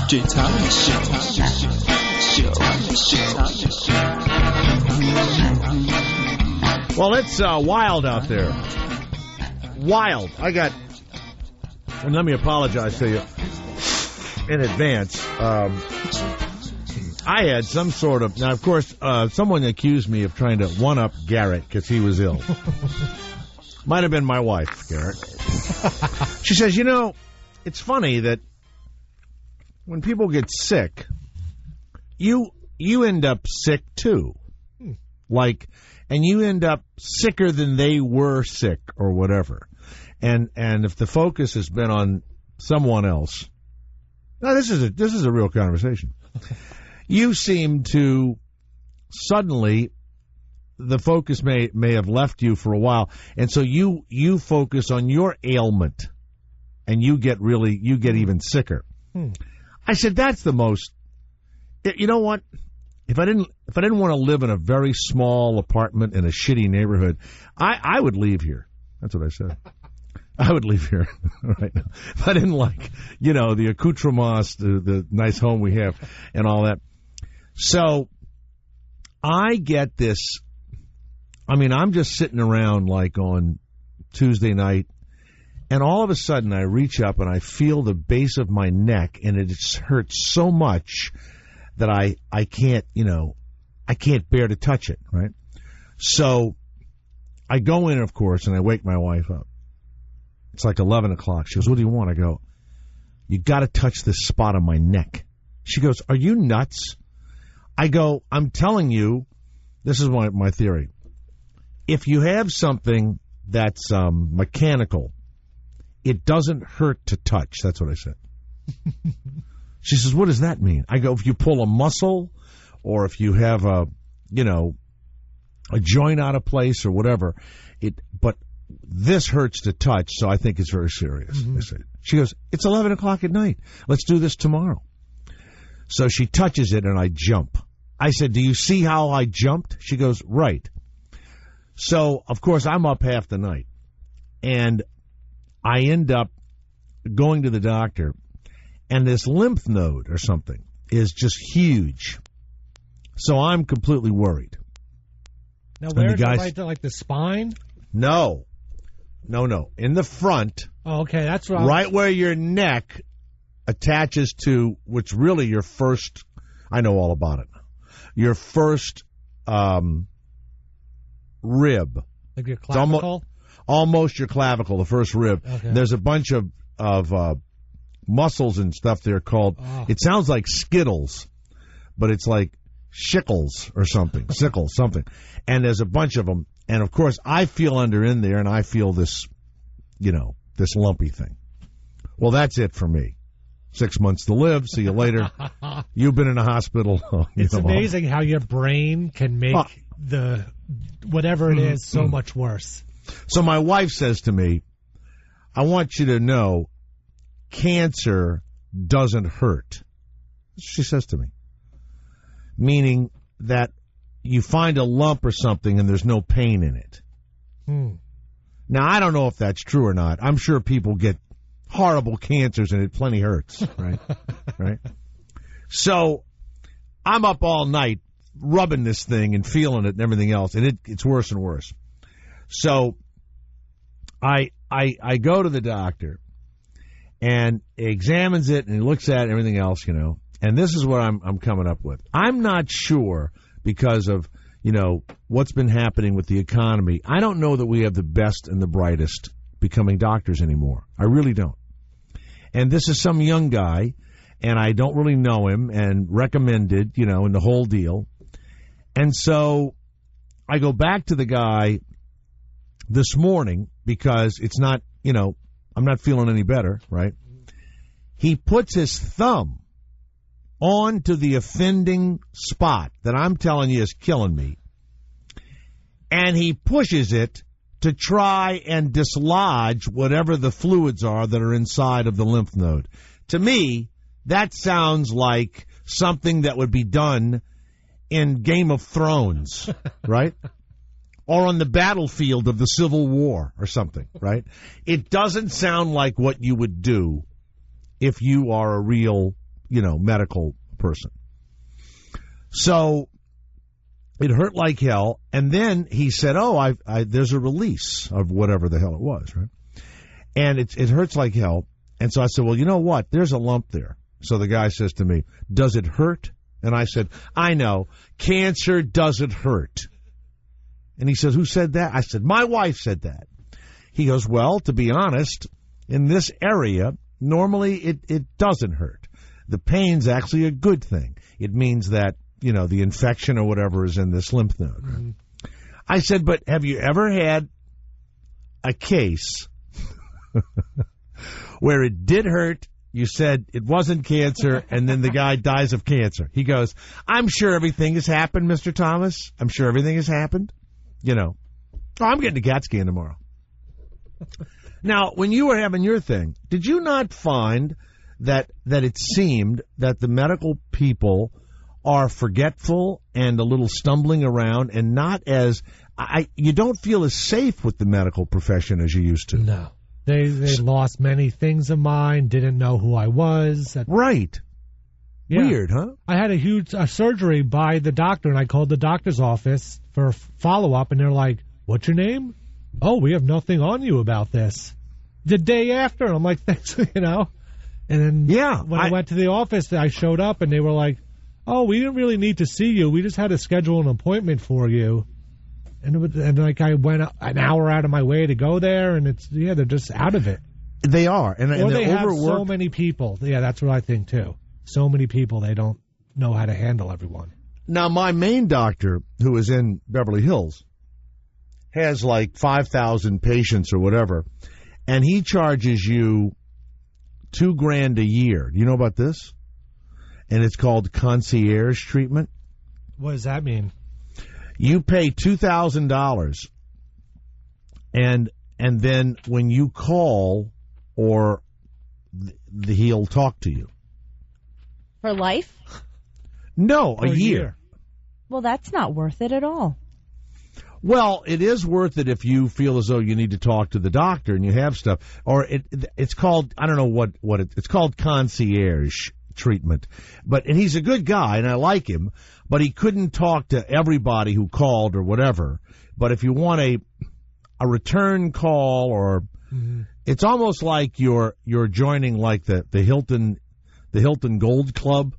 最长的Well, it's wild out there. Wild. And let me apologize to you in advance. I had some sort of... Now, of course, someone accused me of trying to one-up Garrett because he was ill. Might have been my wife, Garrett. She says, it's funny that when people get sick, you end up sick, too. And you end up sicker than they were sick or whatever. And if the focus has been on someone else... Now, this is a real conversation. You seem to suddenly... The focus may have left you for a while, and so you focus on your ailment, and you get even sicker. I said that's the most. You know what? If I didn't want to live in a very small apartment in a shitty neighborhood, I would leave here. That's what I said. I would leave here right now. If I didn't like the accoutrements, the nice home we have, and all that. So I get this. I mean, I'm just sitting around like on Tuesday night, and all of a sudden I reach up and I feel the base of my neck, and it hurts so much that I can't, I can't bear to touch it, right? So I go in, of course, and I wake my wife up. It's like 11 o'clock. She goes, "What do you want?" I go, "You got to touch this spot on my neck." She goes, "Are you nuts?" I go, "I'm telling you, this is my theory. If you have something that's mechanical, it doesn't hurt to touch." That's what I said. She says, "What does that mean?" I go, "If you pull a muscle, or if you have a joint out of place or whatever, but this hurts to touch, so I think it's very serious." I said. She goes, "It's 11 o'clock at night. Let's do this tomorrow." So she touches it, and I jump. I said, "Do you see how I jumped?" She goes, "Right." So, of course, I'm up half the night, and I end up going to the doctor, and this lymph node or something is just huge. So I'm completely worried. Now, where is it, right there, like the spine? No. In the front. Oh, okay, that's right where your neck attaches to what's really your first, I know all about it, your first rib. Like your clavicle? Almost your clavicle, the first rib. Okay. There's a bunch of muscles and stuff there called, it sounds like Skittles, but it's like Shickles or something, Sickles, something. And there's a bunch of them. And, of course, I feel in there, and I feel this, this lumpy thing. Well, that's it for me. 6 months to live. See you later. You've been in a hospital. It's amazing how your brain can make the whatever it is so much worse. So my wife says to me, "I want you to know cancer doesn't hurt." She says to me. Meaning that you find a lump or something and there's no pain in it. Now, I don't know if that's true or not. I'm sure people get horrible cancers and it plenty hurts, right? Right? So I'm up all night rubbing this thing and feeling it and everything else, and it's worse and worse. So I go to the doctor, and he examines it, and he looks at it and everything else, and this is what I'm coming up with. I'm not sure because of, what's been happening with the economy. I don't know that we have the best and the brightest becoming doctors anymore. I really don't. And this is some young guy, and I don't really know him, and recommended, and the whole deal. And so I go back to the guy this morning because it's not, I'm not feeling any better, right? He puts his thumb onto the offending spot that I'm telling you is killing me, and he pushes it to try and dislodge whatever the fluids are that are inside of the lymph node. To me, that sounds like something that would be done in Game of Thrones, right? Or on the battlefield of the Civil War or something, right? It doesn't sound like what you would do if you are a real medical person. So it hurt like hell. And then he said, there's a release of whatever the hell it was, right? And it hurts like hell. And so I said, well, you know what? There's a lump there. So the guy says to me, does it hurt? And I said, I know. Cancer doesn't hurt. And he says, who said that? I said, my wife said that. He goes, well, to be honest, in this area, normally it doesn't hurt. The pain's actually a good thing. It means that, the infection or whatever is in this lymph node. Mm-hmm. I said, but have you ever had a case where it did hurt? You said it wasn't cancer, and then the guy dies of cancer. He goes, I'm sure everything has happened, Mr. Thomas. I'm sure everything has happened. I'm getting a CAT scan tomorrow. Now, when you were having your thing, did you not find that it seemed that the medical people are forgetful and a little stumbling around and not as you don't feel as safe with the medical profession as you used to? No. They lost many things of mine, didn't know who I was. Right. Yeah. Weird, huh? I had a huge surgery by the doctor, and I called the doctor's office for follow-up, and they're like, what's your name? Oh, we have nothing on you about this. The day after, I'm like, thanks, And then when I went to the office, I showed up, and they were like, oh, we didn't really need to see you. We just had to schedule an appointment for you. And I went an hour out of my way to go there, and they're just out of it. They are. And they have overworked. So many people. Yeah, that's what I think, too. So many people, they don't know how to handle everyone. Now, my main doctor, who is in Beverly Hills, has like 5,000 patients or whatever, and he charges you $2,000 a year. Do you know about this? And it's called concierge treatment. What does that mean? You pay $2,000, and then when you call, or he'll talk to you. For life? No, a year. Well, that's not worth it at all. Well, it is worth it if you feel as though you need to talk to the doctor and you have stuff. Or it's called, I don't know what it's called, concierge treatment. And he's a good guy, and I like him, but he couldn't talk to everybody who called or whatever. But if you want a return call, or it's almost like you're joining like the Hilton Gold Club,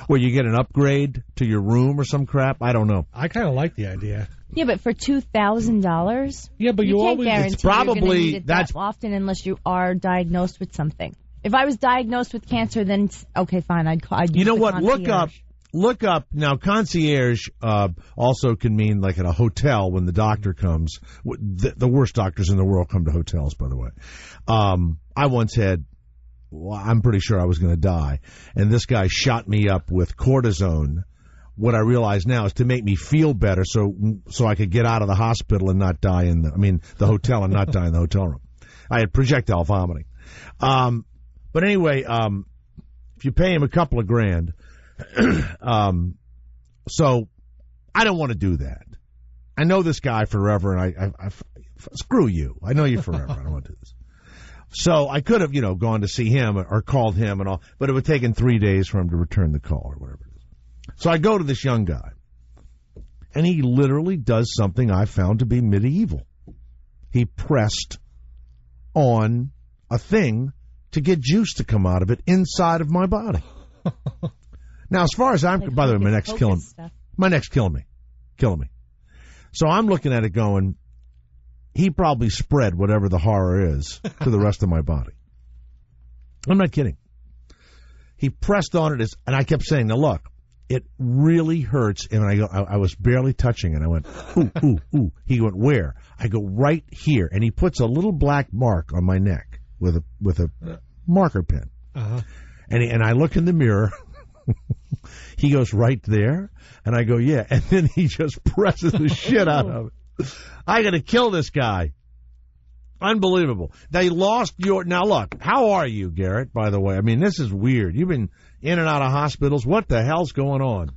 where you get an upgrade to your room or some crap. I don't know. I kind of like the idea. Yeah, but for $2,000, yeah, but you can't always, guarantee it's probably you're going to need it that often unless you are diagnosed with something. If I was diagnosed with cancer, then okay, fine. I'd you know what? Concierge. Look up now. Concierge also can mean like at a hotel when the doctor comes. The worst doctors in the world come to hotels, by the way. I once had. Well, I'm pretty sure I was going to die, and this guy shot me up with cortisone. What I realize now is to make me feel better, so I could get out of the hospital and not die the hotel and not die in the hotel room. I had projectile vomiting. But anyway, if you pay him a couple of grand, so I don't want to do that. I know this guy forever, and I screw you. I know you forever. I don't want to do this. So I could have, gone to see him or called him and all, but it would have taken 3 days for him to return the call or whatever it is. So I go to this young guy, and he literally does something I found to be medieval. He pressed on a thing to get juice to come out of it inside of my body. Now, as far as by the way, my neck's killing me. So I'm looking at it going, he probably spread whatever the horror is to the rest of my body. I'm not kidding. He pressed on it, and I kept saying, now look, it really hurts. And I was barely touching it. I went, ooh, ooh, ooh. He went, where? I go, right here. And he puts a little black mark on my neck with a marker pen. Uh-huh. And I look in the mirror. He goes, right there? And I go, yeah. And then he just presses the shit out of it. I got to kill this guy. Unbelievable. They lost your... Now, look, how are you, Garrett, by the way? I mean, this is weird. You've been in and out of hospitals. What the hell's going on?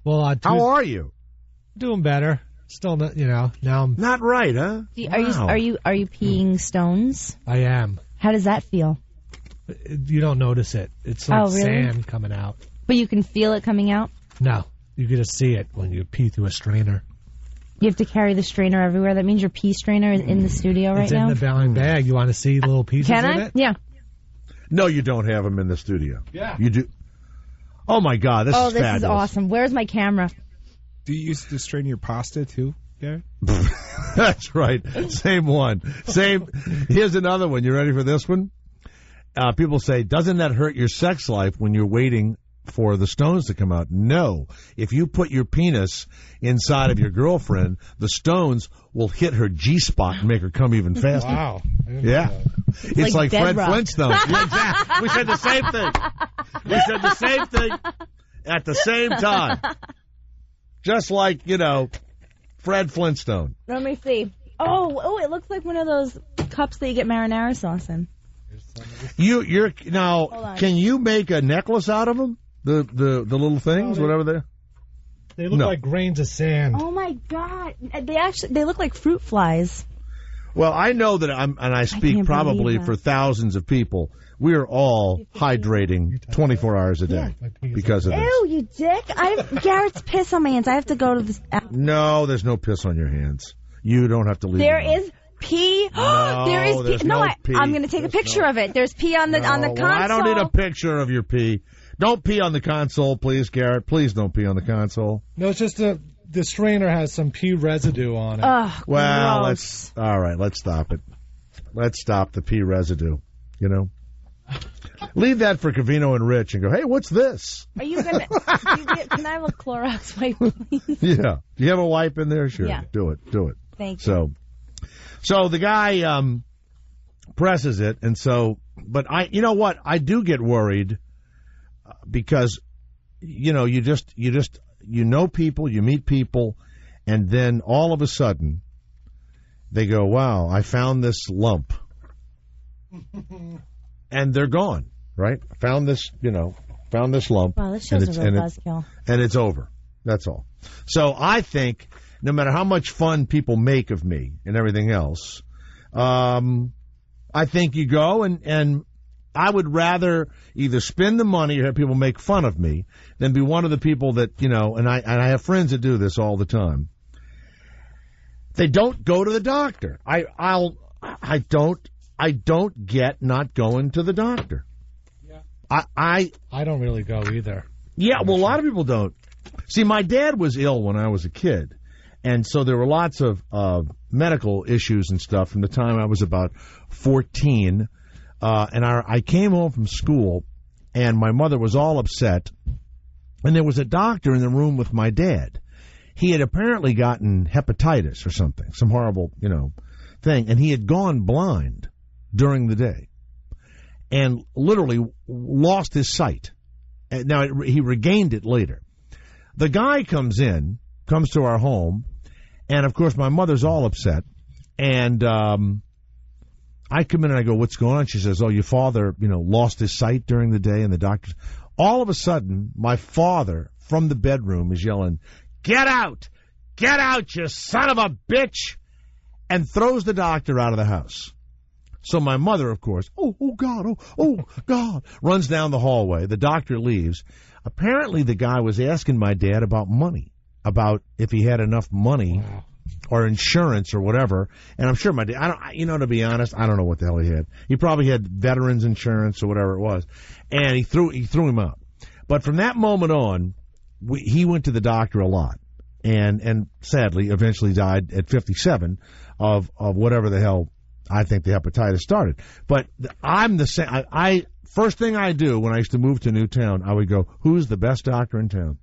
Well, how are you? Doing better. Still, now I'm... Not right, huh? Are you peeing stones? I am. How does that feel? You don't notice it. It's like Oh, really? sand coming out. But you can feel it coming out? No, you can just see it when you pee through a strainer. You have to carry the strainer everywhere. That means your pee strainer is in the studio right It's now? in the brown bag. You want to see little pieces Can of I? it? Yeah. No, you don't have them in the studio. Yeah. You do. Oh, my God. This is This fabulous. is awesome. Where's my camera? Do you use it to strain your pasta too, Gary? That's right. Same one. Same. Here's another one. You ready for this one? People say, doesn't that hurt your sex life when you're waiting for the stones to come out? No. If you put your penis inside of your girlfriend, the stones will hit her G-spot and make her come even faster. Wow. I didn't know Yeah. that. It's like Fred bedrock. Flintstone. Yeah, exactly. We said the same thing. We said the same thing at the same time. Just like, Fred Flintstone. Let me see. Oh, it looks like one of those cups that you get marinara sauce in. You're Hold now. on. Can you make a necklace out of them? The little things, whatever they're. They look No. like grains of sand. Oh my God! They look like fruit flies. Well, I know that I speak can't probably believe that. for thousands of people. We are all hydrating 24 hours a day because of this. Ew, you dick! Garrett's piss on my hands. I have to go to this. No, there's no piss on your hands. You don't have to leave. There them on. is pee. No, there is there's pee. no pee. I'm going to take a picture of it. There's pee on the console. Well, I don't need a picture of your pee. Don't pee on the console, please, Garrett. Please don't pee on the console. No, it's just the strainer has some pee residue on it. Ugh, Well, gross. let's stop it. Let's stop the pee residue. Leave that for Covino and Rich and go, hey, what's this? Are you going to... Can I have a Clorox wipe, please? Yeah. Do you have a wipe in there? Sure. Yeah. Do it. Thank you. So the guy presses it, and so, but you know what? I do get worried because, you know people, you meet people, and then all of a sudden they go, wow, I found this lump. And they're gone, right? Found this lump. Wow, this show's a real buzzkill. And it's over. That's all. So I think no matter how much fun people make of me and everything else, I think you go and I would rather either spend the money or have people make fun of me than be one of the people that, and I have friends that do this all the time. They don't go to the doctor. I don't get not going to the doctor. Yeah. I don't really go either. Yeah, well, a lot of people don't. See, my dad was ill when I was a kid, and so there were lots of medical issues and stuff from the time I was about 14. And I came home from school, and my mother was all upset, and there was a doctor in the room with my dad. He had apparently gotten hepatitis or something, some horrible, thing, and he had gone blind during the day and literally lost his sight. Now, he regained it later. The guy comes to our home, and, of course, my mother's all upset, and I come in and I go, what's going on? She says, oh, your father, lost his sight during the day, and the doctors. All of a sudden, my father, from the bedroom, is yelling, get out, you son of a bitch, and throws the doctor out of the house. So my mother, of course, oh God, oh God, runs down the hallway. The doctor leaves. Apparently the guy was asking my dad about money, about if he had enough money or insurance or whatever. And I'm sure my dad, to be honest, I don't know what the hell he had. He probably had veterans insurance or whatever it was. And he threw him out. But from that moment on, he went to the doctor a lot. And sadly, eventually died at 57 of whatever the hell I think the hepatitis started. But I'm the same. I first thing I do when I used to move to a new town, I would go, who's the best doctor in town?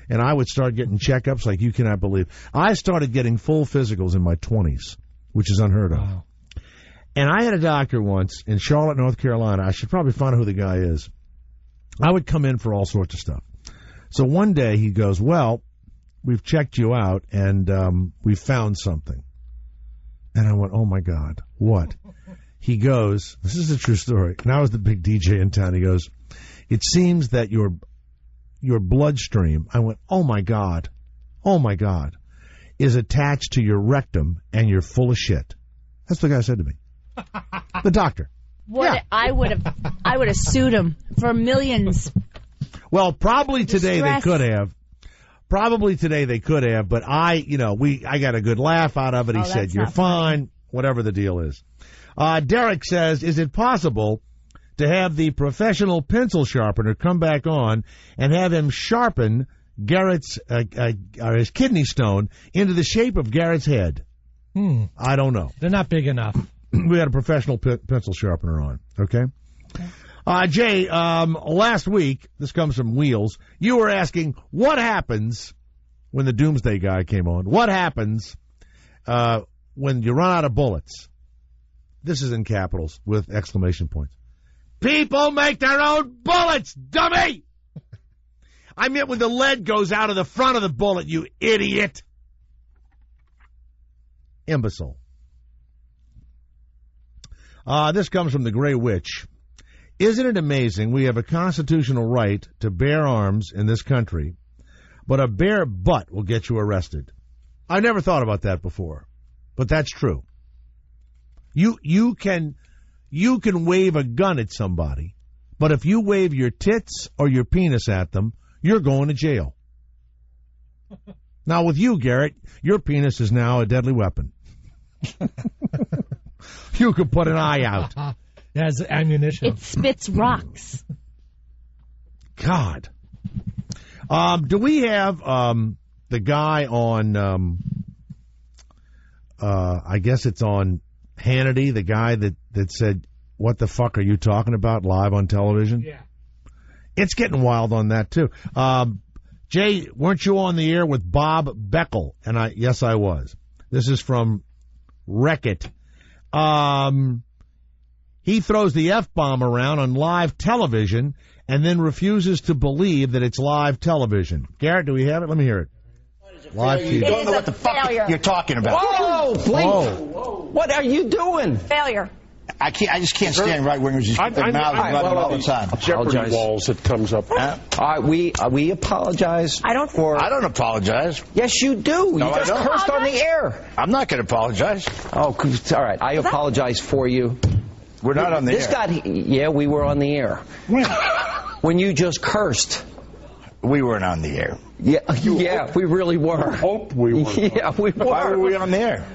And I would start getting checkups like you cannot believe. I started getting full physicals in my 20s, which is unheard of. Wow. And I had a doctor once in Charlotte, North Carolina. I should probably find out who the guy is. I would come in for all sorts of stuff. So one day he goes, well, we've checked you out, and we found something. And I went, oh, my God, what? He goes, this is a true story. And I was the big DJ in town. He goes, it seems that your bloodstream, I went, oh, my God, is attached to your rectum, and you're full of shit. That's what the guy said to me. The doctor. I would have sued him for millions. Well, probably today they Stress. could have. Probably today they could have, but I got a good laugh out of it. He said, that's "You're not fine," whatever the deal is. Derek says, "Is it possible to have the professional pencil sharpener come back on and have him sharpen Garrett's his kidney stone into the shape of Garrett's head?" I don't know. They're not big enough. We had a professional pencil sharpener on. Okay. Jay, last week, this comes from Wheels, you were asking what happens when the Doomsday guy came on. What happens when you run out of bullets? This is in capitals with exclamation points. People make their own bullets, dummy! I meant when the lead goes out of the front of the bullet, you idiot. Imbecile. This comes from the Gray Witch. Isn't it amazing we have a constitutional right to bear arms in this country, but a bare butt will get you arrested? I never thought about that before, but that's true. You can wave a gun at somebody, but if you wave your tits or your penis at them, you're going to jail. Now with you, Garrett, your penis is now a deadly weapon. You could put an eye out. It has ammunition. It spits rocks. God. Do we have the guy on, I guess it's on Hannity, the guy that said, "What the fuck are you talking about?" live on television? Yeah. It's getting wild on that, too. Jay, weren't you on the air with Bob Beckel? And yes, I was. This is from Wreck-It. He throws the F-bomb around on live television and then refuses to believe that it's live television. Garrett, do we have it? Let me hear it. Live TV. You don't know what the fuck you're talking about. Whoa, please. Whoa. What are you doing? Failure. I just can't stand right wingers just their mouths running all the time. Jeopardy walls that comes up. We apologize. I don't apologize. Yes, you do. No, you just I don't. cursed on the air. I'm not going to apologize. Oh, all right. I apologize for you. We're not on the air. This got. Yeah, we were on the air. When? When you just cursed. We weren't on the air. Yeah, we really were. Hope we were. Yeah, we were. Why were we on the air?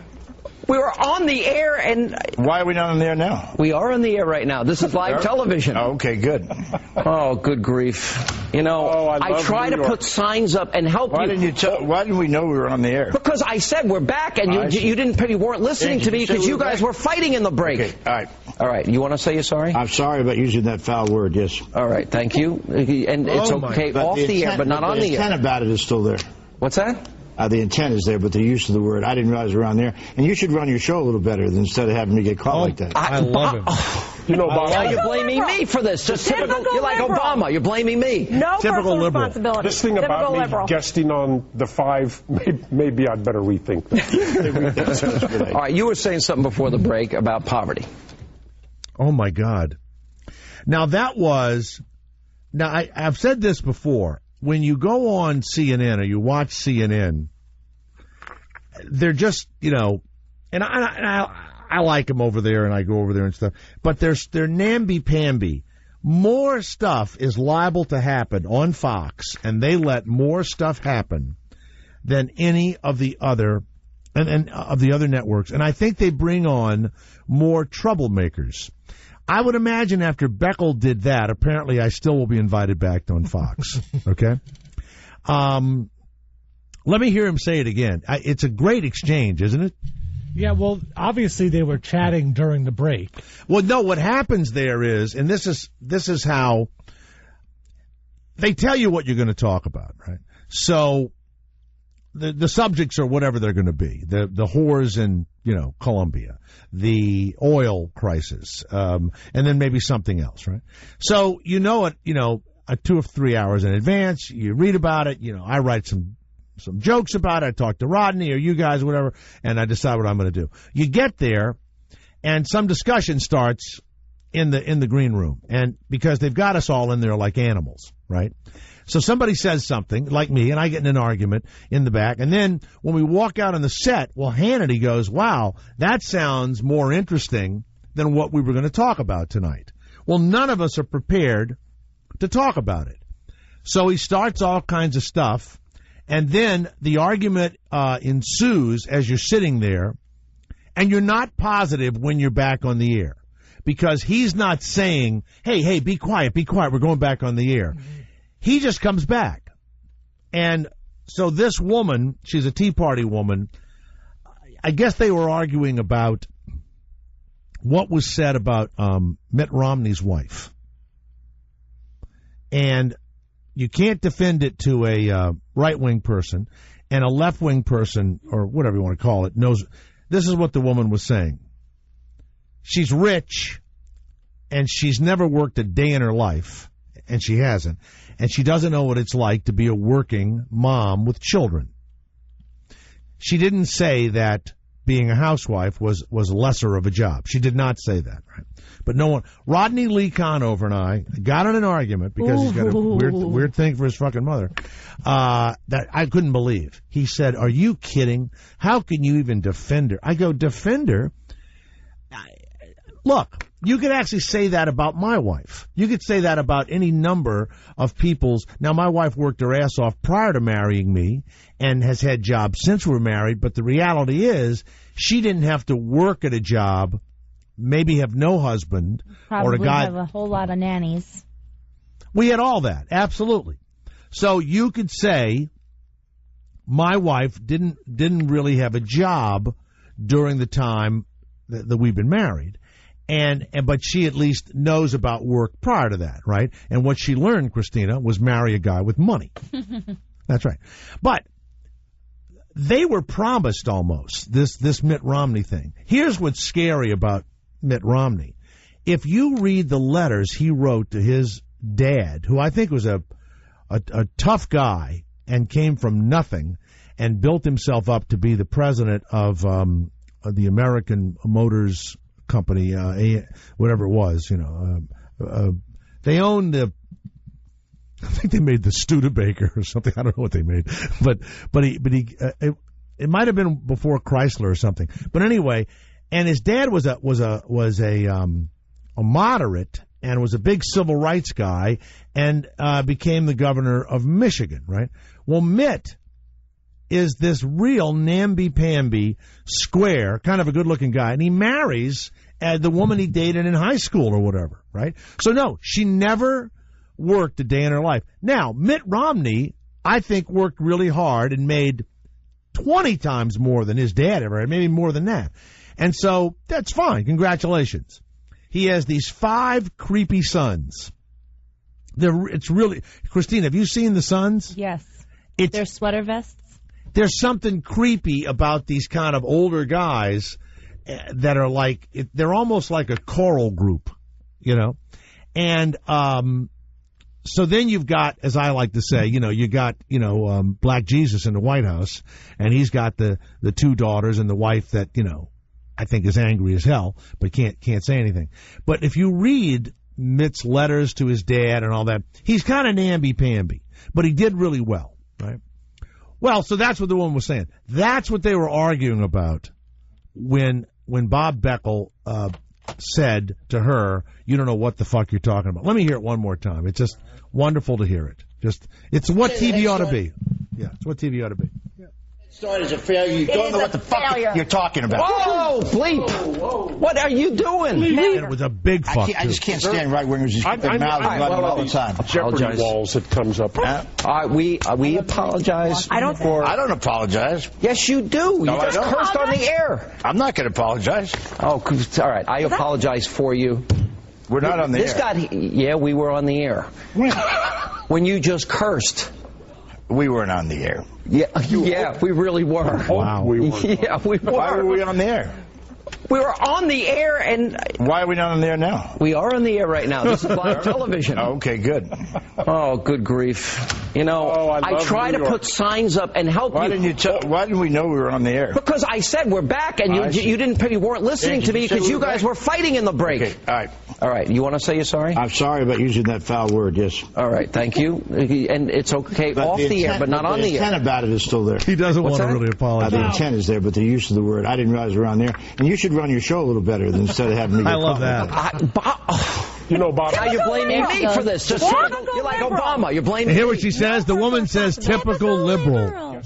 We were on the air, and why are we not on the air now? We are on the air right now. This is live television. Oh, okay, good. Oh, good grief! You know, I try to put signs up and help why you. Why didn't we know we were on the air? Because I said we're back, and you weren't listening to me because you guys were fighting in the break. Okay, all right. You want to say you're sorry? I'm sorry about using that foul word. Yes. All right. Thank you. And it's okay off the air, but not on the air. The intent about it is still there. What's that? The intent is there, but the use of the word, I didn't realize we were on there. And you should run your show a little better instead of having me get caught like that. I love him. You know, Bob, you're blaming me for this. Just typical. You're like Obama. You're blaming me. No typical personal liberal. responsibility. this thing about me guesting on the 5, maybe I'd better rethink that. All right. You were saying something before the break about poverty. Oh, my God. Now, I've said this before. When you go on CNN or you watch CNN, they're just, and I like them over there and I go over there and stuff, but they're namby-pamby. More stuff is liable to happen on Fox, and they let more stuff happen than any of the other of the other networks. And I think they bring on more troublemakers. I would imagine after Beckel did that, apparently I still will be invited back on Fox. Okay? Let me hear him say it again. It's a great exchange, isn't it? Yeah, well, obviously they were chatting during the break. Well, no, what happens there is, and this is how they tell you what you're going to talk about, right? So the subjects are whatever they're going to be. The whores in, Colombia, the oil crisis, and then maybe something else, right? So you know it, 2 or 3 hours in advance. You read about it. I write some jokes about it. I talk to Rodney or you guys, whatever, and I decide what I'm going to do. You get there, and some discussion starts in the green room, and because they've got us all in there like animals, right? So somebody says something, like me, and I get in an argument in the back. And then when we walk out on the set, well, Hannity goes, wow, that sounds more interesting than what we were going to talk about tonight. Well, none of us are prepared to talk about it. So he starts all kinds of stuff, and then the argument ensues as you're sitting there, and you're not positive when you're back on the air. Because he's not saying, hey, be quiet, we're going back on the air. He just comes back. And so this woman, she's a Tea Party woman, I guess they were arguing about what was said about Mitt Romney's wife. And you can't defend it to a right-wing person, and a left-wing person, or whatever you want to call it, knows. This is what the woman was saying. She's rich, and she's never worked a day in her life, and she hasn't, and she doesn't know what it's like to be a working mom with children. She didn't say that being a housewife was lesser of a job. She did not say that, right? But no one, Rodney Lee Conover and I got in an argument because he's got a weird thing for his fucking mother that I couldn't believe. He said, "Are you kidding? How can you even defend her?" I go, "Defend her? Look, you could actually say that about my wife. You could say that about any number of people's. Now, my wife worked her ass off prior to marrying me and has had jobs since we're married, but the reality is she didn't have to work at a job, maybe have no husband, Probably or a guy. Have a whole lot of nannies. We had all that, absolutely. So you could say my wife didn't really have a job during the time that we've been married. But she at least knows about work prior to that, right? And what she learned, Christina, was marry a guy with money. That's right. But they were promised almost this Mitt Romney thing. Here's what's scary about Mitt Romney. If you read the letters he wrote to his dad, who I think was a tough guy and came from nothing and built himself up to be the president of the American Motors Company, whatever it was, they owned the. I think they made the Studebaker or something. I don't know what they made, but it might have been before Chrysler or something. But anyway, and his dad was a moderate and was a big civil rights guy and became the governor of Michigan. Right. Well, Mitt is this real namby-pamby, square, kind of a good-looking guy, and he marries the woman he dated in high school or whatever, right? So, no, she never worked a day in her life. Now, Mitt Romney, I think, worked really hard and made 20 times more than his dad ever had, maybe more than that. And so, that's fine. Congratulations. He has these 5 creepy sons. It's really... Christine, have you seen the sons? Yes. They're sweater vests. There's something creepy about these kind of older guys that are like, they're almost like a choral group, And so then you've got, as I like to say, you got, Black Jesus in the White House, and he's got the 2 daughters and the wife that, I think is angry as hell, but can't say anything. But if you read Mitt's letters to his dad and all that, he's kind of namby-pamby, but he did really well, right? Well, so that's what the woman was saying. That's what they were arguing about when Bob Beckel said to her, "You don't know what the fuck you're talking about." Let me hear it one more time. It's just wonderful to hear it. It's what TV ought to be. Yeah, it's what TV ought to be. Yeah. Started as a failure. You don't know what the fuck you're talking about. Whoa, bleep! Whoa. What are you doing? It was a big fuck. I just can't stand right-wingers just their mouths running all the time. Jeopardy walls, it comes up. We apologize. I don't apologize. Yes, you do. No, you just cursed on the air. I'm not going to apologize. Oh, all right. I apologize for you. We're not on the air. Yeah, we were on the air. When you just cursed. We weren't on the air. Yeah, we really were. Wow. Yeah, we were. Why were we on the air? We were on the air, and... Why are we not on the air now? We are on the air right now. This is live television. Okay, good. Oh, good grief. You know, I try to New York. put signs up and help Why you. didn't we know we were on the air? Because I said we're back, and you weren't listening to me because you guys were fighting in the break. Okay, All right. You want to say you're sorry? I'm sorry about using that foul word, yes. All right, thank you. And it's okay off the air, but not on the air. The intent about it is still there. He doesn't want to really apologize. The intent is there, but the use of the word, I didn't realize we were on there. And you should run your show a little better instead of having me get I love caught. that. You know, Bob. Now you're blaming me for this. You're like Obama. You're blaming And hear me. what she says? The woman says typical liberal.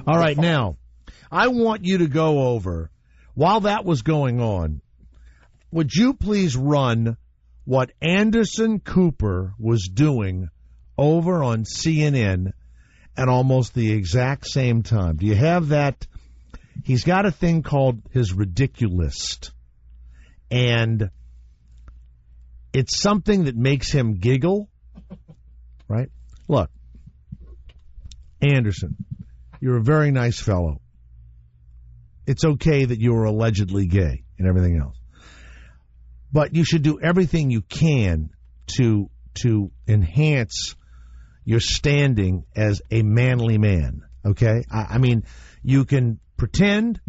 All right, now, I want you to go over, while that was going on, would you please run what Anderson Cooper was doing over on CNN at almost the exact same time? Do you have that? He's got a thing called his Ridiculist, and it's something that makes him giggle, right? Look, Anderson, you're a very nice fellow. It's okay that you were allegedly gay and everything else. But you should do everything you can to enhance your standing as a manly man, okay? I mean, you can pretend,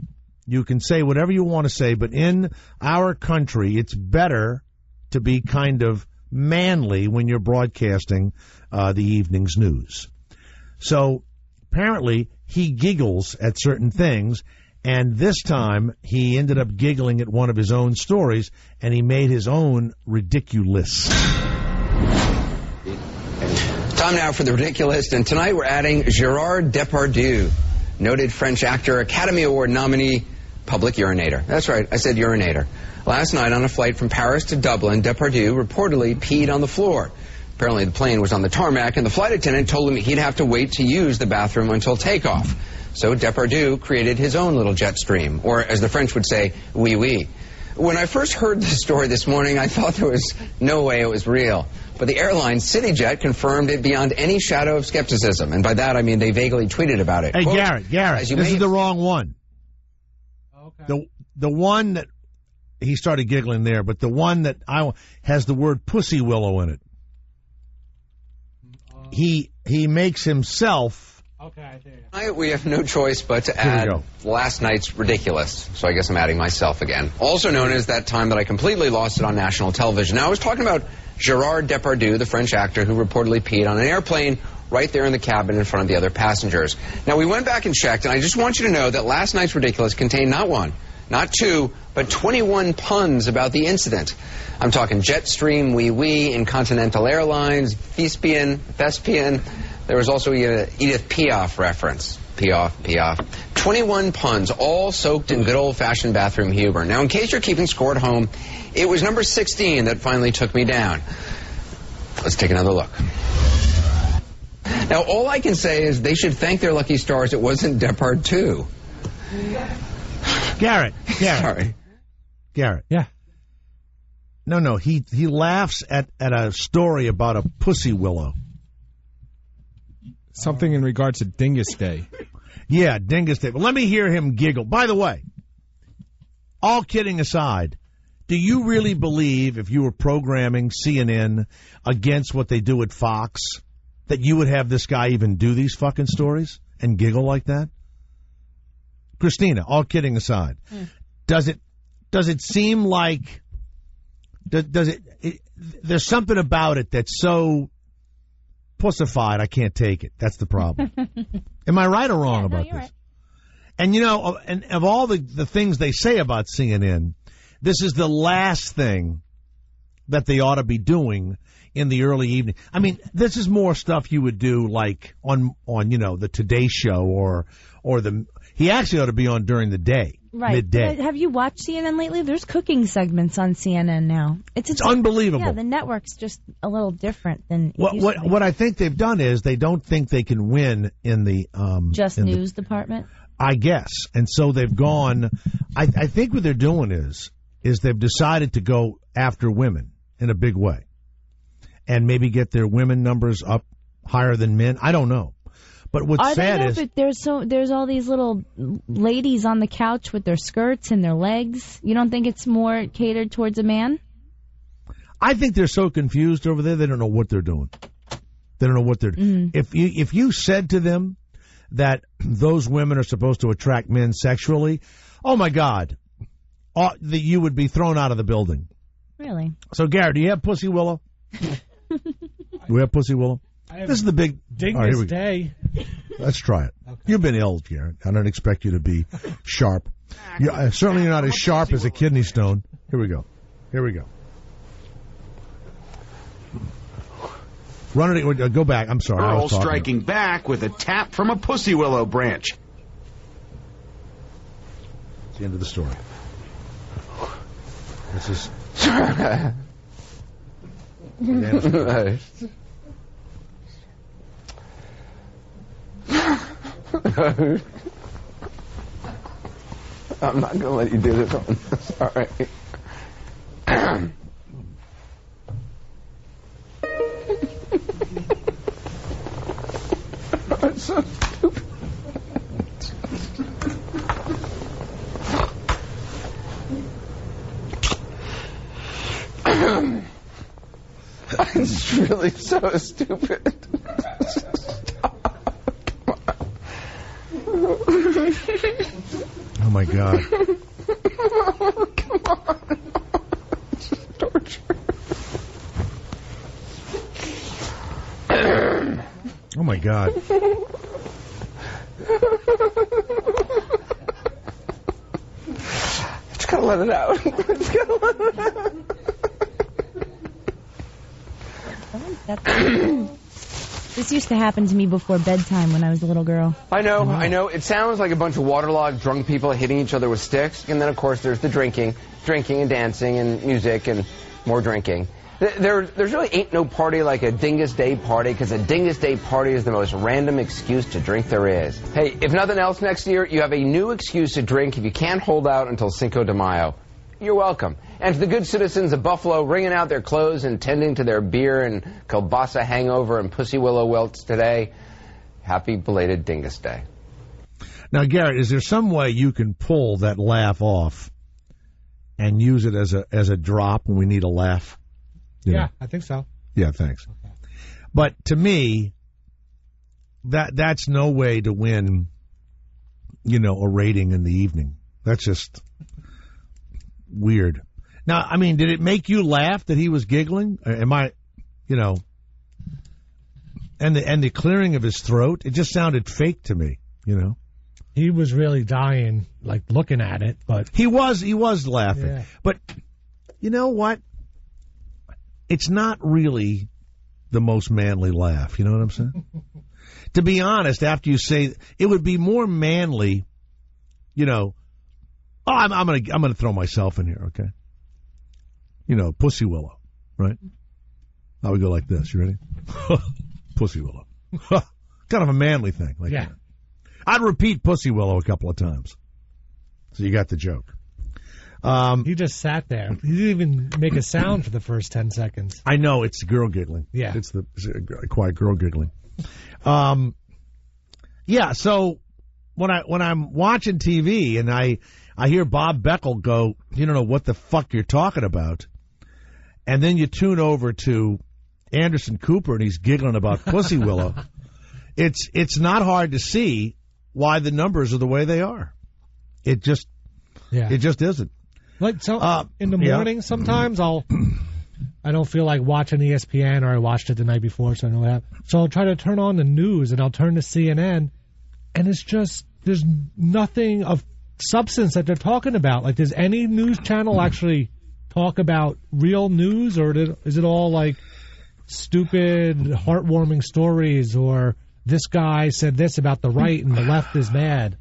you can say whatever you want to say, but in our country, it's better to be kind of manly when you're broadcasting the evening's news. So apparently he giggles at certain things, and this time he ended up giggling at one of his own stories, and he made his own Ridiculous. Time now for the Ridiculous, and tonight we're adding Gérard Depardieu, noted French actor, Academy Award nominee, public urinator. That's right, I said urinator. Last night on a flight from Paris to Dublin, Depardieu reportedly peed on the floor. Apparently the plane was on the tarmac, and the flight attendant told him he'd have to wait to use the bathroom until takeoff. So Depardieu created his own little jet stream, or as the French would say, oui oui. When I first heard the story this morning, I thought there was no way it was real. But the airline CityJet confirmed it beyond any shadow of skepticism. And by that, I mean they vaguely tweeted about it. Hey, Quote, Garrett, this is the wrong one. Okay. The one that he started giggling there, but the one that has the word pussy willow in it. He makes himself. Okay, tonight we have no choice but to add last night's Ridiculous. So I guess I'm adding myself again. Also known as that time that I completely lost it on national television. Now I was talking about Gérard Depardieu, the French actor who reportedly peed on an airplane right there in the cabin in front of the other passengers. Now we went back and checked, and I just want you to know that last night's Ridiculous contained not one, not two, but 21 puns about the incident. I'm talking Jetstream, Wee Wee, Intercontinental Airlines, Thespian. There was also an Edith Piaf reference. Piaf. 21 puns, all soaked in good old-fashioned bathroom humor. Now, in case you're keeping score at home, it was number 16 that finally took me down. Let's take another look. Now, all I can say is they should thank their lucky stars it wasn't Depardieu. Garrett. Sorry. Garrett. Yeah. No, he laughs at a story about a pussy willow. Something in regards to Dingus Day. Yeah, Dingus Day. But let me hear him giggle. By the way, all kidding aside, do you really believe if you were programming CNN against what they do at Fox that you would have this guy even do these fucking stories and giggle like that? Christina, all kidding aside, does it seem like there's something about it that's so pussified I can't take it? That's the problem. Am I right or wrong about this? Right. And you know, and of all the things they say about CNN, this is the last thing that they ought to be doing in the early evening. I mean, this is more stuff you would do like on the Today Show or he actually ought to be on during the day, right? Midday. Have you watched CNN lately? There's cooking segments on CNN now. It's unbelievable. Yeah, the network's just a little different than what I think they've done is they don't think they can win in the news department, I guess, and so they've gone. I think what they're doing is they've decided to go after women in a big way, and maybe get their women numbers up higher than men. I don't know. But what's sad is there's all these little ladies on the couch with their skirts and their legs. You don't think it's more catered towards a man? I think they're so confused over there they don't know what they're doing. They don't know what they're doing. If you said to them that those women are supposed to attract men sexually, oh my God, you would be thrown out of the building. Really? So, Garrett, do you have Pussy Willow? We have Pussy Willow? This is the big Dingus Day. Let's try it. Okay. You've been ill, Garrett. I don't expect you to be sharp. Certainly you're not as sharp as a kidney stone. Here we go. Run it. Go back. I'm sorry. Earl striking back with a tap from a Pussy Willow branch. It's the end of the story. This is... I'm not going to let you do this on this. All right. It's so stupid. It's really so stupid. Oh my God. Come on. It's just torture. Oh my God. Just gotta let it out. Just gotta let it out. This used to happen to me before bedtime when I was a little girl. I know. It sounds like a bunch of waterlogged drunk people hitting each other with sticks. And then, of course, there's the drinking and dancing and music and more drinking. There's really ain't no party like a Dingus Day party, because a Dingus Day party is the most random excuse to drink there is. Hey, if nothing else next year, you have a new excuse to drink if you can't hold out until Cinco de Mayo. You're welcome. And to the good citizens of Buffalo wringing out their clothes and tending to their beer and kielbasa hangover and Pussy Willow welts today, happy belated Dingus Day. Now, Garrett, is there some way you can pull that laugh off and use it as a drop when we need a laugh? Yeah, I think so. Yeah, thanks. Okay. But to me, that's no way to win, a rating in the evening. That's just weird. Now, I mean, did it make you laugh that he was giggling? Am I, and the clearing of his throat, it just sounded fake to me, He was really dying, like, looking at it, but... He was laughing. Yeah. But, you know what? It's not really the most manly laugh, you know what I'm saying? To be honest, after you say... It would be more manly, I'm gonna throw myself in here, okay? Pussy Willow, right? I would go like this. You ready? Pussy Willow. Kind of a manly thing, like that. I'd repeat Pussy Willow a couple of times, so you got the joke. He just sat there. He didn't even make a sound for the first 10 seconds. I know, it's girl giggling. Yeah, it's quiet girl giggling. Yeah. So when I'm watching TV and I hear Bob Beckel go, you don't know what the fuck you're talking about. And then you tune over to Anderson Cooper and he's giggling about Pussy Willow. It's not hard to see why the numbers are the way they are. It just isn't. Like in the morning, sometimes I don't feel like watching ESPN, or I watched it the night before, so I know what happened. So I'll try to turn on the news and I'll turn to CNN, and it's just there's nothing of substance that they're talking about. Like, does any news channel actually talk about real news, or is it all like stupid, heartwarming stories, or this guy said this about the right and the left is bad?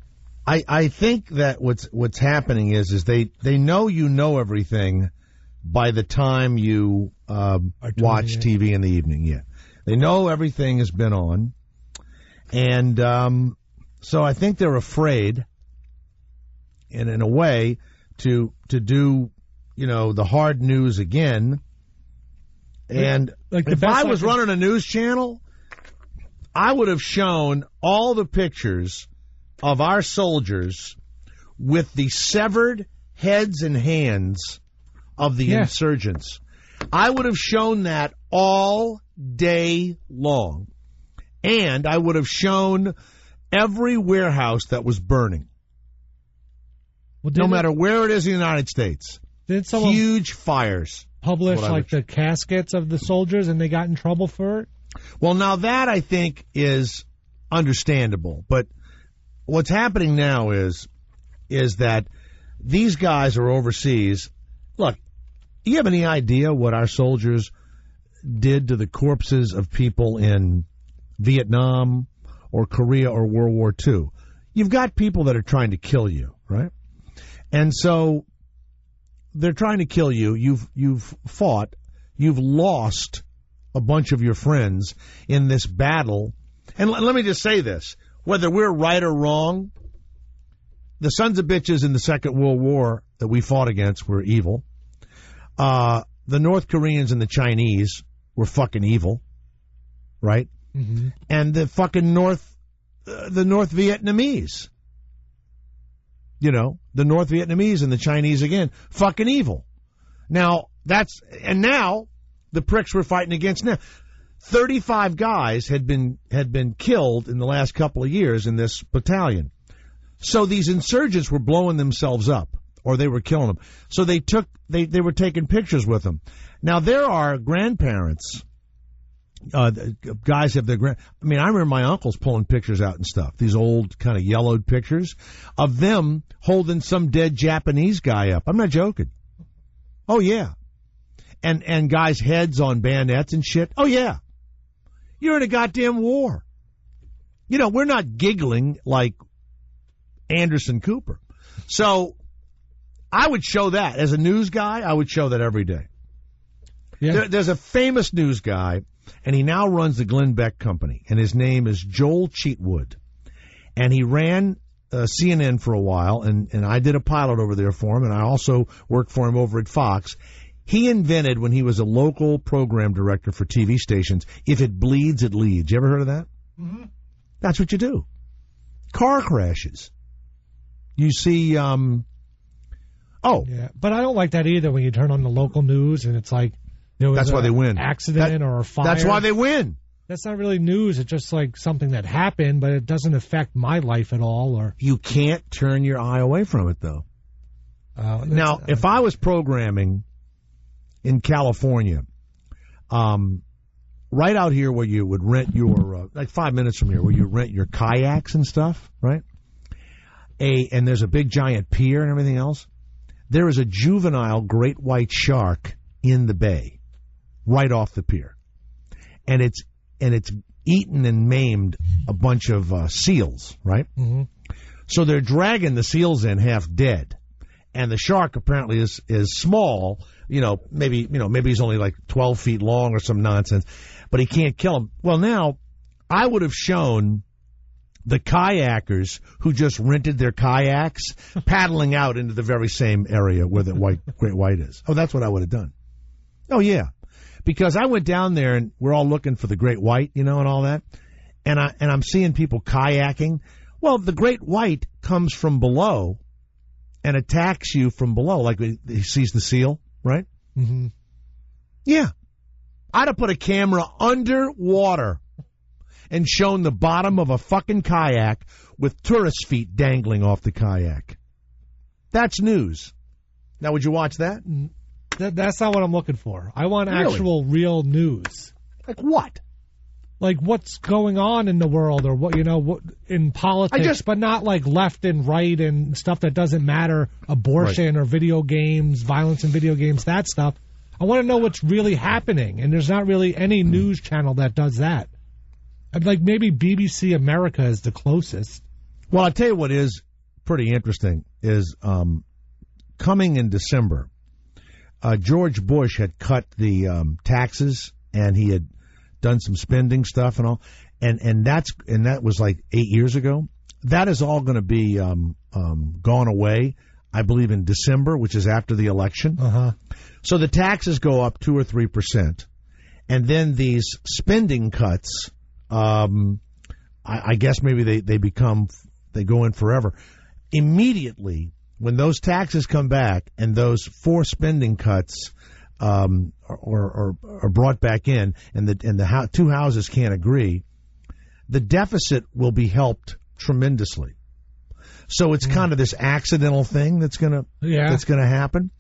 I think that what's happening is they know everything by the time you watch TV in the evening. Yeah, they know everything has been on, and so I think they're afraid, and in a way, to do the hard news again. And if I was running a news channel, I would have shown all the pictures of our soldiers with the severed heads and hands of the insurgents. I would have shown that all day long. And I would have shown every warehouse that was burning. Well, no matter where it is in the United States. Did someone huge fires. Publish like the caskets of the soldiers and they got in trouble for it? Well, now that I think is understandable. But what's happening now is that these guys are overseas. Look, you have any idea what our soldiers did to the corpses of people in Vietnam or Korea or World War II? You've got people that are trying to kill you, right? And so they're trying to kill you. You've fought. You've lost a bunch of your friends in this battle. And let me just say this. Whether we're right or wrong, the sons of bitches in the Second World War that we fought against were evil. The North Koreans and the Chinese were fucking evil, right? Mm-hmm. And the fucking North Vietnamese. You know, the North Vietnamese and the Chinese again, fucking evil. Now, now the pricks we're fighting against now. 35 guys had been killed in the last couple of years in this battalion. So these insurgents were blowing themselves up, or they were killing them. So they were taking pictures with them. Now there are grandparents. Guys have their I remember my uncles pulling pictures out and stuff. These old kind of yellowed pictures of them holding some dead Japanese guy up. I'm not joking. Oh yeah, and guys' heads on bayonets and shit. Oh yeah, you're in a goddamn war. You know, we're not giggling like Anderson Cooper. So I would show that as a news guy. I would show that every day. Yeah. There's a famous news guy. And he now runs the Glenn Beck Company, and his name is Joel Cheatwood. And he ran CNN for a while, and I did a pilot over there for him, and I also worked for him over at Fox. He invented, when he was a local program director for TV stations, if it bleeds, it leads. You ever heard of that? Mm-hmm. That's what you do. Car crashes. You see, Yeah, but I don't like that either when you turn on the local news, and it's like, that's why they win. Accident or a fire. That's why they win. That's not really news. It's just like something that happened, but it doesn't affect my life at all. Or you can't turn your eye away from it, though. Now, if I was programming in California, right out here where you would rent your, like 5 minutes from here, where you rent your kayaks and stuff, right? And there's a big giant pier and everything else. There is a juvenile great white shark in the bay. Right off the pier, and it's eaten and maimed a bunch of seals, right? Mm-hmm. So they're dragging the seals in half dead, and the shark apparently is small. Maybe he's only like 12 feet long or some nonsense, but he can't kill him. Well, now I would have shown the kayakers who just rented their kayaks paddling out into the very same area where the great white is. Oh, that's what I would have done. Oh yeah. Because I went down there and we're all looking for the great white, and all that. And I'm seeing people kayaking. Well, the great white comes from below and attacks you from below, like he sees the seal, right? Mm-hmm. Yeah. I'd have put a camera underwater and shown the bottom of a fucking kayak with tourist feet dangling off the kayak. That's news. Now, would you watch that? That's not what I'm looking for. I want actual, real news. Like what? Like what's going on in the world, or what in politics, but not like left and right and stuff that doesn't matter. Abortion or video games, violence in video games, that stuff. I want to know what's really happening, and there's not really any news channel that does that. Like maybe BBC America is the closest. Well, I'll tell you what is pretty interesting is coming in December. George Bush had cut the taxes, and he had done some spending stuff and all, and that was like 8 years ago. That is all going to be gone away, I believe, in December, which is after the election. Uh-huh. So the taxes go up 2 or 3%, and then these spending cuts, I guess maybe they go in forever. Immediately, when those taxes come back and those 4 spending cuts or brought back in, and the two houses can't agree, the deficit will be helped tremendously. So it's kind of this accidental thing that's gonna happen,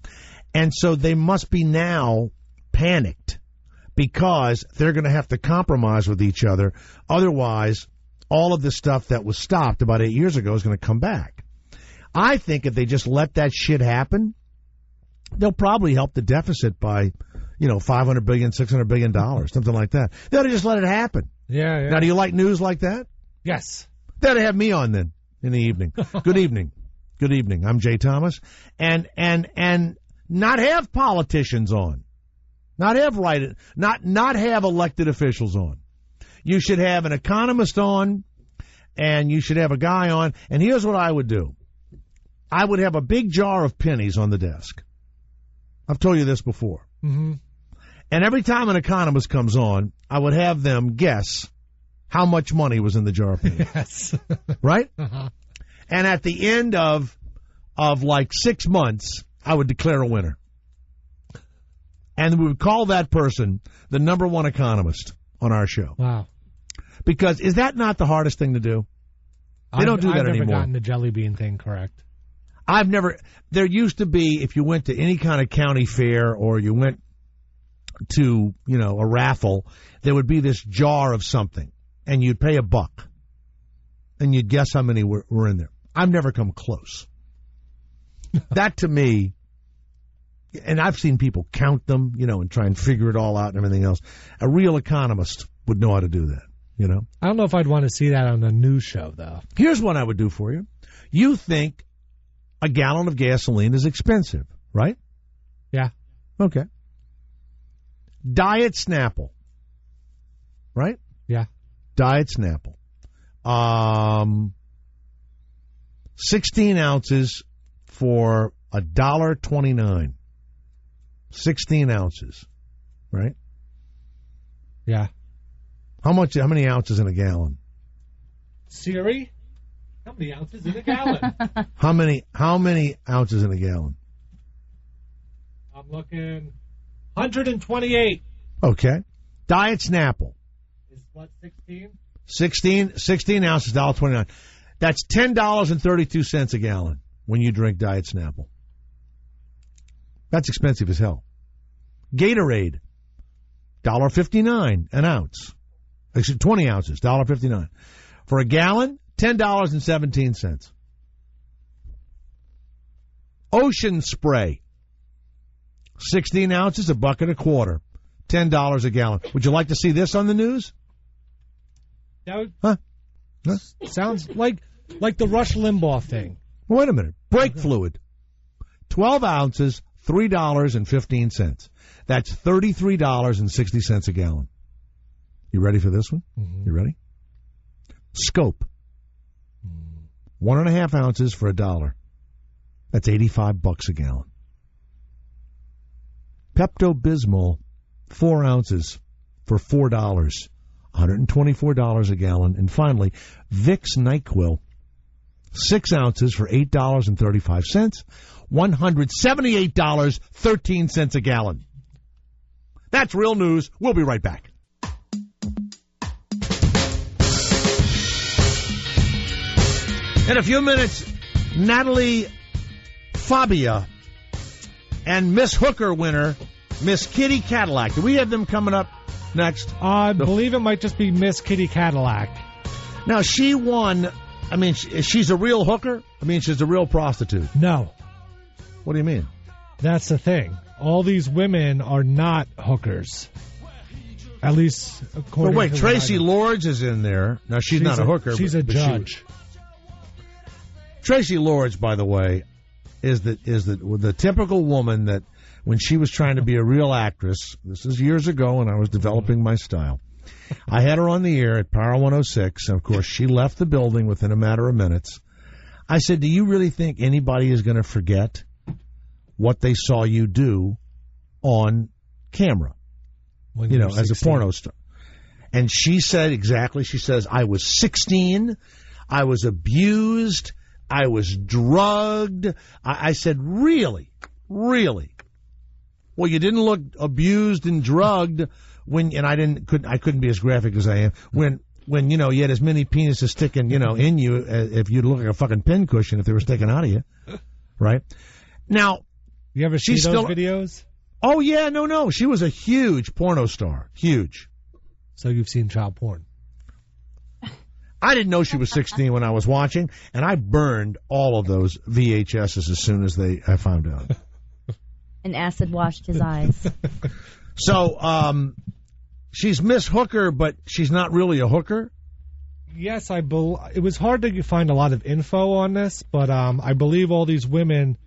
and so they must be now panicked because they're going to have to compromise with each other. Otherwise, all of the stuff that was stopped about 8 years ago is going to come back. I think if they just let that shit happen, they'll probably help the deficit by, $500 billion, $600 billion, something like that. They ought to just let it happen. Yeah. Now, do you like news like that? Yes. They ought to have me on then in the evening. Good evening. Good evening. I'm Jay Thomas. And not have politicians on. Not have elected officials on. You should have an economist on, and you should have a guy on. And here's what I would do. I would have a big jar of pennies on the desk. I've told you this before. Mm-hmm. And every time an economist comes on, I would have them guess how much money was in the jar of pennies. Yes. Right? Uh-huh. And at the end of like 6 months, I would declare a winner. And we would call that person the number one economist on our show. Wow. Because is that not the hardest thing to do? They don't do that anymore. I've never gotten the jelly bean thing correct. There used to be, if you went to any kind of county fair or you went to, a raffle, there would be this jar of something, and you'd pay $1, and you'd guess how many were in there. I've never come close. That to me, and I've seen people count them, and try and figure it all out and everything else. A real economist would know how to do that, I don't know if I'd want to see that on a news show, though. Here's what I would do for you. You think a gallon of gasoline is expensive, right? Yeah. Okay. Diet Snapple, right? Yeah. Diet Snapple. 16 ounces for $1.29. 16 ounces, right? Yeah. How many ounces in a gallon? Siri, how many ounces in a gallon? How many ounces in a gallon? I'm looking 128. Okay. Diet Snapple. Is what, 16? 16 ounces, $1.29. That's $10.32 a gallon when you drink Diet Snapple. That's expensive as hell. Gatorade, $1.59 an ounce. Actually, 20 ounces, $1.59. For a gallon, $10.17. Ocean Spray, 16 ounces, $1.25. $10 a gallon. Would you like to see this on the news? Huh? Sounds like the Rush Limbaugh thing. Wait a minute. Brake fluid, 12 ounces, $3.15. That's $33.60 a gallon. You ready for this one? Mm-hmm. You ready? Scope, 1.5 ounces for $1. That's $85 a gallon. Pepto-Bismol, 4 ounces for $4, $124 a gallon. And finally, Vicks NyQuil, 6 ounces for $8.35, $178.13 a gallon. That's real news. We'll be right back. In a few minutes, Natalie Fabia and Miss Hooker winner, Miss Kitty Cadillac. Do we have them coming up next? I believe it might just be Miss Kitty Cadillac. Now, she won. I mean, she's a real hooker? I mean, she's a real prostitute. No. What do you mean? That's the thing. All these women are not hookers. At least according to... But wait, Tracy Lords is in there. Now, she's not a hooker. She's a judge. Tracy Lords, by the way, is the typical woman that when she was trying to be a real actress, this is years ago when I was developing my style, I had her on the air at Power 106, and of course she left the building within a matter of minutes. I said, do you really think anybody is going to forget what they saw you do on camera, as a porno star? And she said exactly, she says, I was 16, I was abused, I was drugged. I said, really? Really? Well, you didn't look abused and drugged when, and I couldn't be as graphic as I am when you had as many penises sticking, in you if you'd look like a fucking pincushion if they were sticking out of you, right? Now, you ever see those videos? Oh yeah, no, she was a huge porno star, huge. So you've seen child porn. I didn't know she was 16 when I was watching, and I burned all of those VHSs as soon as I found out. And acid washed his eyes. So, she's Miss Hooker, but she's not really a hooker? Yes, it was hard to find a lot of info on this, but I believe all these women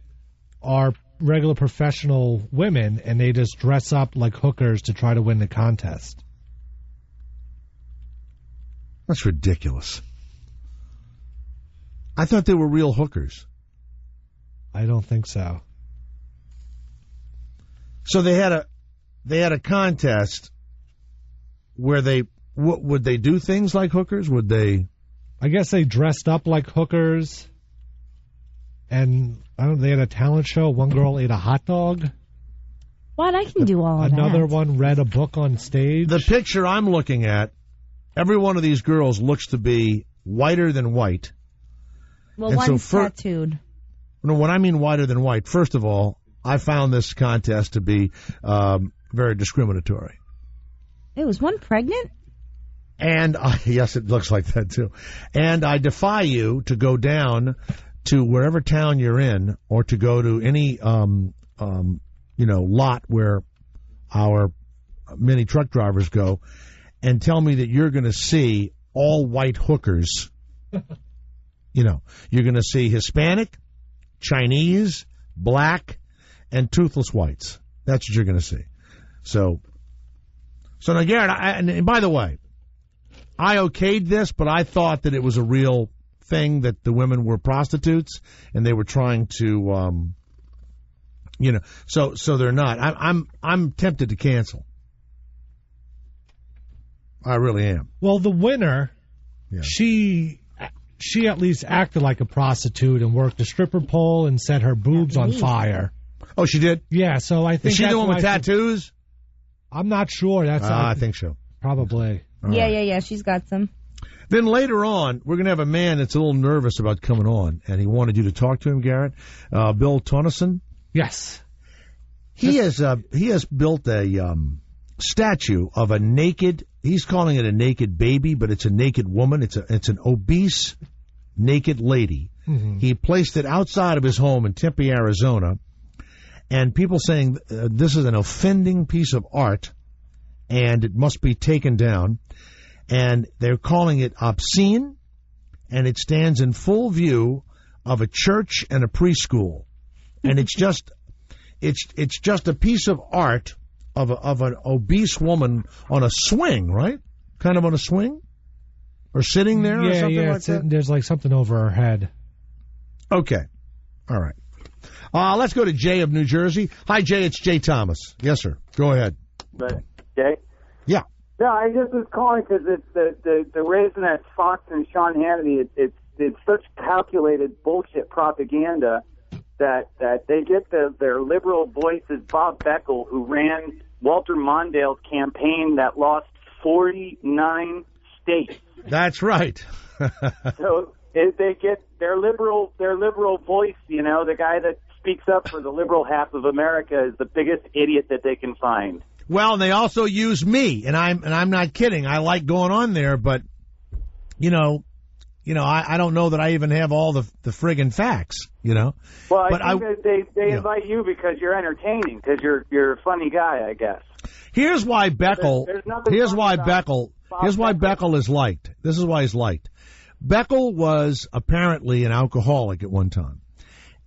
are regular professional women, and they just dress up like hookers to try to win the contest. That's ridiculous. I thought they were real hookers. I don't think so. So they had a contest where would they do things like hookers? Would they? I guess they dressed up like hookers, and they had a talent show. One girl ate a hot dog. What? I can do all of that. Another one read a book on stage. The picture I'm looking at, every one of these girls looks to be whiter than white. Well, and one's tattooed. No, when I mean whiter than white, first of all, I found this contest to be very discriminatory. Was one pregnant? And yes, it looks like that too. And I defy you to go down to wherever town you're in, or to go to any lot where our many truck drivers go, and tell me that you're going to see all white hookers. You're going to see Hispanic, Chinese, black, and toothless whites. That's what you're going to see. So now, Garrett, and by the way, I okayed this, but I thought that it was a real thing, that the women were prostitutes and they were trying to, so they're not. I'm tempted to cancel. I really am. Well, the winner, she at least acted like a prostitute and worked a stripper pole and set her boobs on fire. Oh, she did? Yeah, so I think is she the one with tattoos? I'm not sure. I think so. Probably. Yeah, she's got some. Then later on, we're going to have a man that's a little nervous about coming on, and he wanted you to talk to him, Garrett. Bill Tonneson. Yes. He has built a statue of a naked. He's calling it a naked baby, but it's a naked woman. It's an obese naked lady. Mm-hmm. He placed it outside of his home in Tempe, Arizona, and people saying this is an offending piece of art, and it must be taken down. And they're calling it obscene, and it stands in full view of a church and a preschool, and it's just a piece of art of an obese woman on a swing, right? Kind of on a swing, or sitting there, or something like that. There's like something over her head. Okay, all right. Let's go to Jay of New Jersey. Hi, Jay. It's Jay Thomas. Yes, sir. Go ahead. Jay? Yeah. No, I just was calling because it's the reason that Fox and Sean Hannity, it's such calculated bullshit propaganda that they get their liberal voices, Bob Beckel, who ran Walter Mondale's campaign that lost 49 states. That's right. So they get their liberal voice, the guy that speaks up for the liberal half of America is the biggest idiot that they can find. Well, they also use me, and I'm not kidding. I like going on there, but I don't know that I even have all the friggin' facts. Well, I think that they invite you because you're entertaining, because you're a funny guy, I guess. Here's why Beckel. Here's why Beckel is liked. This is why he's liked. Beckel was apparently an alcoholic at one time,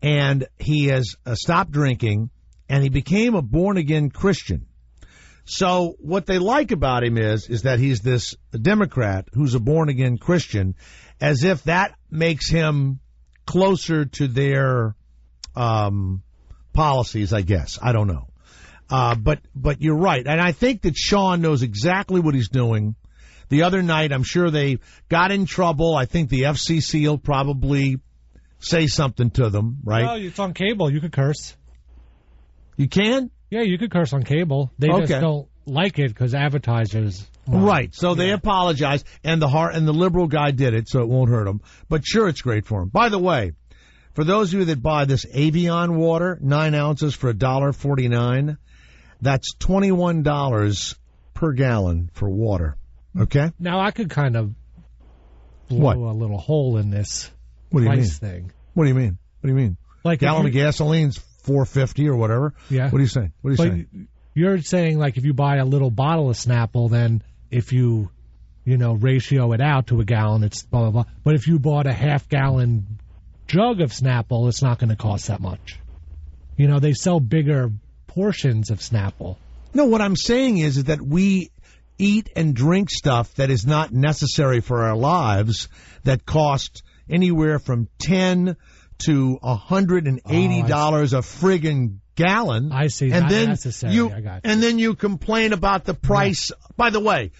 and he has stopped drinking, and he became a born-again Christian. So what they like about him is that he's this Democrat who's a born-again Christian, as if that makes him closer to their policies, I guess. I don't know. But you're right. And I think that Sean knows exactly what he's doing. The other night, I'm sure they got in trouble. I think the FCC will probably say something to them, right? Well, it's on cable. You could curse. You can? Yeah, you could curse on cable. They just don't like it because advertisers. Right. So they apologized, and the liberal guy did it, so it won't hurt him. But sure, it's great for him. By the way, for those of you that buy this Avion water, 9 ounces for $1.49, that's $21 per gallon for water. Okay? Now, I could kind of blow a little hole in this price thing. What do you mean? What do you mean? Like a gallon of gasoline's $4.50 or whatever? Yeah. What are you saying? Saying? You're saying, like, if you buy a little bottle of Snapple, then if you ratio it out to a gallon, it's blah, blah, blah. But if you bought a half-gallon jug of Snapple, it's not going to cost that much. They sell bigger portions of Snapple. No, what I'm saying is that we eat and drink stuff that is not necessary for our lives that cost anywhere from $10 to $180 a friggin' gallon. I see. And not then necessary. I got you. And then you complain about the price. Yeah. By the way,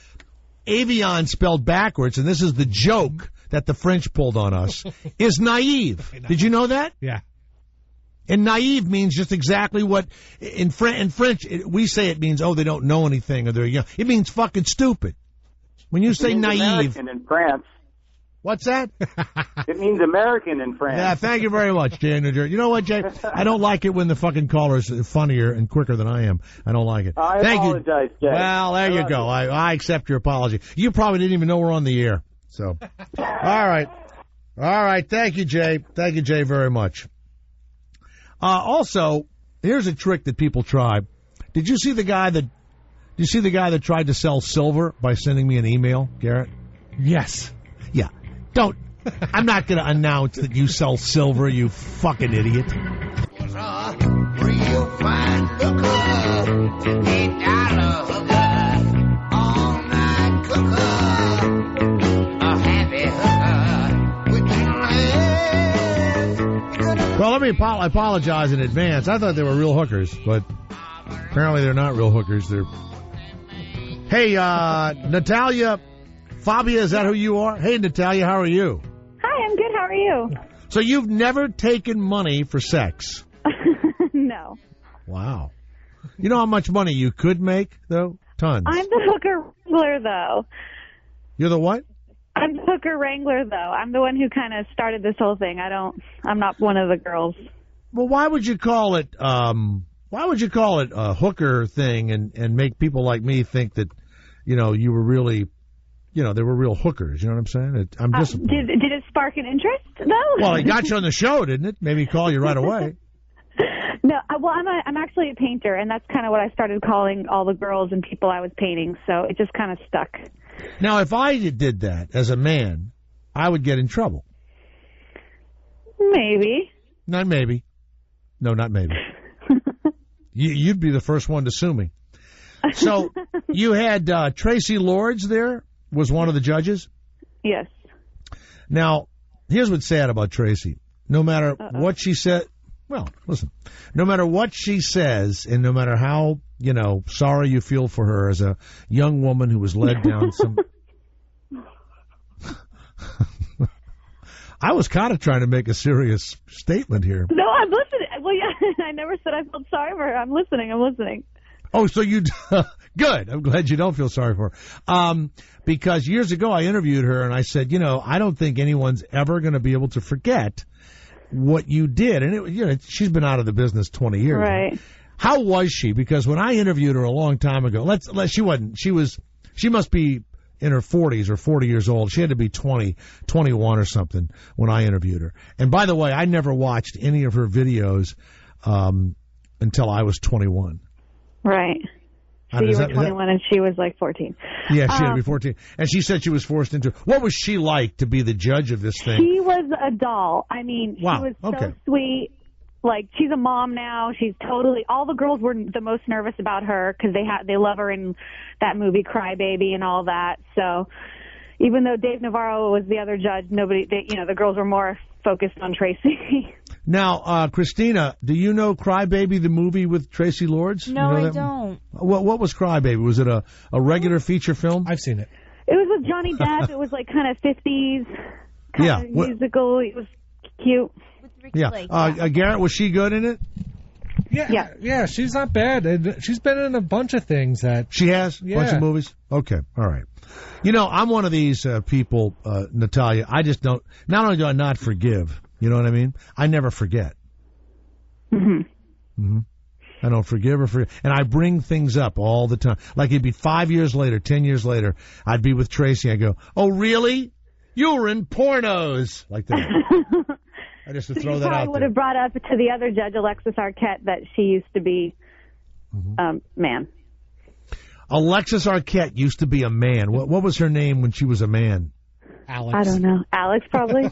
Avion spelled backwards, and this is the joke that the French pulled on us, is naive. Did you know that? Yeah. And naive means just exactly what in French we say. It means they don't know anything or they're young. It means fucking stupid. When you say naive, American in France. What's that? It means American in France. Yeah, thank you very much, Jay in New Jersey. You know what, Jay? I don't like it when the fucking caller's funnier and quicker than I am. I don't like it. I apologize, Jay. Well, there you go. I accept your apology. You probably didn't even know we're on the air. So, all right. Thank you, Jay. Thank you, Jay, very much. Also, here's a trick that people try. Did you see the guy that tried to sell silver by sending me an email, Garrett? Yes. Yeah. I'm not going to announce that you sell silver, you fucking idiot. Real fine looker, $8 hooker, all night cooker, a happy hooker with Well, let me apologize in advance. I thought they were real hookers, but apparently they're not real hookers. Hey, Natalia Fabia, is that who you are? Hey, Natalia, how are you? Hi, I'm good. How are you? So you've never taken money for sex? No. Wow. You know how much money you could make, though? Tons. I'm the hooker wrangler, though. You're the what? I'm the hooker wrangler, though. I'm the one who kind of started this whole thing. I'm not one of the girls. Well, why would you call it a hooker thing and make people like me think that, you were really... they were real hookers. You know what I'm saying? I'm disappointed. Did it spark an interest, though? Well, it got you on the show, didn't it? Maybe call you right away. No, well, I'm actually a painter, and that's kind of what I started calling all the girls and people I was painting, so it just kind of stuck. Now, if I did that as a man, I would get in trouble. Maybe. Not maybe. No, not maybe. You'd be the first one to sue me. So you had Tracy Lords there, was one of the judges? Yes. Now, here's what's sad about Tracy. No matter what she said, well, listen, no matter what she says and no matter how, sorry you feel for her as a young woman who was led down some... I was kind of trying to make a serious statement here. No, I'm listening. Well, yeah, I never said I felt sorry for her. I'm listening. Oh, so you... Good. I'm glad you don't feel sorry for her. Because years ago I interviewed her and I said, I don't think anyone's ever going to be able to forget what you did. And, she's been out of the business 20 years. Right. How was she? Because when I interviewed her a long time ago, she must be in her 40s or 40 years old. She had to be 20, 21 or something when I interviewed her. And by the way, I never watched any of her videos until I was 21. Right. So you were 21 and she was like 14. Yeah, she had to be 14. And she said she was forced into it. What was she like to be the judge of this thing? She was a doll. I mean, wow. She was so sweet. Like, she's a mom now. She's totally... All the girls were the most nervous about her because they love her in that movie Cry Baby and all that. So even though Dave Navarro was the other judge, the girls were more focused on Tracy. Now, Christina, do you know Cry Baby, the movie with Tracy Lords? No, you know I don't. What was Cry Baby? Was it a regular feature film? I've seen it. It was with Johnny Depp. It was like kind of 50s kind of musical. It was cute. Yeah. Garrett, was she good in it? Yeah, she's not bad. And she's been in a bunch of things that... She has? Yeah. Bunch of movies? Okay, all right. You know, I'm one of these people, Natalia, I just don't... Not only do I not forgive, you know what I mean? I never forget. Mm-hmm. I don't forgive or forget. And I bring things up all the time. Like it'd be 5 years later, 10 years later, I'd be with Tracy. I go, oh, really? You were in pornos. Like that. I just to throw that out there. I would have brought up to the other judge, Alexis Arquette, that she used to be man. Alexis Arquette used to be a man. What was her name when she was a man? Alex. I don't know. Alex, probably.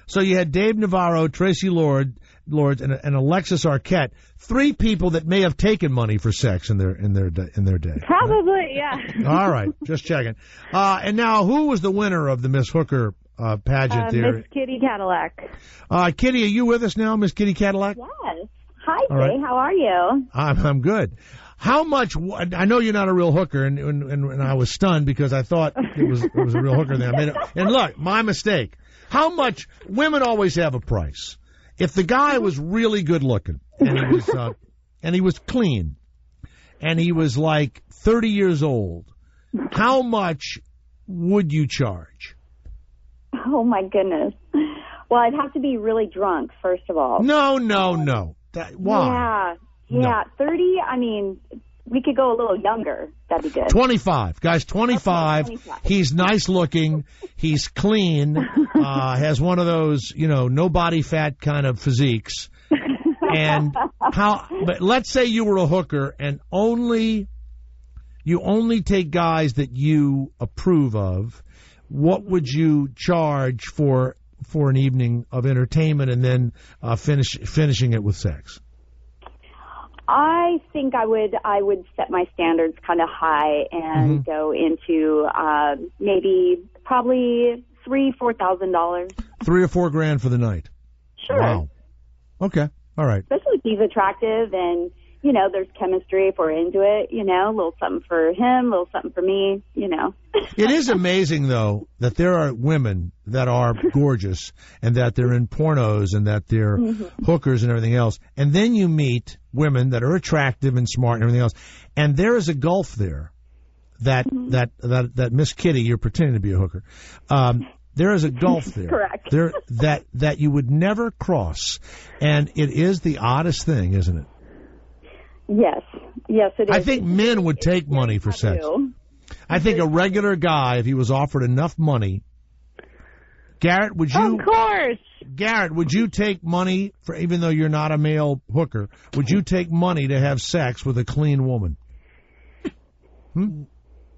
So you had Dave Navarro, Tracy Lords, and Alexis Arquette, three people that may have taken money for sex in their day. Probably, yeah. All right, just checking. And now, who was the winner of the Miss Hooker pageant there? Miss Kitty Cadillac. Kitty, are you with us now, Miss Kitty Cadillac? Yes. Hi, Jay. Right. How are you? I'm good. How much? I know you're not a real hooker, and I was stunned because I thought it was a real hooker there. And look, my mistake. How much? Women always have a price. If the guy was really good looking and he was clean and he was like 30 years old, how much would you charge? Oh my goodness. Well, I'd have to be really drunk, first of all. No. Why? Yeah. No. 30, I mean, we could go a little younger. That'd be good. 25. Guys, 25. Okay, 25. He's nice looking. He's clean. Has one of those, no body fat kind of physiques. And but let's say you were a hooker and you only take guys that you approve of. What would you charge for an evening of entertainment and then finishing it with sex? I think I would set my standards kind of high and go into probably $3,000-$4,000. $3,000 or $4,000 for the night. Sure. Wow. Okay. All right. Especially if he's attractive and there's chemistry if we're into it. A little something for him, a little something for me. It is amazing though that there are women that are gorgeous and that they're in pornos and that they're hookers and everything else, and then you meet women that are attractive and smart and everything else, and there is a gulf there that Miss Kitty, you're pretending to be a hooker. There is a gulf there. Correct. There that you would never cross, and it is the oddest thing, isn't it? Yes, it is. I think men would take money for sex. I think a regular guy, if he was offered enough money, Garrett, would you? Of course. Garrett, would you take money for, even though you're not a male hooker, would you take money to have sex with a clean woman?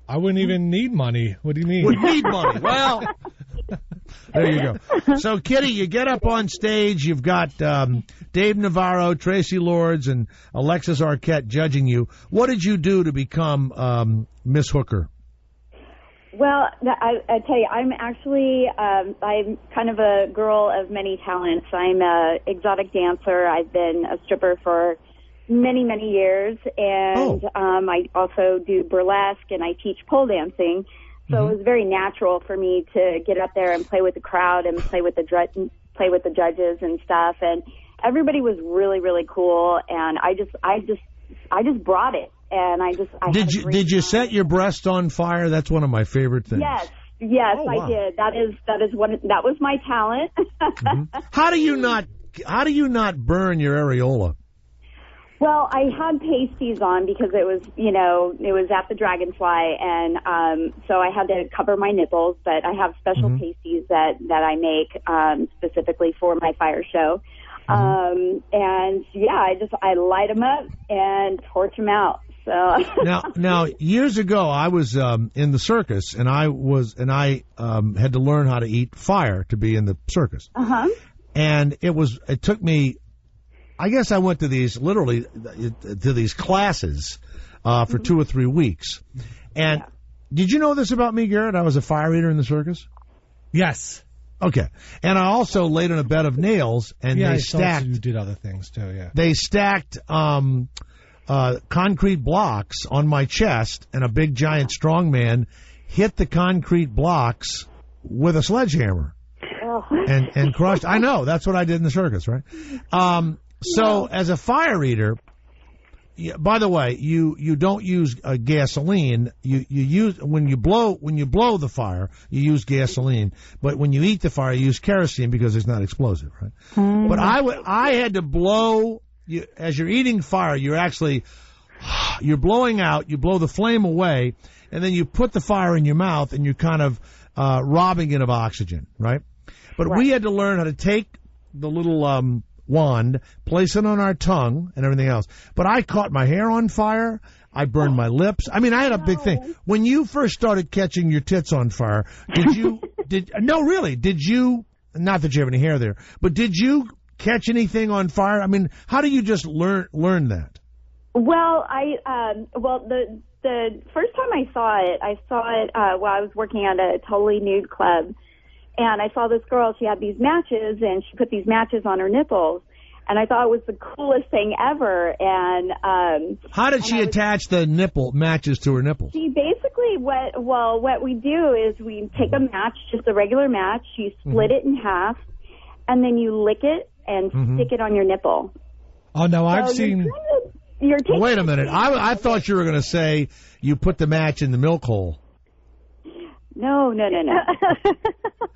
I wouldn't even need money. What do you mean? Would need money. Well, there you go. So, Kitty, you get up on stage. You've got Dave Navarro, Tracy Lords, and Alexis Arquette judging you. What did you do to become Miss Hooker? Well, I tell you, I'm actually, I'm kind of a girl of many talents. I'm a exotic dancer. I've been a stripper for many, many years, and I also do burlesque, and I teach pole dancing. So it was very natural for me to get up there and play with the crowd and play with the judges and stuff. And everybody was really, really cool, and I just brought it. And did you set your breast on fire? That's one of my favorite things. Yes, I did. That was my talent. How do you not burn your areola? Well, I had pasties on because it was at the Dragonfly, and so I had to cover my nipples. But I have special pasties that I make specifically for my fire show. And I light them up and torch them out. So now, years ago, I was in the circus, and I had to learn how to eat fire to be in the circus. And it took me. I guess I went to these classes for 2 or 3 weeks. And did you know this about me, Garrett? I was a fire eater in the circus. Yes. Okay. And I also laid on a bed of nails, and they stacked. You did other things too. Yeah. They stacked concrete blocks on my chest, and a big giant strong man hit the concrete blocks with a sledgehammer. And crushed. I know, that's what I did in the circus, right? So as a fire eater, by the way, you don't use gasoline. You use when you blow the fire, you use gasoline. But when you eat the fire, you use kerosene because it's not explosive, right? But I had to blow. As you're eating fire, you're blowing out. You blow the flame away, and then you put the fire in your mouth, and you're kind of robbing it of oxygen, right? But we had to learn how to take the little wand, place it on our tongue, and everything else. But I caught my hair on fire. I burned my lips. I mean, I had a big thing. When you first started catching your tits on fire, did you? Did you? Not that you have any hair there, but did you catch anything on fire? I mean, how do you just learn that? Well, the first time I saw it while I was working at a totally nude club, and I saw this girl. She had these matches, and she put these matches on her nipples, and I thought it was the coolest thing ever. And how did she attach the nipple matches to her nipples? She basically what we do is we take a match, just a regular match. You split it in half, and then you lick it and stick it on your nipple. Oh no, I've seen. Wait a minute. I thought you were going to say you put the match in the milk hole. No.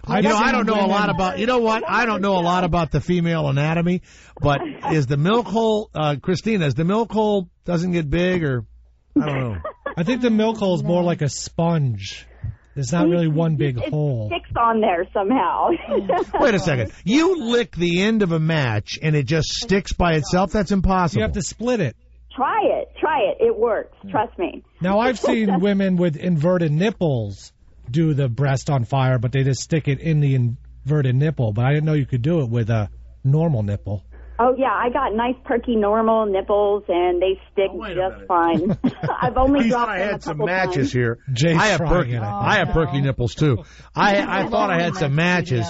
I don't know a lot about. You know what? I don't know a lot about the female anatomy, but is the milk hole, Christina? Is the milk hole doesn't get big, or I don't know. I think the milk hole is more like a sponge. There's not really one big hole. It sticks on there somehow. Wait a second. You lick the end of a match and it just sticks by itself? That's impossible. You have to split it. Try it. It works. Trust me. Now, I've seen women with inverted nipples do the breast on fire, but they just stick it in the inverted nipple. But I didn't know you could do it with a normal nipple. Oh, yeah. I got nice, perky, normal nipples, and they stick just fine. I've only dropped I had them some a couple matches times. here. Jay's I have trying perky nipples, too. I thought I had some matches.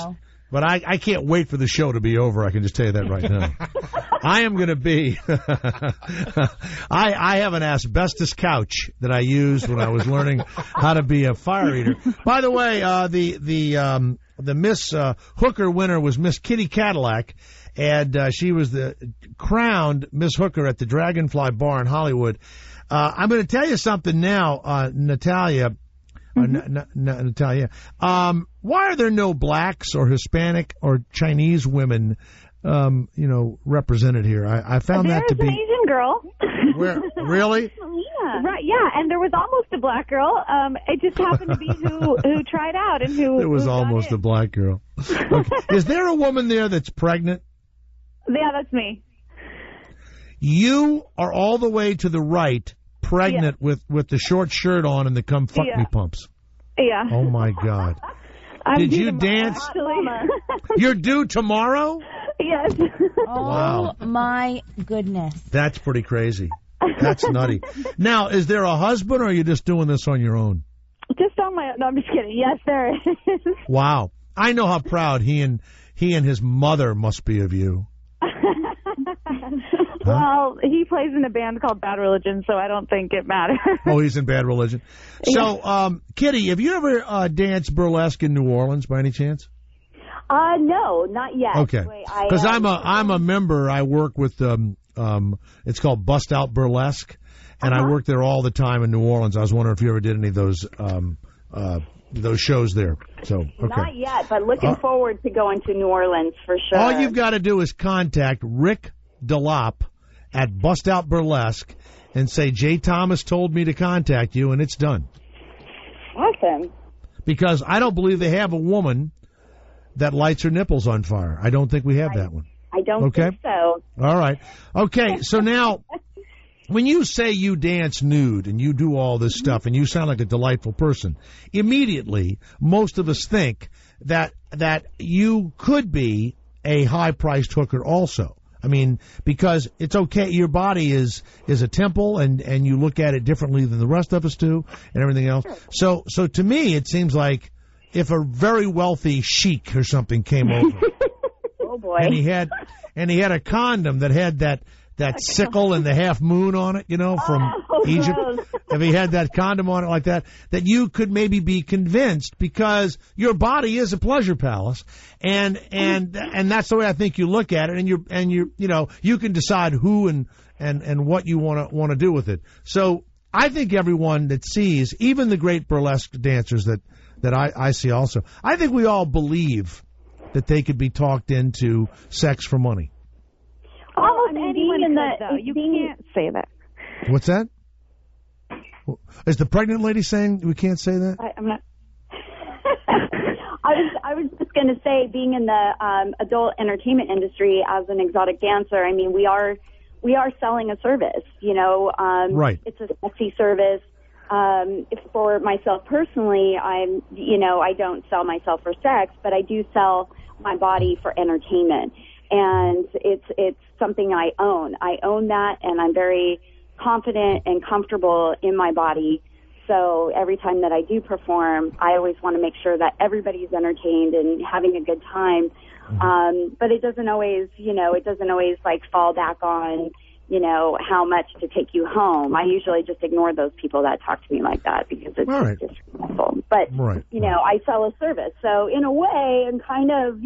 But I can't wait for the show to be over. I can just tell you that right now. I am going to be. I have an asbestos couch that I used when I was learning how to be a fire eater. By the way, the Miss Hooker winner was Miss Kitty Cadillac, and she was the crowned Miss Hooker at the Dragonfly Bar in Hollywood. I'm going to tell you something now, Natalia. Natalia, why are there no blacks or Hispanic or Chinese women, represented here? I found that to be. There's an Asian girl. Where? Really? Yeah. Right. Yeah, and there was almost a black girl. It just happened to be who tried out and who. It was almost a black girl. Okay. Is there a woman there that's pregnant? Yeah, that's me. You are all the way to the right. Pregnant with the short shirt on and the come fuck me pumps. Yeah. Oh my God. Did you dance? You're due tomorrow? Yes. Wow. Oh my goodness. That's pretty crazy. That's nutty. Now, is there a husband or are you just doing this on your own? Just on my own. No, I'm just kidding. Yes, there is. Wow. I know how proud he and his mother must be of you. Well, he plays in a band called Bad Religion, so I don't think it matters. Oh, he's in Bad Religion. So, Kitty, have you ever danced burlesque in New Orleans by any chance? No, not yet. Okay. Because I'm a member. I work with it's called Bust Out Burlesque, and I work there all the time in New Orleans. I was wondering if you ever did any of those shows there. So okay. Not yet, but looking forward to going to New Orleans for sure. All you've got to do is contact Rick DeLop at Bust Out Burlesque and say, Jay Thomas told me to contact you, and it's done. Awesome. Because I don't believe they have a woman that lights her nipples on fire. I don't think we have that one. I don't think so. All right. Okay, so now, when you say you dance nude and you do all this stuff and you sound like a delightful person, immediately most of us think that you could be a high-priced hooker also. I mean, because it's okay. Your body is a temple, and you look at it differently than the rest of us do, and everything else. So to me, it seems like if a very wealthy sheik or something came over, oh boy, and he had a condom that had that sickle and the half moon on it, from Egypt. if he had that condom on it like that, that you could maybe be convinced, because your body is a pleasure palace, and that's the way I think you look at it, and you can decide who and what you want to do with it. So I think everyone that sees, even the great burlesque dancers that I see also, I think we all believe that they could be talked into sex for money. Almost anyone could, though. You can't say that. What's that? Is the pregnant lady saying we can't say that? I'm not. I was just going to say, being in the adult entertainment industry as an exotic dancer, I mean, we are selling a service. Right. It's a sexy service. For myself personally, I don't sell myself for sex, but I do sell my body for entertainment, and it's something I own. I own that, and I'm very confident and comfortable in my body. So every time that I do perform, I always want to make sure that everybody's entertained and having a good time. But it doesn't always, like fall back on, how much to take you home. I usually just ignore those people that talk to me like that, because it's just disrespectful. But, I sell a service. So in a way, I'm kind of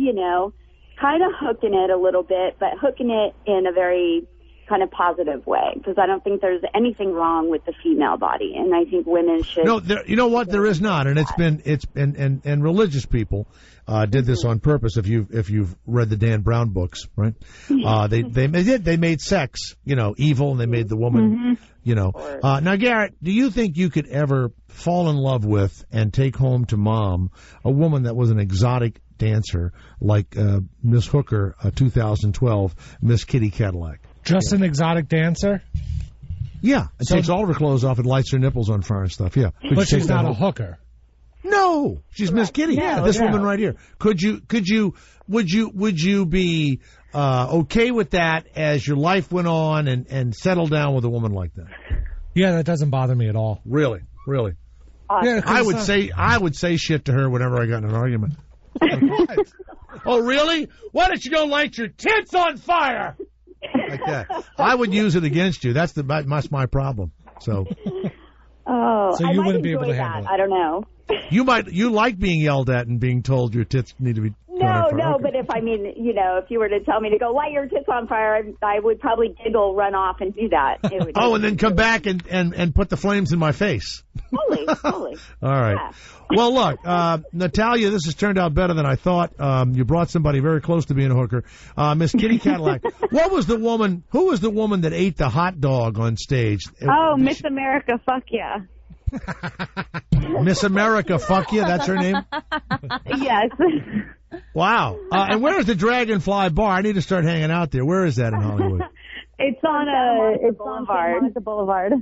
hooking it a little bit, but hooking it in a very kind of positive way, because I don't think there's anything wrong with the female body, and I think women should. No, you know what? There is not, and it's been religious people did this on purpose. If you've read the Dan Brown books, right? They made sex, evil, and they made the woman, Now, Garrett, do you think you could ever fall in love with and take home to mom a woman that was an exotic dancer like Miss Hooker, 2012, Miss Kitty Cadillac? Just an exotic dancer? Yeah. It takes all of her clothes off and lights her nipples on fire and stuff, yeah. But she's not a hooker. No. She's Miss Kitty. Yeah, this woman right here. Would you be okay with that as your life went on and settle down with a woman like that? Yeah, that doesn't bother me at all. Really? Yeah, I would say shit to her whenever I got in an argument. Oh, really? Why don't you go light your tits on fire? Like that. I would use it against you. That's my problem. So you wouldn't be able to handle it. I don't know. You like being yelled at and being told your tits need to be No, but if you were to tell me to go light your tits on fire, I would probably giggle, run off, and do that. And then come back and put the flames in my face. Totally. All right. Yeah. Well, look, Natalia, this has turned out better than I thought. You brought somebody very close to being a hooker. Miss Kitty Cadillac. Who was the woman that ate the hot dog on stage? Oh, Miss America, fuck yeah. Miss America, fuck you, that's her name? Yes. Wow. And where is the Dragonfly Bar? I need to start hanging out there. Where is that in Hollywood? It's on Santa Monica Boulevard.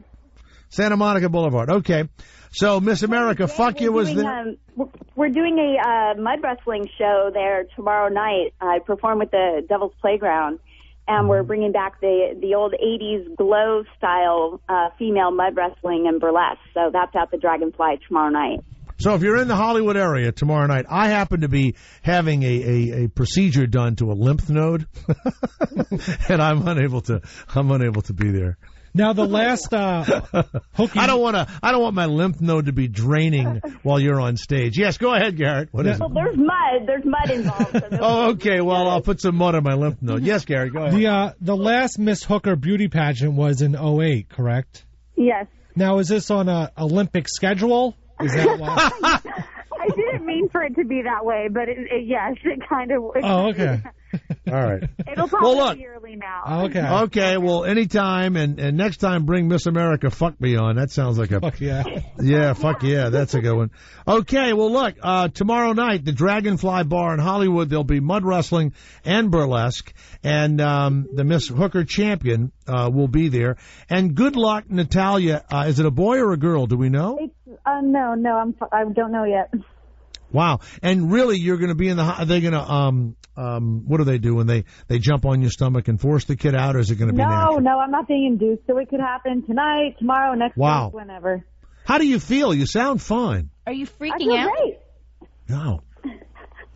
Santa Monica Boulevard. Okay. So Miss America, fuck you was there. We're doing a mud wrestling show there tomorrow night. I perform with the Devil's Playground. And we're bringing back the old 80s glow style female mud wrestling and burlesque. So that's at the Dragonfly tomorrow night. So if you're in the Hollywood area tomorrow night, I happen to be having a procedure done to a lymph node, and I'm unable to be there. Now the last hooking. I don't want my lymph node to be draining while you're on stage. Yes, go ahead, Garrett. What is it? Well, there's mud involved. So okay. Well, I'll put some mud on my lymph node. Yes, Garrett, go ahead. The last Miss Hooker beauty pageant was in 2008, correct? Yes. Now is this on a Olympic schedule? Is that why? I didn't mean for it to be that way, but yes, it kind of was. Oh, okay. All right. It'll probably be early now. Okay. Okay, well, anytime, and next time bring Miss America Fuck Me on. That sounds like a... Fuck yeah. Yeah, fuck yeah, that's a good one. Okay, well, look, tomorrow night, the Dragonfly Bar in Hollywood, there'll be mud wrestling and burlesque, and the Miss Hooker champion will be there. And good luck, Natalia. Is it a boy or a girl? Do we know? No, I don't know yet. Wow. And really, you're going to be in the... Are they going to... what do they do when they jump on your stomach and force the kid out, or is it going to be natural? No, I'm not being induced. So it could happen tonight, tomorrow, next week, whenever. How do you feel? You sound fine. Are you freaking out? Great. No.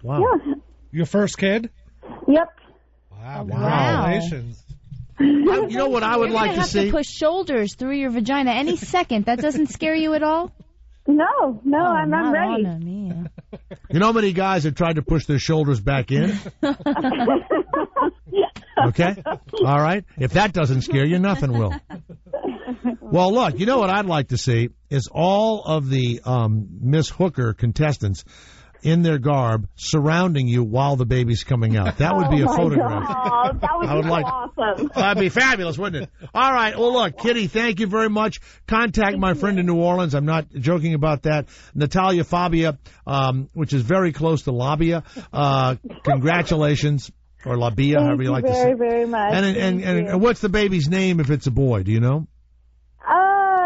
Wow. Yeah. Your first kid? Yep. Wow. Congratulations. You know what I would You're like gonna to have see? to push shoulders through your vagina any second. That doesn't scare you at all? No, I'm not ready. on me. You know how many guys have tried to push their shoulders back in? Okay? All right? If that doesn't scare you, nothing will. Well, look, you know what I'd like to see is all of the Miss Hooker contestants in their garb surrounding you while the baby's coming out. That would be a photograph. Oh, that would be awesome. That'd be fabulous, wouldn't it? All right. Well, look, Kitty, thank you very much. Contact my friend in New Orleans. I'm not joking about that. Natalia Fabia, which is very close to Labia. Congratulations. Or Labia, however you like to say it. Very much. And what's the baby's name if it's a boy? Do you know?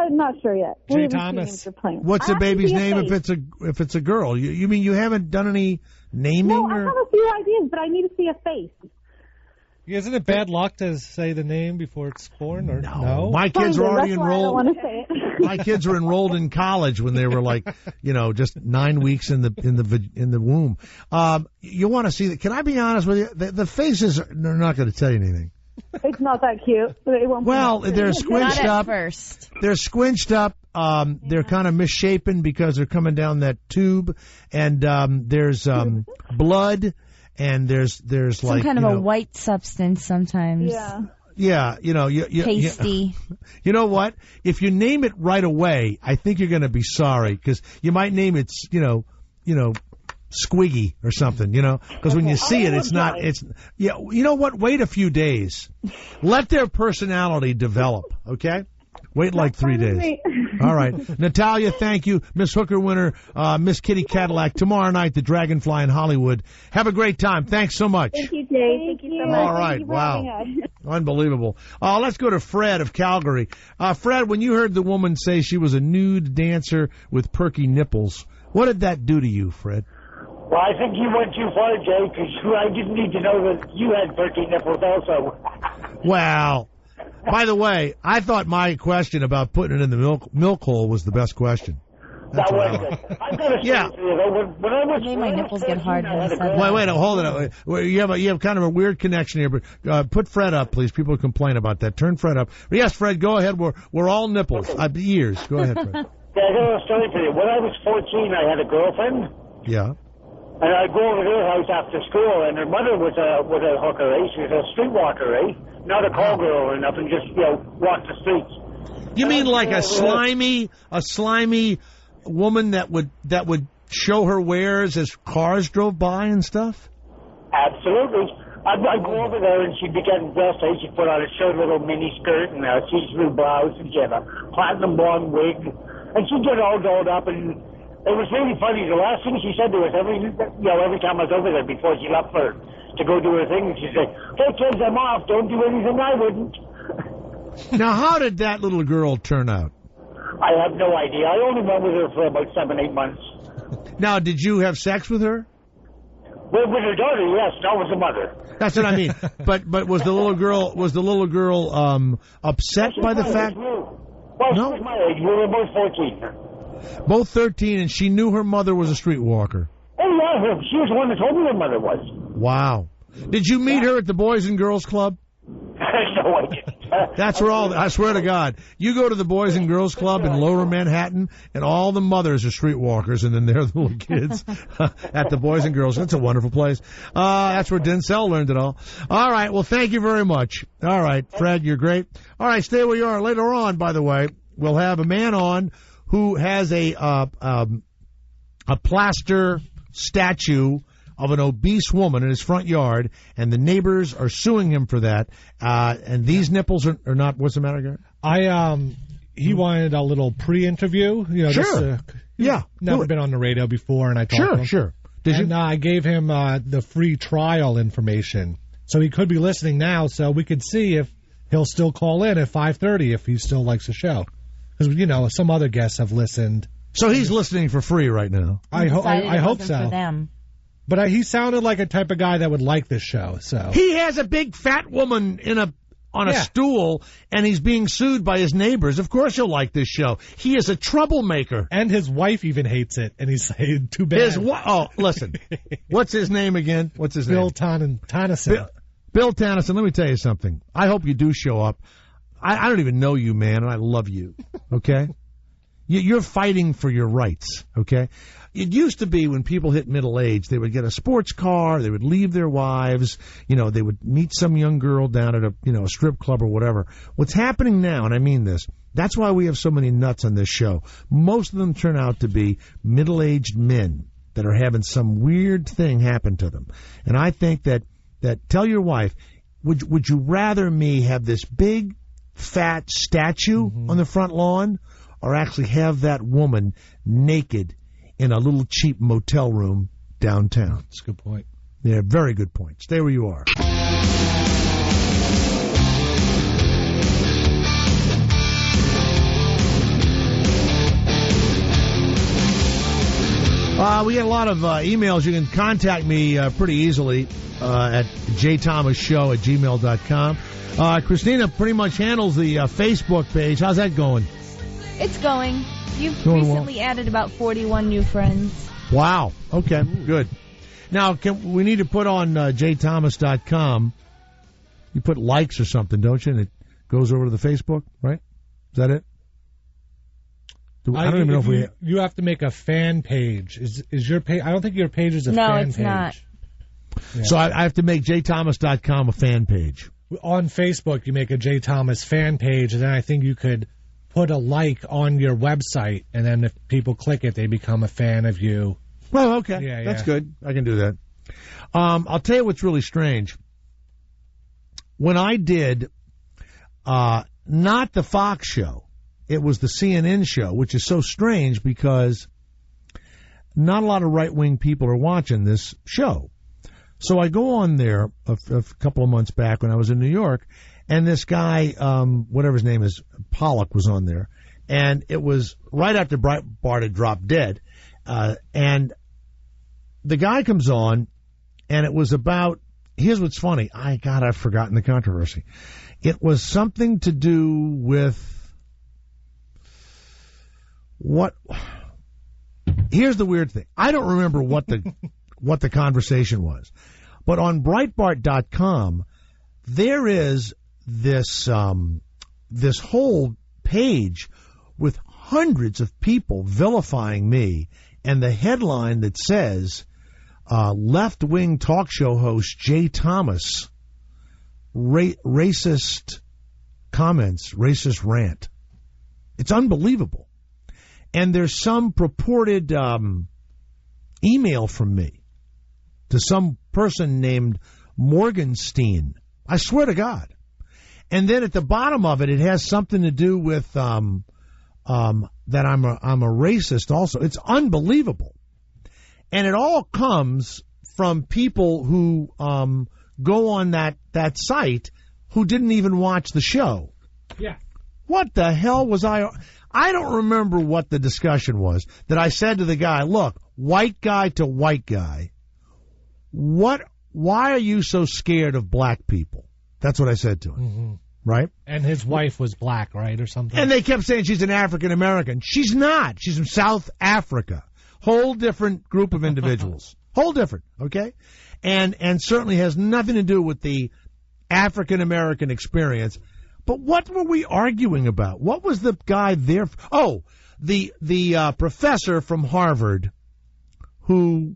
Not sure yet. Jay Thomas. What's the baby's name if it's a girl? You mean you haven't done any naming? No, I have a few ideas, but I need to see a face. Isn't it bad luck to say the name before it's born? Or no? My kids are already enrolled. I don't want to say it. My kids were enrolled in college when they were like, just 9 weeks in the womb. You want to see that? Can I be honest with you? The faces are not going to tell you anything. It's not that cute. It won't they're squinched Not at up. first. They're squinched up. They're kind of misshapen because they're coming down that tube, and there's blood, and there's Some like kind of a white substance sometimes. Yeah. Yeah, Pasty. You know what? If you name it right away, I think you're going to be sorry because you might name it, Squiggy or something, because when you see it, it's not, you know what? Wait a few days. Let their personality develop, okay? Wait like 3 days. All right. Natalia, thank you. Miss Hooker winner, Miss Kitty Cadillac, tomorrow night, the Dragonfly in Hollywood. Have a great time. Thanks so much. Thank you, Jay. Thank you so much. All right. Wow. Unbelievable. Let's go to Fred of Calgary. Fred, when you heard the woman say she was a nude dancer with perky nipples, what did that do to you, Fred? Well, I think you went too far, Jay, because I didn't need to know that you had perky nipples also. Wow. By the way, I thought my question about putting it in the milk hole was the best question. That was it. I've got to say to you, though, when I was... Made my nipples get hard when I said that. Wait, hold it up. You have kind of a weird connection here, but put Fred up, please. People complain about that. Turn Fred up. But yes, Fred, go ahead. We're all nipples. Ears. Go ahead, Fred. Yeah, I got a story for you. When I was 14, I had a girlfriend. Yeah. And I'd go over to her house after school, and her mother was a hooker, eh? She was a streetwalker, eh? Not a call girl or nothing, just, walk the streets. You mean like a slimy woman that would show her wares as cars drove by and stuff? Absolutely. I'd go over there, and she'd be getting dressed, eh? She'd put on a short little mini skirt and a see-through blouse, and she had a platinum blonde wig, and she'd get all dolled up, and it was really funny. The last thing she said to us every time I was over there before she left to go do her thing, she'd say, "Hey kids, I'm off. Don't do anything I wouldn't." Now, how did that little girl turn out? I have no idea. I only went with her for about 7-8 months. Now, did you have sex with her? Well, with her daughter, yes. Not with the mother. That's what I mean. But was the little girl upset by the fact? Well, she was my age. We were both 14. Both 13, and she knew her mother was a streetwalker. Oh, yeah, she was the one that told me her mother was. Wow. Did you meet her at the Boys and Girls Club? No, I didn't. That's where I swear to God, you go to the Boys and Girls Club in Lower Manhattan, and all the mothers are streetwalkers, and then they're the little kids at the Boys and Girls. That's a wonderful place. That's where Denzel learned it all. All right, well, thank you very much. All right, Fred, you're great. All right, stay where you are. Later on, by the way, we'll have a man on who has a plaster statue of an obese woman in his front yard, and the neighbors are suing him for that. And these nipples are not. What's the matter, Gary? He wanted a little pre-interview. Sure. Never been on the radio before, and I talked to him. Sure. Did you? I gave him the free trial information, so he could be listening now, so we could see if he'll still call in at 5:30 if he still likes the show. Because, some other guests have listened. So he's listening for free right now. I hope so. For them. But he sounded like a type of guy that would like this show. So he has a big fat woman on a stool, and he's being sued by his neighbors. Of course he'll like this show. He is a troublemaker. And his wife even hates it, and he's saying, too bad. Listen. What's his name again? What's his Bill name? Tonneson. Bill Tannison, let me tell you something. I hope you do show up. I don't even know you, man, and I love you, okay? You're fighting for your rights, okay? It used to be when people hit middle age, they would get a sports car, they would leave their wives, they would meet some young girl down at a strip club or whatever. What's happening now, and I mean this, that's why we have so many nuts on this show. Most of them turn out to be middle-aged men that are having some weird thing happen to them. And I think that tell your wife, would you rather me have this big, fat statue on the front lawn, or actually have that woman naked in a little cheap motel room downtown? That's a good point. Yeah, very good point. Stay where you are. We get a lot of emails. You can contact me pretty easily at jthomasshow@gmail.com. Christina pretty much handles the Facebook page. How's that going? It's going. You've Going recently added about 41 new friends. Wow. Okay, good. Now, we need to put on jthomas.com. You put likes or something, don't you? And it goes over to the Facebook, right? Is that it? I don't even know if we... You have to make a fan page. Is your page... I don't think your page is a fan page. No, it's not. Yeah. So I have to make jthomas.com a fan page. On Facebook, you make a J. Thomas fan page, and then I think you could put a like on your website, and then if people click it, they become a fan of you. Well, okay. Yeah, that's good. I can do that. I'll tell you what's really strange. When I did not the Fox show, it was the CNN show, which is so strange because not a lot of right-wing people are watching this show. So I go on there a couple of months back when I was in New York, and this guy, whatever his name is, Pollock, was on there. And it was right after Breitbart had dropped dead. And the guy comes on, and it was about, here's what's funny. I've forgotten the controversy. It was something to do with here's the weird thing. I don't remember what the conversation was. But on Breitbart.com, there is this whole page with hundreds of people vilifying me, and the headline that says, left-wing talk show host Jay Thomas, racist comments, racist rant. It's unbelievable. And there's some purported email from me to some person named Morgenstein. I swear to God. And then at the bottom of it, it has something to do with that I'm a racist also. It's unbelievable. And it all comes from people who go on that site who didn't even watch the show. Yeah. What the hell was I don't remember what the discussion was that I said to the guy, look, white guy to white guy, why are you so scared of black people? That's what I said to him, right? And his wife was black, right, or something? And they kept saying she's an African-American. She's not. She's from South Africa. Whole different group of individuals. Whole different, okay? And certainly has nothing to do with the African-American experience. But what were we arguing about? What was the guy there? Oh, the professor from Harvard who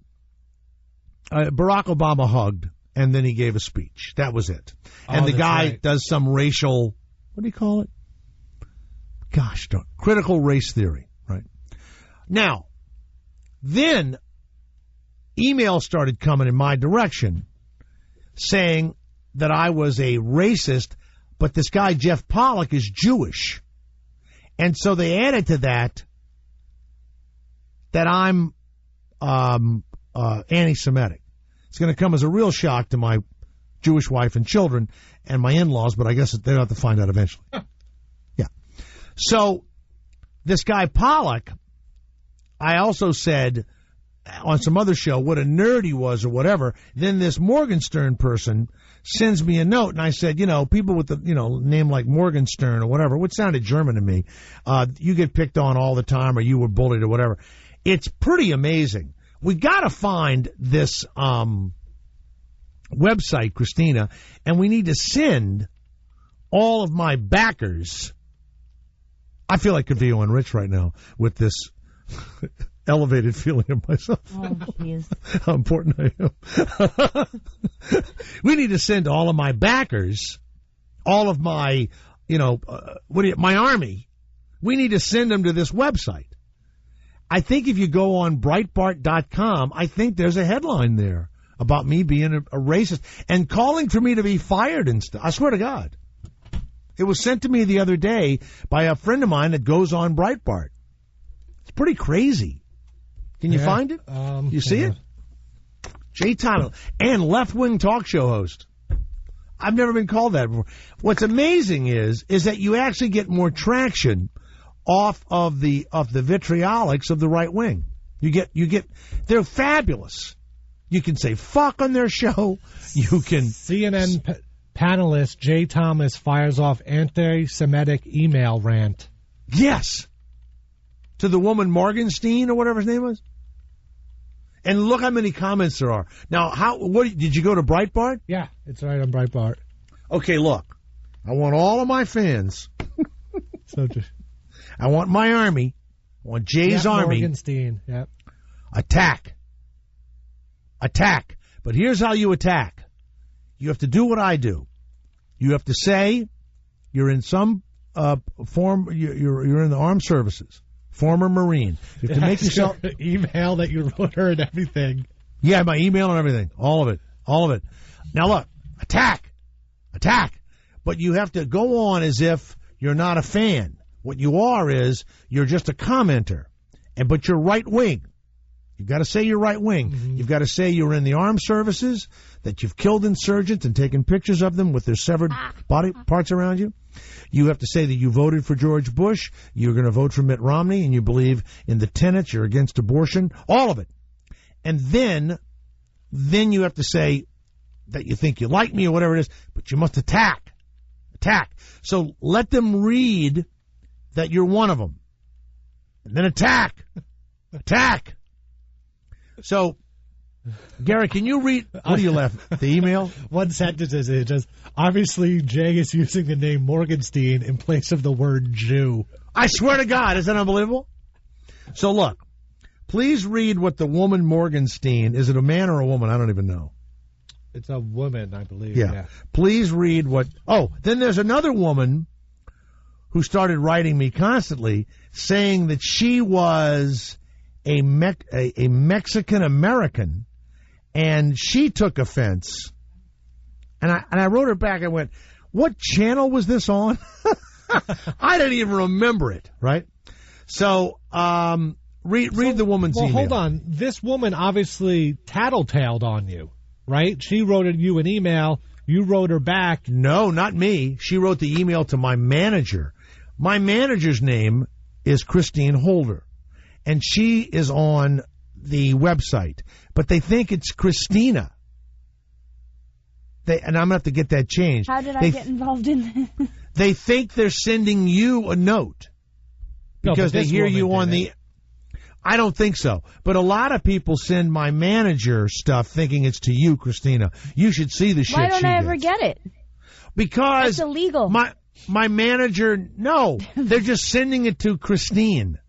Barack Obama hugged, and then he gave a speech. That was it. And the guy does some racial, what do you call it? Gosh, critical race theory, right? Now, then emails started coming in my direction saying that I was a racist, but this guy, Jeff Pollock, is Jewish. And so they added to that I'm anti-Semitic. It's going to come as a real shock to my Jewish wife and children and my in-laws, but I guess they'll have to find out eventually. Yeah. So this guy Pollock, I also said on some other show what a nerd he was or whatever. Then this Morgenstern person sends me a note, and I said, people with the, name like Morgenstern or whatever, which sounded German to me, you get picked on all the time or you were bullied or whatever. It's pretty amazing. We got to find this website, Christina, and we need to send all of my backers. I feel like Cavio and Rich right now with this elevated feeling of myself. Oh, jeez. How important I am. We need to send all of my backers, all of my, my army. We need to send them to this website. I think if you go on Breitbart.com, I think there's a headline there about me being a racist and calling for me to be fired and stuff. I swear to God. It was sent to me the other day by a friend of mine that goes on Breitbart. It's pretty crazy. Can you find it? You see it? Jay Thomas, and left-wing talk show host. I've never been called that before. What's amazing is that you actually get more traction off of the vitriolics of the right wing. You get they're fabulous. You can say fuck on their show. You can CNN panelist Jay Thomas fires off anti-Semitic email rant. Yes. To the woman Morgenstein or whatever his name was. And look how many comments there are. Now, did you go to Breitbart? Yeah, it's right on Breitbart. Okay, look. I want all of my fans. I want my army. I want Jay's army. Morgenstein, yep. Attack. But here's how you attack. You have to do what I do. You have to say you're in some form, you're in the armed services. Former Marine. You have to make yourself email that you wrote her and everything. Yeah, my email and everything. All of it. Now look, attack. But you have to go on as if you're not a fan. What you are is you're just a commenter. But you're right wing. You've got to say you're right wing. Mm-hmm. You've got to say you're in the armed services, that you've killed insurgents and taken pictures of them with their severed body parts around you. You have to say that you voted for George Bush, you're going to vote for Mitt Romney, and you believe in the tenets, you're against abortion, all of it. And then you have to say that you think you like me or whatever it is, but you must attack. So let them read that you're one of them. And then attack. So, Gary, can you read? What do you left? The email? One sentence is it just, obviously Jay is using the name Morgenstein in place of the word Jew. I swear to God, isn't that unbelievable? So look, please read what the woman Morgenstein, is it a man or a woman? I don't even know. It's a woman, I believe. Yeah. Please read then there's another woman who started writing me constantly saying that she was a Mexican American, and she took offense. And I wrote her back. I went, "What channel was this on?" I didn't even remember it. Right. So read the woman's email. Hold on. This woman obviously tattletaled on you, right? She wrote you an email. You wrote her back. No, not me. She wrote the email to my manager. My manager's name is Christine Holder. And she is on the website, but they think it's Christina. And I'm going to have to get that changed. How did I get involved in this? They think they're sending you a note because they hear you on the... I don't think so. But a lot of people send my manager stuff thinking it's to you, Christina. You should see the shit she gets. Why don't I ever get it? Because... It's illegal. My manager... No, they're just sending it to Christine.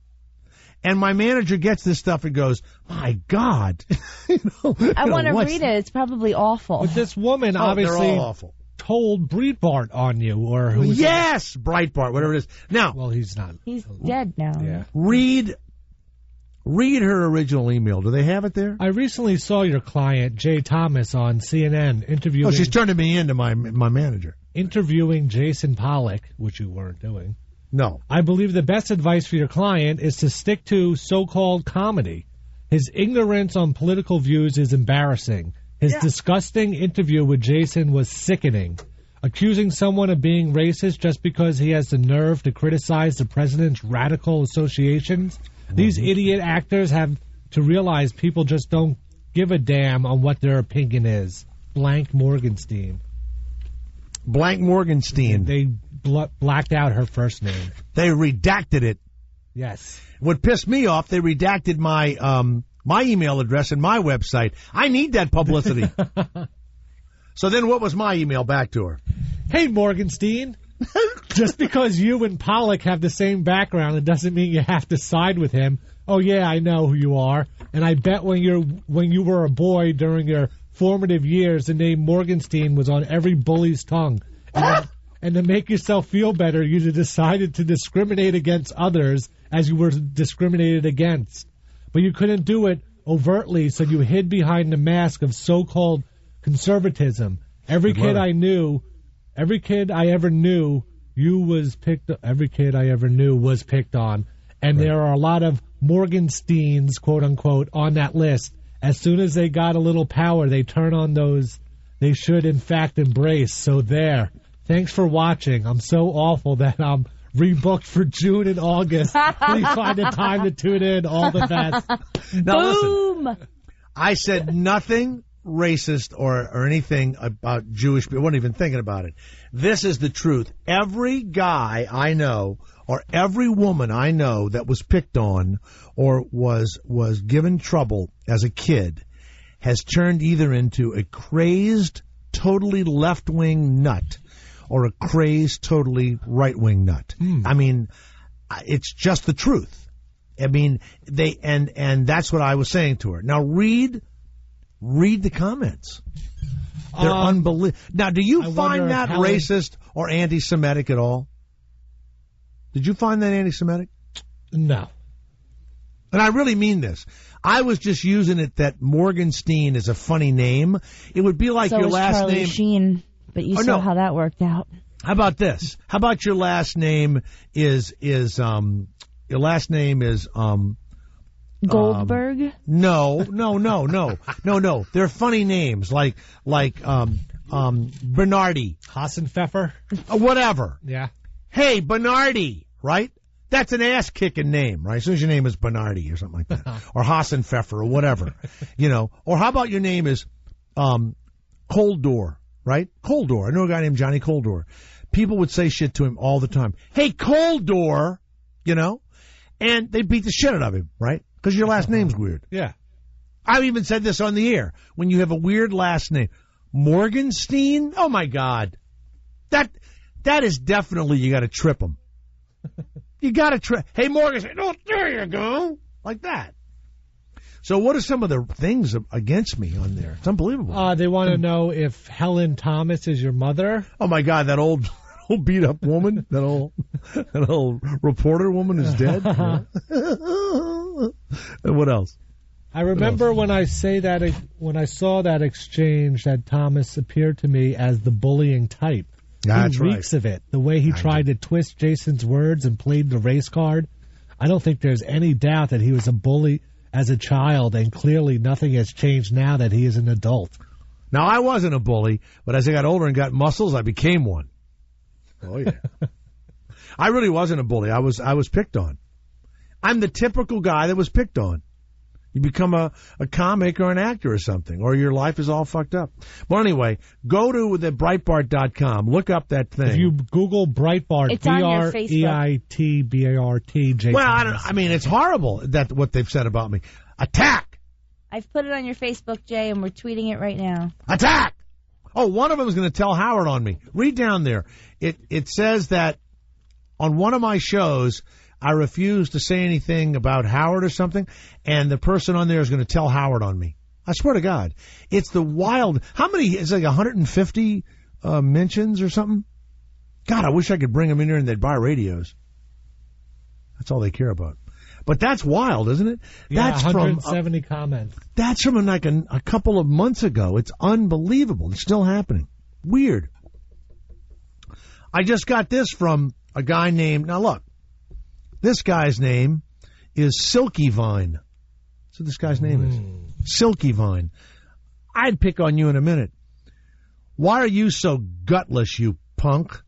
And my manager gets this stuff and goes, "My God." I want to read it. It's probably awful. But this woman obviously told Breitbart on you, or who? Yes, Breitbart, whatever it is. Now, well, he's not. He's dead now. Yeah. Read her original email. Do they have it there? I recently saw your client Jay Thomas on CNN interviewing. Oh, she's turning me into my manager. Interviewing Jason Pollock, which you weren't doing. No. I believe the best advice for your client is to stick to so-called comedy. His ignorance on political views is embarrassing. His disgusting interview with Jason was sickening. Accusing someone of being racist just because he has the nerve to criticize the president's radical associations. These idiot actors have to realize people just don't give a damn on what their opinion is. Blank Morgenstein. Blank Morgenstein. They blacked out her first name. They redacted it. Yes. What pissed me off, they redacted my my email address and my website. I need that publicity. So then what was my email back to her? Hey, Morgenstein. Just because you and Pollock have the same background, it doesn't mean you have to side with him. Oh, yeah, I know who you are. And I bet when you were a boy during your formative years, the name Morgenstein was on every bully's tongue. And to make yourself feel better, you decided to discriminate against others as you were discriminated against. But you couldn't do it overtly, so you hid behind the mask of so-called conservatism. Every kid I ever knew was picked on. And there are a lot of Morgensteins, quote-unquote, on that list. As soon as they got a little power, they turn on those they should, in fact, embrace. So there. Thanks for watching. I'm so awful that I'm rebooked for June and August. Please find the time to tune in. All the best. Now, Boom! Listen, I said nothing racist or anything about Jewish people. I wasn't even thinking about it. This is the truth. Every guy I know or every woman I know that was picked on or was given trouble as a kid has turned either into a crazed, totally left-wing nut or a crazed, totally right-wing nut. I mean, it's just the truth. I mean, and that's what I was saying to her. Now read the comments. They're unbelievable. Now, do you find that racist or anti-Semitic at all? Did you find that anti-Semitic? No. And I really mean this. I was just using it that Morgenstein is a funny name. It would be like so your last Charlie name. Sheen, but you saw how that worked out. How about this? How about your last name is Goldberg? No. They're funny names like Bernardi, Hassenpfeffer, whatever. Yeah. Hey, Bernardi, right? That's an ass-kicking name, right? As soon as your name is Bernardi or something like that, or Hassenpfeffer or whatever, Or how about your name is Cold Door, right? Cold Door. I know a guy named Johnny Cold Door. People would say shit to him all the time. Hey, Cold Door, and they beat the shit out of him, right? Because your last name's weird. Yeah. I've even said this on the air. When you have a weird last name. Morgenstein? Oh, my God. That is definitely, you got to trip them. You got to trip. Hey, Morgenstein. Oh, there you go. Like that. So what are some of the things against me on there? It's unbelievable. They want to know if Helen Thomas is your mother. Oh, my God. That old beat-up woman, that old reporter woman is dead. And what else? I remember when I saw that exchange that Thomas appeared to me as the bullying type. That's he reeks of it. The way he tried to twist Jason's words and played the race card. I don't think there's any doubt that he was a bully as a child, and clearly nothing has changed now that he is an adult. Now, I wasn't a bully, but as I got older and got muscles, I became one. Oh, yeah. I really wasn't a bully. I was picked on. I'm the typical guy that was picked on. You become a comic or an actor or something, or your life is all fucked up. Well, anyway, go to the Breitbart.com. Look up that thing. If you Google Breitbart, it's on your Facebook. Breitbart. Well, it's horrible what they've said about me. Attack! I've put it on your Facebook, Jay, and we're tweeting it right now. Attack! Oh, one of them is going to tell Howard on me. Read down there. It says that on one of my shows, I refuse to say anything about Howard or something, and the person on there is going to tell Howard on me. I swear to God. It's the wild. How many? It's like 150 mentions or something? God, I wish I could bring them in here and they'd buy radios. That's all they care about. But that's wild, isn't it? Yeah, that's 170 comments. That's from like a couple of months ago. It's unbelievable. It's still happening. Weird. I just got this from a guy named, now look, this guy's name is Silky Vine. That's what this guy's name is. Silky Vine. I'd pick on you in a minute. Why are you so gutless, you punk?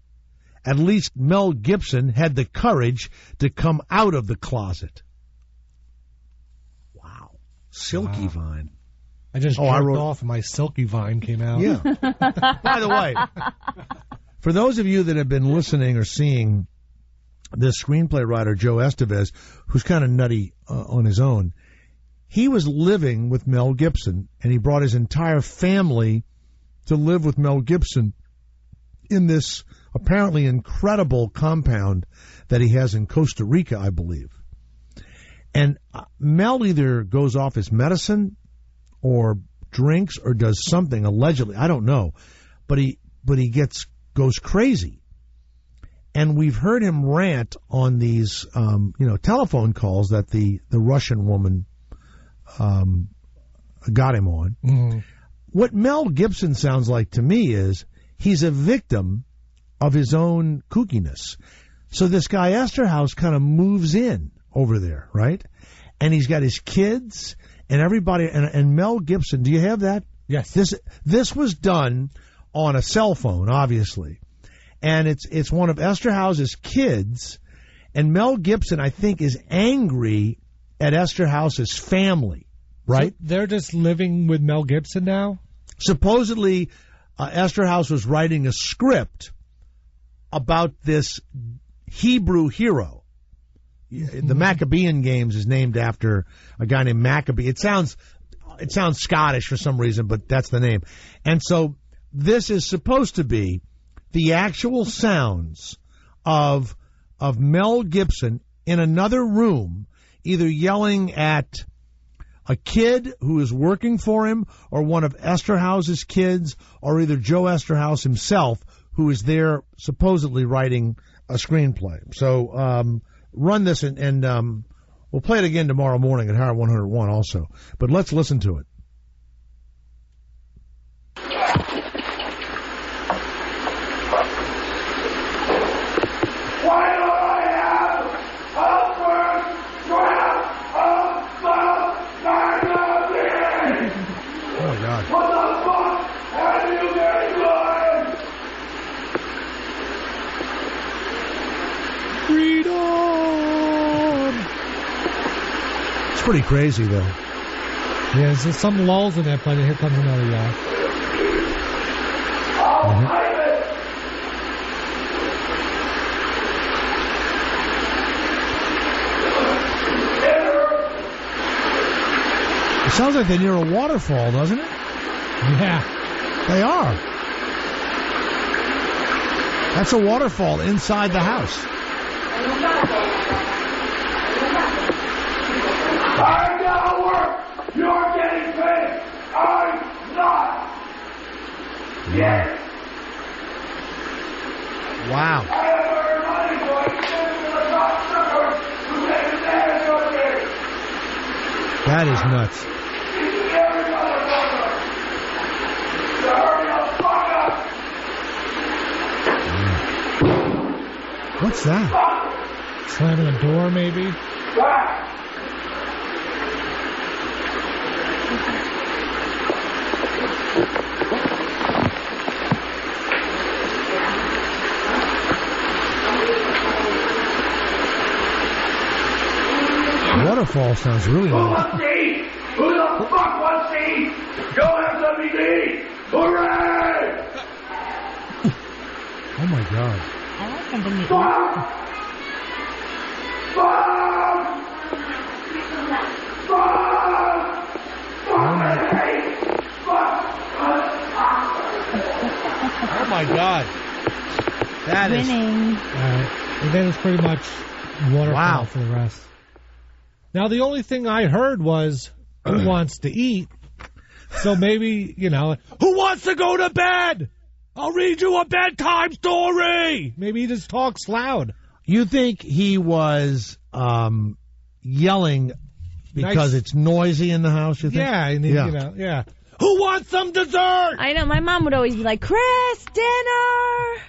At least Mel Gibson had the courage to come out of the closet. Wow. Silky Vine. I just jerked off and my Silky Vine came out. Yeah. By the way, for those of you that have been listening or seeing this screenplay writer, Joe Estevez, who's kind of nutty on his own, he was living with Mel Gibson, and he brought his entire family to live with Mel Gibson in this apparently incredible compound that he has in Costa Rica, I believe. And Mel either goes off his medicine or drinks or does something, allegedly. I don't know. But he goes crazy. And we've heard him rant on these telephone calls that the Russian woman got him on. Mm-hmm. What Mel Gibson sounds like to me is he's a victim of his own kookiness. So this guy Esterhaus kind of moves in over there, right? And he's got his kids and everybody. And Mel Gibson, do you have that? Yes. This was done on a cell phone, obviously. And it's one of Esterhaus's kids. And Mel Gibson, I think, is angry at Esterhaus's family, right? So they're just living with Mel Gibson now? Supposedly, Esterhaus was writing a script about this Hebrew hero. The Maccabean Games is named after a guy named Maccabee. It sounds Scottish for some reason, but that's the name. And so this is supposed to be the actual sounds of Mel Gibson in another room, either yelling at a kid who is working for him or one of Esterhaus's kids or either Joe Esterhaus himself, who is there supposedly writing a screenplay. So run this and we'll play it again tomorrow morning at Howard 101 also. But let's listen to it. Why do I have a first draft of the magazine? Oh, my God. What the fuck have you been doing? Freedom! It's pretty crazy, though. Yeah, there's some lulls in that, but here comes another guy. It sounds like they're near a waterfall, doesn't it? Yeah. They are. That's a waterfall inside the house. I gotta work. You're getting paid. I'm not. Yes. Wow. I have earned money, so I can give the top sucker who takes advantage of me. That is nuts. Every motherfucker. So hurry the fuck up. What's that? Slamming a door, maybe? Waterfall sounds really Who nice. wants to eat? Who the fuck wants to eat? Go have something to eat. Hooray! Oh, my God. I like something to eat. Fuck! Oh, my God. That is... Winning. And then it's pretty much waterfall for the rest. Now, the only thing I heard was, who wants to eat? So maybe, who wants to go to bed? I'll read you a bedtime story. Maybe he just talks loud. You think he was yelling because it's noisy in the house, you think? Yeah, yeah. Who wants some dessert? I know. My mom would always be like, Chris, dinner.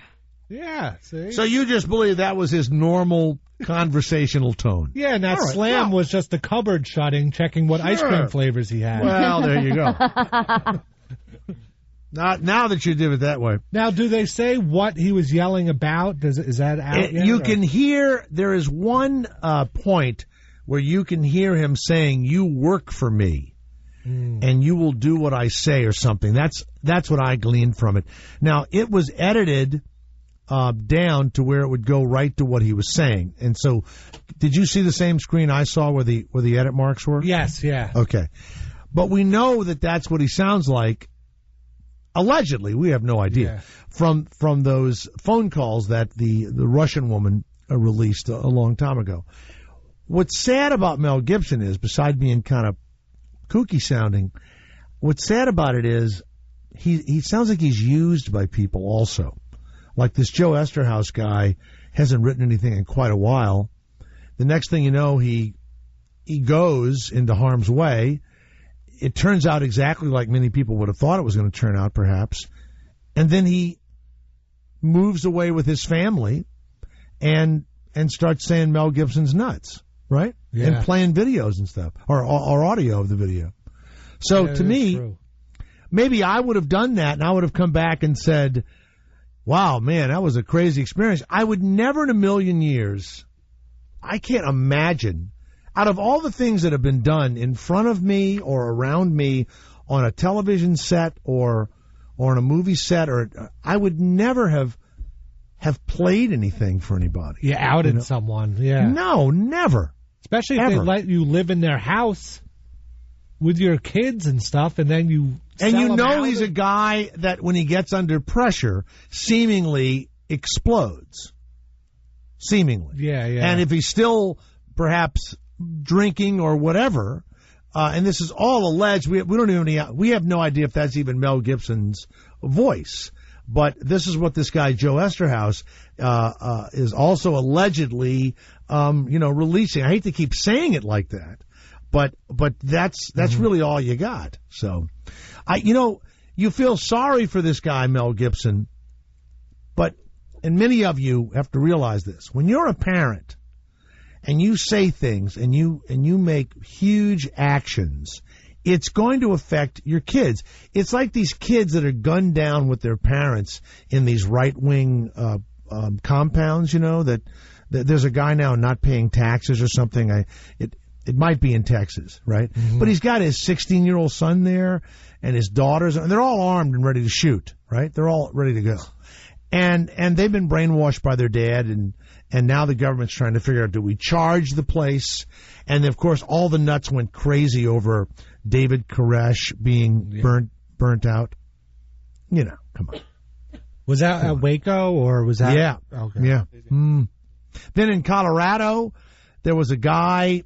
Yeah, see? So you just believe that was his normal conversational tone? Yeah, and that All right, slam well, was just the cupboard shutting, checking what ice cream flavors he had. Well, there you go. Now that you did it that way. Now, do they say what he was yelling about? Is that out yet? You can hear, there is one point where you can hear him saying, "You work for me, and you will do what I say," or something. That's what I gleaned from it. Now, it was edited down to where it would go right to what he was saying. And so, did you see the same screen I saw where the edit marks were? Yes, yeah. Okay. But we know that that's what he sounds like allegedly, we have no idea, from those phone calls that the Russian woman released a long time ago. What's sad about Mel Gibson is, besides being kind of kooky sounding, what's sad about it is he sounds like he's used by people also. Like this Joe Esterhaus guy hasn't written anything in quite a while. The next thing you know, he goes into harm's way. It turns out exactly like many people would have thought it was going to turn out, perhaps. And then he moves away with his family and starts saying Mel Gibson's nuts, right? Yeah. And playing videos and stuff, or audio of the video. So to me, maybe I would have done that, and I would have come back and said, wow, man, that was a crazy experience. I would never in a million years, I can't imagine, out of all the things that have been done in front of me or around me on a television set or on a movie set, or I would never have played anything for anybody. Yeah, outed someone. Yeah. No, never. Especially if they let you live in their house with your kids and stuff, and then you and you know out. He's a guy that when he gets under pressure, seemingly explodes. Seemingly. Yeah, yeah. And if he's still perhaps drinking or whatever, and this is all alleged, we have no idea if that's even Mel Gibson's voice. But this is what this guy Joe Esterhaus is also allegedly, releasing. I hate to keep saying it like that, but that's really all you got. So, you feel sorry for this guy Mel Gibson, and many of you have to realize this: when you're a parent and you say things and you make huge actions, it's going to affect your kids. It's like these kids that are gunned down with their parents in these right-wing compounds, that there's a guy now not paying taxes or something. It might be in Texas, right? Mm-hmm. But he's got his 16-year-old son there and his daughters, and they're all armed and ready to shoot, right? They're all ready to go. And they've been brainwashed by their dad, and now the government's trying to figure out, do we charge the place? And, of course, all the nuts went crazy over David Koresh being burnt out. Come on. Was that at Waco, or was that? Yeah. Okay. Yeah. Then in Colorado, there was a guy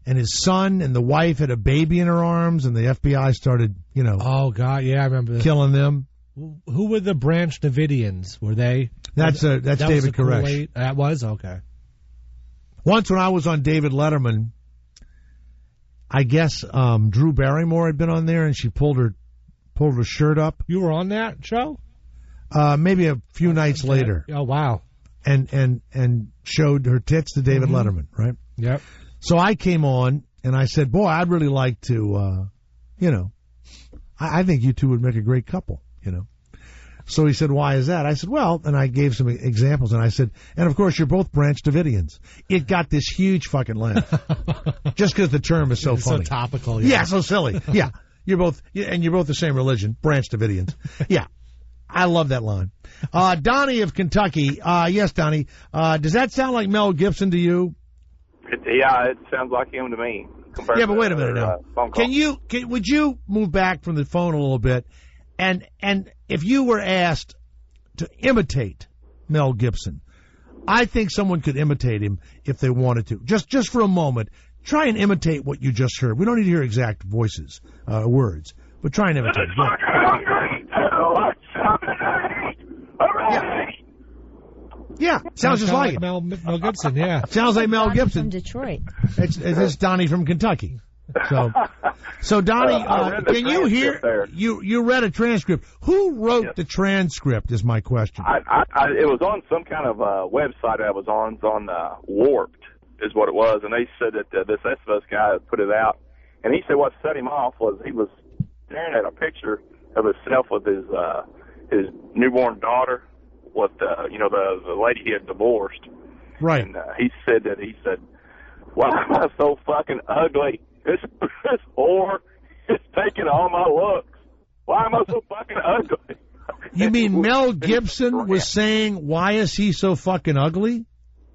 and his son and the wife had a baby in her arms, and the FBI started, Oh, God, yeah, I remember that. Killing them. Who were the Branch Davidians? Were they? That's David Koresh. That was? Okay. Once when I was on David Letterman, I guess Drew Barrymore had been on there, and she pulled her shirt up. You were on that show? Maybe a few nights later. Oh, wow. And showed her tits to David Letterman, right? Yep. So I came on, and I said, boy, I'd really like to, I think you two would make a great couple, So he said, why is that? I said, well, and I gave some examples, and I said, and of course, you're both Branch Davidians. It got this huge fucking laugh. Just because the term is so funny. So topical. Yeah, so silly. Yeah. You're both the same religion, Branch Davidians. Yeah. I love that line. Donnie of Kentucky. Yes, Donnie. Does that sound like Mel Gibson to you? It sounds like him to me. Yeah, but wait a minute now. Would you move back from the phone a little bit? And if you were asked to imitate Mel Gibson, I think someone could imitate him if they wanted to. Just for a moment, try and imitate what you just heard. We don't need to hear exact voices, words, but try and imitate. Yeah, sounds just like it. Mel Gibson, yeah. Sounds like Mel Gibson. From Detroit. It's Donnie from Kentucky. So Donnie, can you hear? You read a transcript. Who wrote the transcript? Is my question. It was on some kind of website I was on. It's on Warped, is what it was, and they said that this Esvos guy had put it out, and he said what set him off was he was staring at a picture of himself with his newborn daughter, with the lady he had divorced. Right. And he said, "Why am I so fucking ugly? This whore is taking all my looks. Why am I so fucking ugly?" You mean Mel Gibson was saying, why is he so fucking ugly?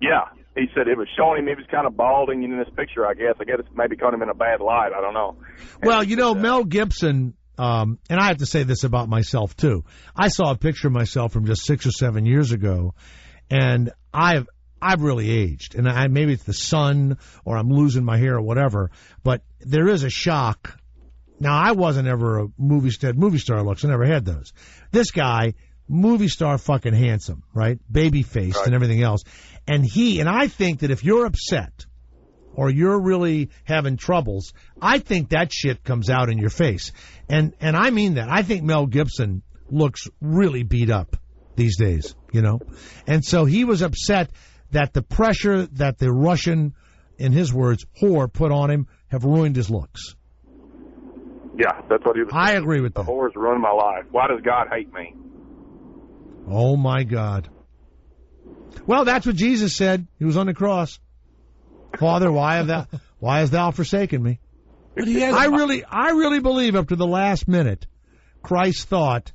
Yeah. He said it was showing him he was kind of balding in this picture, I guess. I guess it's maybe caught him in a bad light. I don't know. Well, Mel Gibson and I have to say this about myself too. I saw a picture of myself from just 6 or 7 years ago, and I've really aged. And maybe it's the sun, or I'm losing my hair, or whatever. But there is a shock. Now, I wasn't ever a movie star looks. I never had those. This guy, movie star, fucking handsome, right? Baby faced and everything else. And I think that if you're upset or you're really having troubles, I think that shit comes out in your face. And I mean that. I think Mel Gibson looks really beat up these days, you know? And so he was upset that the pressure that the Russian, in his words, whore put on him have ruined his looks. Yeah, that's what he was saying. I agree with that. The whores ruined my life. Why does God hate me? Oh, my God. Well, that's what Jesus said. He was on the cross. Father, why hast thou forsaken me? I really believe up to the last minute, Christ thought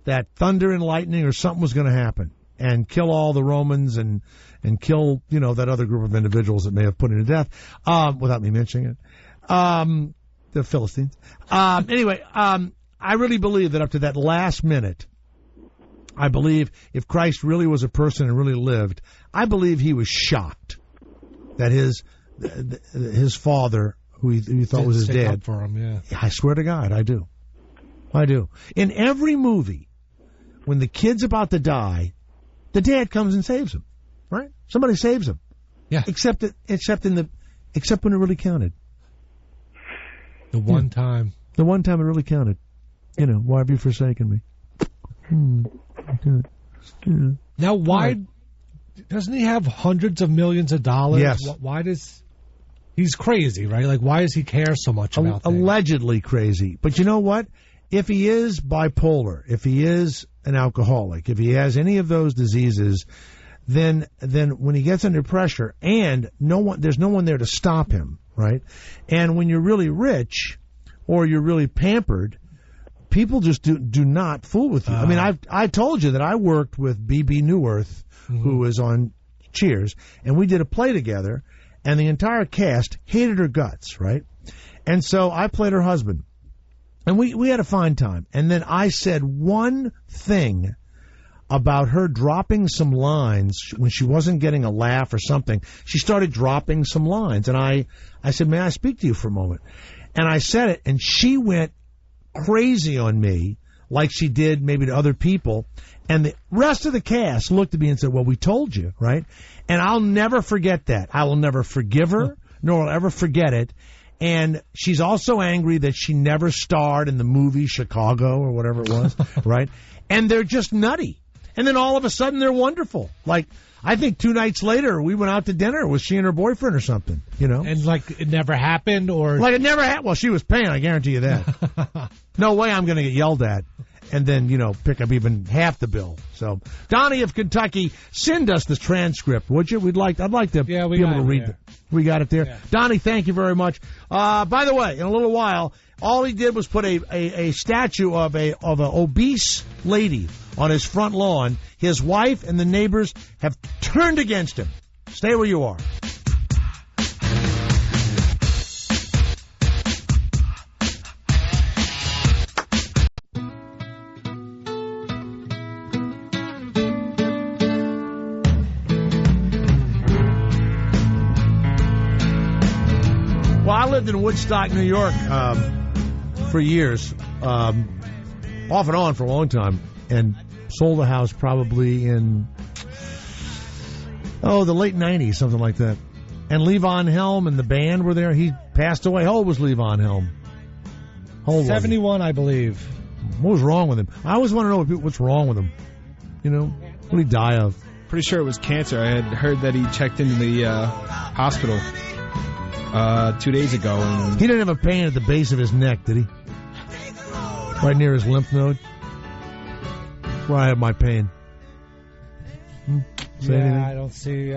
that thunder and lightning or something was going to happen and kill all the Romans and kill, that other group of individuals that may have put him to death, without me mentioning it. The Philistines. Anyway, I really believe that up to that last minute, I believe if Christ really was a person and really lived, I believe he was shocked that his father, who he thought was his dad, for him, yeah. I swear to God, I do. In every movie, when the kid's about to die, the dad comes and saves him, right? Somebody saves him. Yeah. Except when it really counted. The one time. The one time it really counted. Why have you forsaken me? Now, why doesn't he have hundreds of millions of dollars? Yes. Why does he's crazy, right? Like, why does he care so much about things? Allegedly crazy. But you know what? If he is bipolar, if he is an alcoholic, if he has any of those diseases, then when he gets under pressure and there's no one there to stop him, right? And when you're really rich or you're really pampered, people just do not fool with you. I mean, I told you that I worked with B.B. Newirth, who was on Cheers, and we did a play together, and the entire cast hated her guts, right? And so I played her husband, and we had a fine time. And then I said one thing about her dropping some lines when she wasn't getting a laugh or something. She started dropping some lines, and I said, may I speak to you for a moment? And I said it, and she went crazy on me like she did maybe to other people. And the rest of the cast looked at me and said, well, we told you, right? And I'll never forget that. I will never forgive her, nor will I ever forget it. And she's also angry that she never starred in the movie Chicago or whatever it was, right? And they're just nutty. And then all of a sudden they're wonderful. Like, I think 2 nights later we went out to dinner with she and her boyfriend or something, And like it never happened, or like it never happened. Well, she was paying, I guarantee you that. No way I'm going to get yelled at and then, pick up even half the bill. So, Donnie of Kentucky, send us the transcript, would you? I'd like to be able to read it. We got it there. Yeah. Donnie, thank you very much. By the way, in a little while, all he did was put a statue of an obese lady on his front lawn. His wife and the neighbors have turned against him. Stay where you are. Well, I lived in Woodstock, New York, for years, off and on for a long time, and sold a house probably in, the late 90s, something like that. And Levon Helm and the band were there. He passed away. How old was Levon Helm? 71, I believe. What was wrong with him? I always want to know what's wrong with him. What did he die of? Pretty sure it was cancer. I had heard that he checked into the hospital 2 days ago. And he didn't have a pain at the base of his neck, did he? Right near his lymph node? That's where I have my pain. I don't see...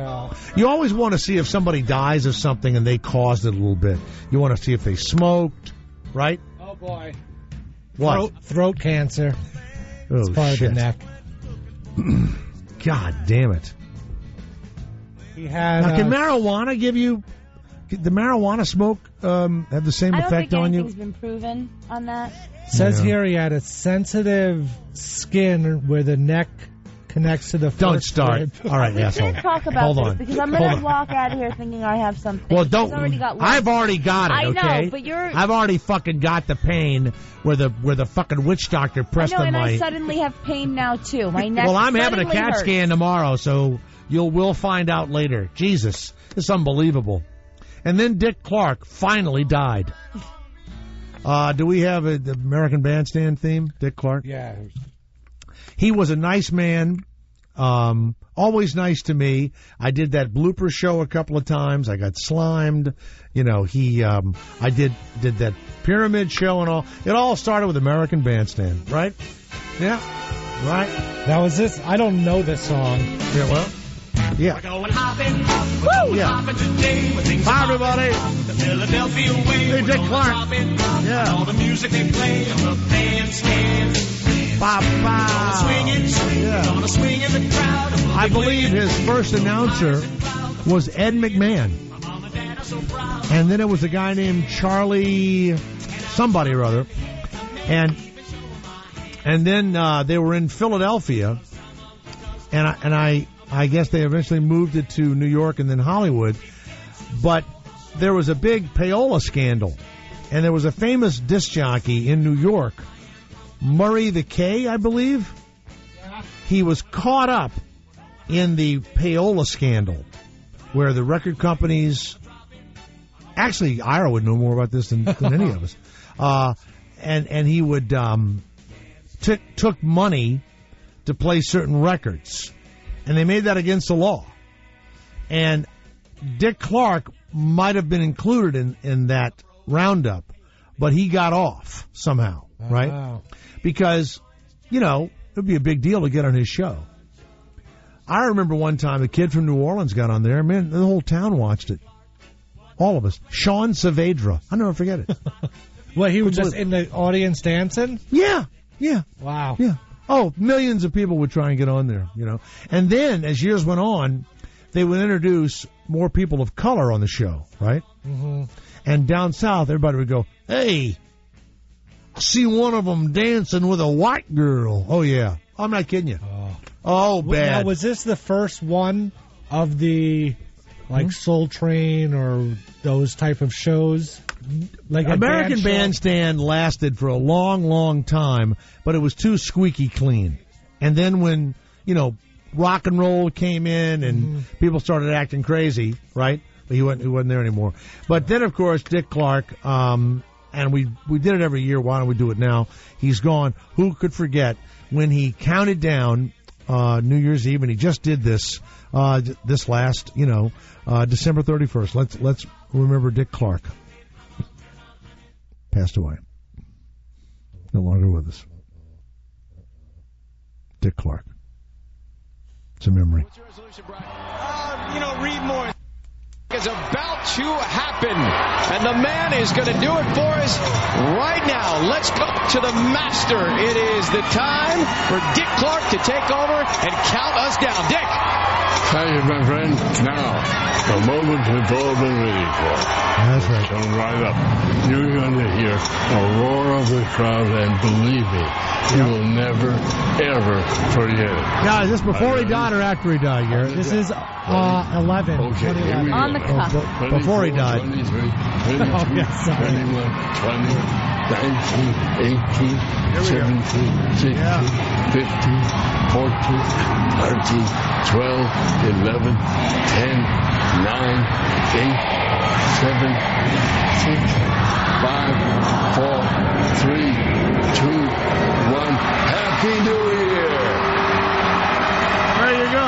You always want to see if somebody dies of something and they caused it a little bit. You want to see if they smoked, right? Oh, boy. What? Throat cancer. It's part of the neck. God damn it. He had... Now, can marijuana give you... The marijuana smoke have the same effect on you? I don't think anything's been proven on that. Says here he had a sensitive skin where the neck connects to the first Don't start. rib. All right, asshole. Can't talk about Hold this on. because I'm Hold going on. to walk out of here thinking I have something. Well, He's don't. already got one. I've already got it. I know, Okay, but you're. I've already fucking got the pain where the fucking witch doctor I pressed know, on and my. I suddenly have pain now too. My neck. Well, I'm having a suddenly CAT hurts. scan tomorrow, so we'll find out later. Jesus, it's unbelievable. And then Dick Clark finally died. Do we have the American Bandstand theme, Dick Clark? Yeah. He was a nice man, always nice to me. I did that blooper show a couple of times. I got slimed. You know, I did that pyramid show and all. It all started with American Bandstand, right? Yeah, right. Now, is this? I don't know this song. Yeah, well, yeah. Woo! Yeah. Hi, everybody. Hey, Dick Clark. Yeah. All the music they play on the bandstand. Gonna swing in the crowd. I believe his first announcer was Ed McMahon. And then it was a guy named Charlie somebody or other. And then they were in Philadelphia. And I guess they eventually moved it to New York and then Hollywood. But there was a big payola scandal. And there was a famous disc jockey in New York, Murray the K, I believe. He was caught up in the payola scandal, where the record companies, actually Ira would know more about this than any of us, and he would took money to play certain records, and they made that against the law. And Dick Clark might have been included in that roundup, but he got off somehow, right? Wow. Because, you know, it would be a big deal to get on his show. I remember one time a kid from New Orleans got on there. Man, the whole town watched it. All of us. Sean Saavedra. I'll never forget it. Well, he was just in the audience dancing? Yeah. Wow. Yeah. Oh, millions of people would try and get on there, you know. And then, as years went on, they would introduce more people of color on the show, right? Mm-hmm. And down south, everybody would go, hey, I see one of them dancing with a white girl. Oh, yeah. I'm not kidding you. Oh, bad. Now, was this the first one of the, like, Soul Train or those type of shows? Like a American dance show? Bandstand lasted for a long, long time, but it was too squeaky clean. And then when, you know, rock and roll came in and people started acting crazy, right? But he wasn't there anymore. But then, of course, Dick Clark, and we did it every year. Why don't we do it now? He's gone. Who could forget when he counted down New Year's Eve, and he just did this this last, December 31st. Let's remember Dick Clark. Passed away. No longer with us. Dick Clark. It's a memory. Read more is about to happen, and the man is going to do it for us right now. Let's go to the master. It is the time for Dick Clark to take over and count us down. Dick. Thank you, my friend. Now, the moment we've all been waiting for. That's right. Come right up. You're going to hear a roar of the crowd, and believe me, you will never, ever forget it. Now, is this before he died or after he died, Garrett? This is 11. Okay, here we go. On the cusp. Before he died. 23, 22, 21, 20, 19, 18, 17, 16, 15, 14, 13, 12, 11, 10, 9, 8, 7, 6, 5, 4, 3, 2, 1. Happy New Year! There you go.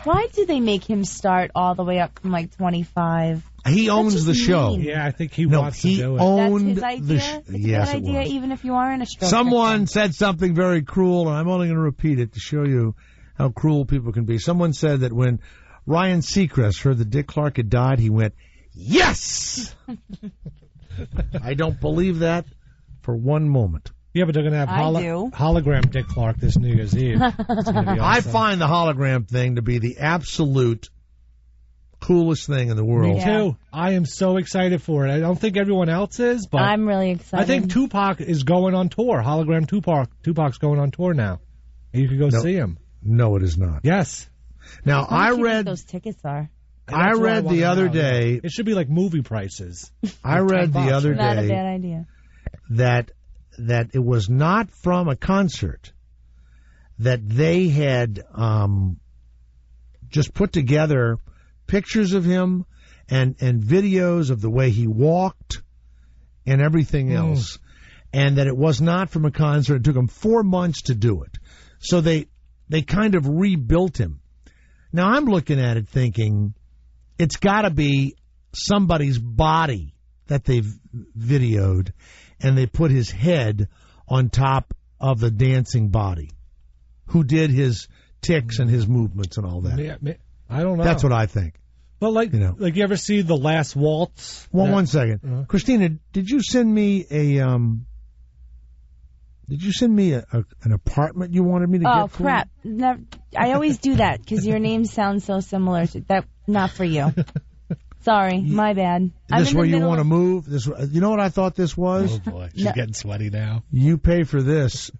Why do they make him start all the way up from like 25? He owns just the show. mean. Yeah, I think he wants to do it. Owned That's his the idea? It's a yes, good idea, it was. even if you are in a stroke. Someone said something very cruel, and I'm only going to repeat it to show you how cruel people can be. Someone said that when Ryan Seacrest heard that Dick Clark had died, he went, yes! I don't believe that for one moment. Yeah, but they're going to have I do. hologram Dick Clark this New Year's Eve. It's gonna be I awesome. find the hologram thing to be the absolute coolest thing in the world. Me too. I am so excited for it. I don't think everyone else is, but I'm really excited. I think Tupac is going on tour. Hologram Tupac. Tupac's going on tour now. You can go see him. No, it is not. Yes. Now, I How cheap read those tickets are. I read the other day. It should be like movie prices. I read the other Not a day bad idea. that it was not from a concert, that they had just put together pictures of him and videos of the way he walked and everything else, and that it was not from a concert. It took him 4 months to do it. So they kind of rebuilt him. Now I'm looking at it thinking it's got to be somebody's body that they've videoed, and they put his head on top of the dancing body, who did his tics and his movements and all that. Yeah, I don't know. That's what I think. But like you ever see The Last Waltz? Well, 1 second, Christina, did you send me an apartment you wanted me to get? Oh crap! Never, I always do that because your name sounds so similar. That not for you. Sorry, my bad. This is where you want to move? This, you know what I thought this was? Oh boy, she's getting sweaty now. You pay for this,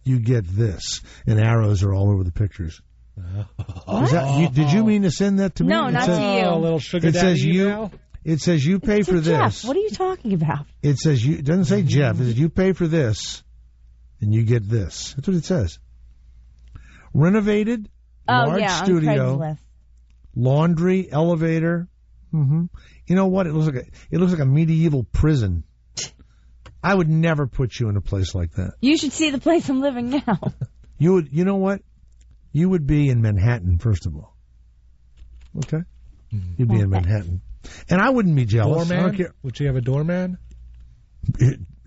you get this, and arrows are all over the pictures. Did you mean to send that to me? No, not to you. A little sugar daddy email? It says you pay for this. Jeff, what are you talking about? It says you. It doesn't say Jeff. It says you pay for this, and you get this. That's what it says. Renovated, large studio, laundry, elevator. Mm-hmm. You know what? It looks like a medieval prison. I would never put you in a place like that. You should see the place I'm living now. You would. You know what? You would be in Manhattan, first of all. Okay? You'd be in Manhattan. And I wouldn't be jealous. Doorman? I don't care. Would you have a doorman?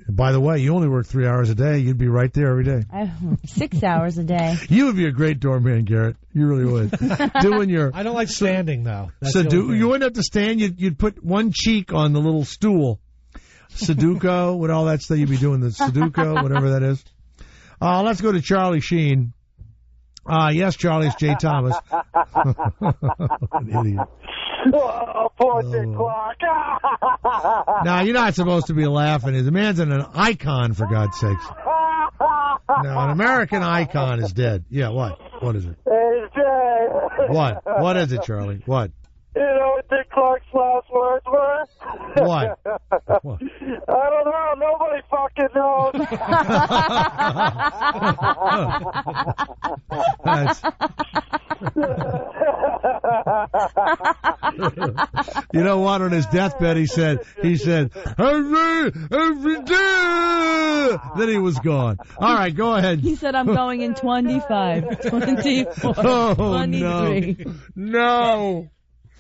By the way, you only work 3 hours a day. You'd be right there every day. 6 hours a day. You would be a great doorman, Garrett. You really would. Doing your. I don't like standing, though. You wouldn't have to stand. You'd put one cheek on the little stool. Sudoku, with all that stuff. You'd be doing the Sudoku, whatever that is. Let's go to Charlie Sheen. Yes, Charlie, it's Jay Thomas. An idiot. Oh, poor Dick Clark. Now, you're not supposed to be laughing. The man's an icon, for God's sakes. Now, an American icon is dead. Yeah, what? What is it? Hey, Jay. What? What is it, Charlie? What? You know what Dick Clark's last words were? What? What? I don't know. Nobody fucking knows. You know what? On his deathbed, he said, every day. Then he was gone. All right, go ahead. He said, I'm going in 25, 24, 23. No.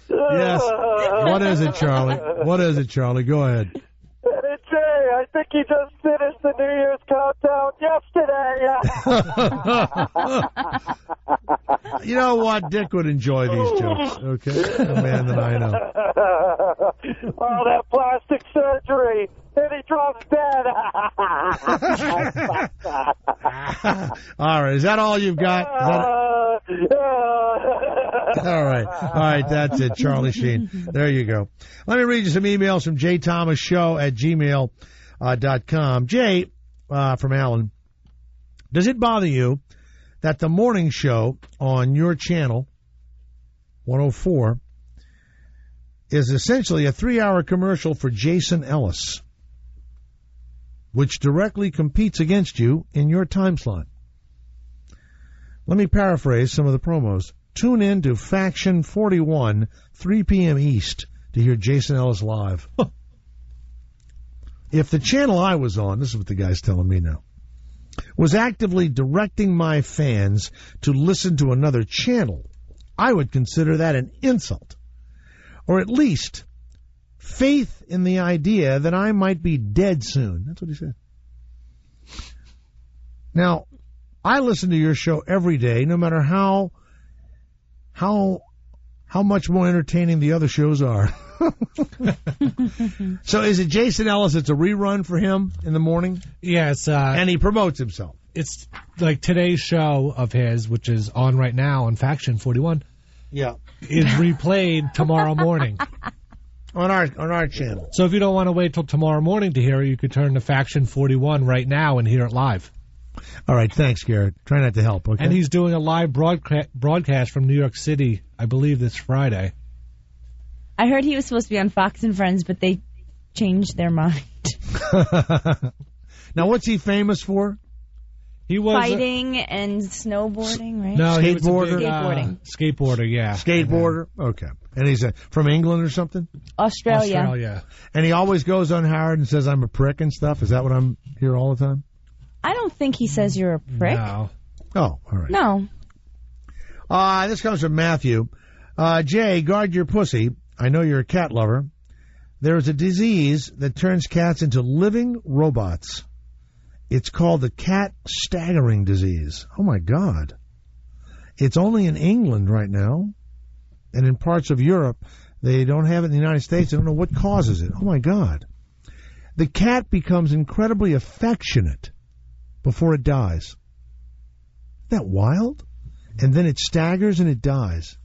Yes. What is it, Charlie? What is it, Charlie? Go ahead. Hey, Jay, I think he just finished the New Year's countdown yesterday. You know what? Dick would enjoy these jokes. Okay? A man that I know. All that plastic surgery. And he drops dead. All right. Is that all you've got? All right. That's it. Charlie Sheen. There you go. Let me read you some emails from jthomasshow@gmail.com. Jay, from Alan. Does it bother you that the morning show on your channel, 104, is essentially a 3-hour commercial for Jason Ellis, which directly competes against you in your time slot? Let me paraphrase some of the promos. Tune in to Faction 41, 3 p.m. East, to hear Jason Ellis live. If the channel I was on, this is what the guy's telling me now, was actively directing my fans to listen to another channel, I would consider that an insult. Or at least faith in the idea that I might be dead soon. That's what he said. Now, I listen to your show every day, no matter how much more entertaining the other shows are. So is it Jason Ellis? It's a rerun for him in the morning? Yes. And he promotes himself. It's like today's show of his, which is on right now on Faction 41. is replayed tomorrow morning. On our channel. So if you don't want to wait till tomorrow morning to hear it, you could turn to Faction 41 right now and hear it live. All right, thanks, Garrett. Try not to help, okay? And he's doing a live broadcast from New York City, I believe, this Friday. I heard he was supposed to be on Fox and Friends, but they changed their mind. Now, what's he famous for? He was fighting and snowboarding, right? No, skateboarder. Skateboarding. Skateboarder, yeah. Skateboarder? Okay. And he's from England or something? Australia. And he always goes on Howard and says, I'm a prick and stuff? Is that what I'm here all the time? I don't think he says you're a prick. No. Oh, all right. No. This comes from Matthew. Jay, guard your pussy. I know you're a cat lover. There is a disease that turns cats into living robots. It's called the cat staggering disease. Oh, my God. It's only in England right now, and in parts of Europe. They don't have it in the United States. They don't know what causes it. Oh, my God. The cat becomes incredibly affectionate before it dies. Isn't that wild? And then it staggers and it dies.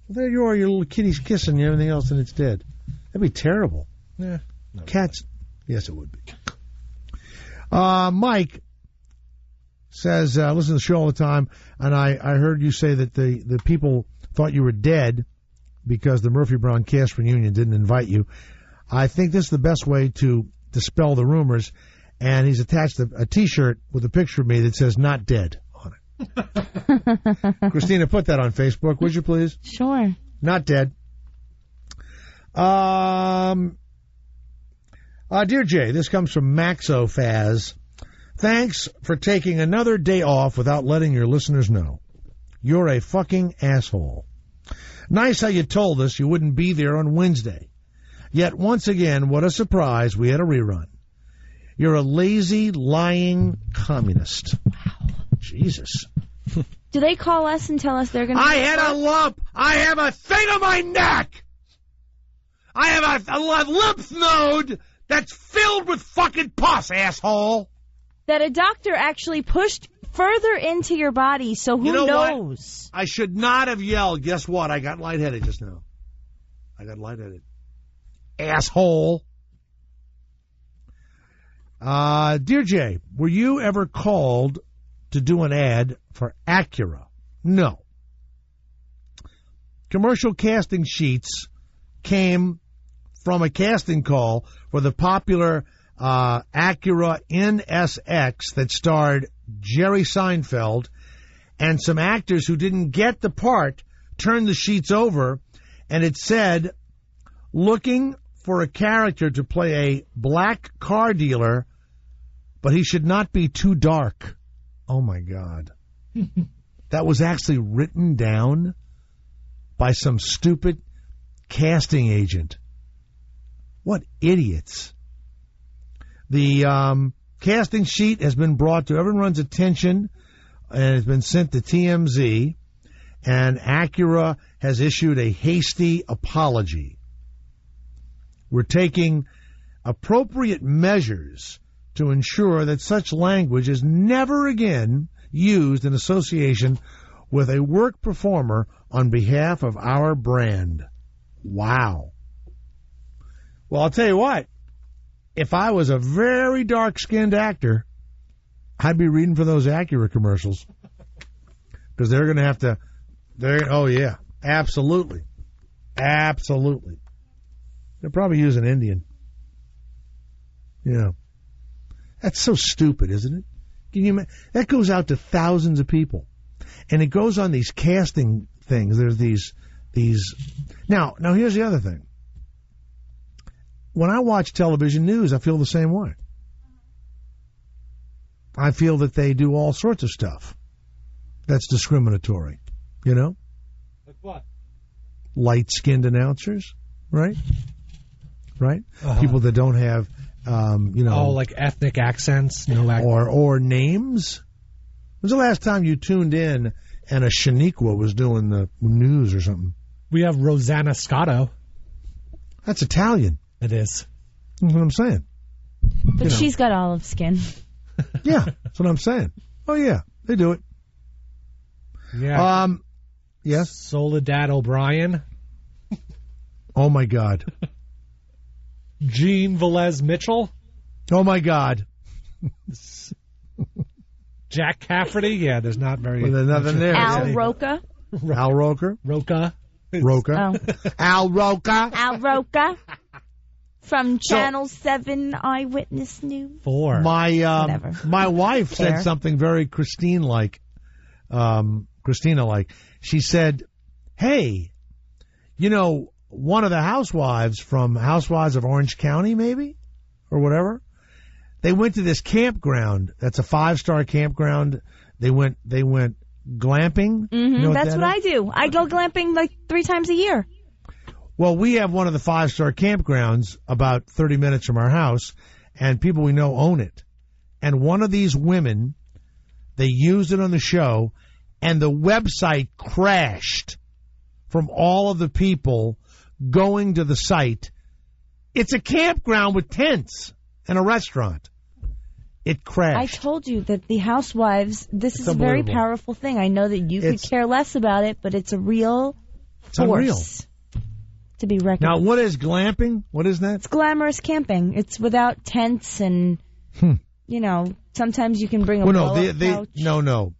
Well, there you are, your little kitty's kissing you and everything else, and it's dead. That'd be terrible. Yeah. No. Cats, yes, it would be. Mike says, listen to the show all the time, and I heard you say that the people thought you were dead because the Murphy Brown cast reunion didn't invite you. I think this is the best way to dispel the rumors, and he's attached a T-shirt with a picture of me that says "Not Dead" on it. Christina, put that on Facebook, would you please? Sure. Not dead. Dear Jay, this comes from Maxofaz. Thanks for taking another day off without letting your listeners know. You're a fucking asshole. Nice how you told us you wouldn't be there on Wednesday. Yet once again, what a surprise, we had a rerun. You're a lazy, lying communist. Wow. Jesus. Do they call us and tell us they're going to... I had a lump. I have a thing on my neck. I have a lymph node that's filled with fucking pus, asshole. That a doctor actually pushed further into your body, so who knows? What? I should not have yelled. Guess what? I got lightheaded just now. Asshole. Dear Jay, were you ever called to do an ad for Acura? No. Commercial casting sheets came from a casting call for the popular Acura NSX that starred Jerry Seinfeld, and some actors who didn't get the part turned the sheets over, and it said, looking for a character to play a black car dealer, but he should not be too dark. Oh, my God. That was actually written down by some stupid casting agent. What idiots. The casting sheet has been brought to everyone's attention and has been sent to TMZ, and Acura has issued a hasty apology. We're taking appropriate measures to ensure that such language is never again used in association with a work performer on behalf of our brand. Wow. Well, I'll tell you what. If I was a very dark-skinned actor, I'd be reading for those Acura commercials. Because they're going to have to... Oh, yeah. Absolutely. Absolutely. They're probably using Indian. Yeah. That's so stupid, isn't it? Can you imagine? That goes out to thousands of people. And it goes on these casting things. There's these... Now, here's the other thing. When I watch television news, I feel the same way. I feel that they do all sorts of stuff that's discriminatory, you know? Like what? Light-skinned announcers, right? Right? Uh-huh. People that don't have, Oh, like ethnic accents? No or names? When's the last time you tuned in and a Shaniqua was doing the news or something? We have Rosanna Scotto. That's Italian. It is. That's what I'm saying. But she's got olive skin. Yeah, that's what I'm saying. Oh, yeah, they do it. Yeah. Yes? Soledad O'Brien. Oh, my God. Gene Velez Mitchell. Oh, my God. Jack Cafferty. Yeah, there's not very... Well, there's nothing there. Al Roca. Al Roker? Roca. Roca. Oh. Al Roca. Al Roca. From Channel 7 Eyewitness News. 4. My wife said Fair. something very Christina-like. She said, hey, you know, one of the housewives from Housewives of Orange County, maybe, or whatever, they went to this campground. That's a 5-star campground. They went glamping. Mm-hmm. You know That's that what is? I do. I go glamping like 3 times a year. Well, we have one of the 5-star campgrounds about 30 minutes from our house, and people we know own it. And one of these women, they used it on the show, and the website crashed from all of the people going to the site. It's a campground with tents and a restaurant. It crashed. I told you that the housewives, this is a very unbelievable. powerful thing. I know that you could care less about it, but it's a real It's unreal. force to be reckoned Now, with. what is glamping? What is that? It's glamorous camping. It's without tents and, you know, sometimes you can bring a blow-up couch. No.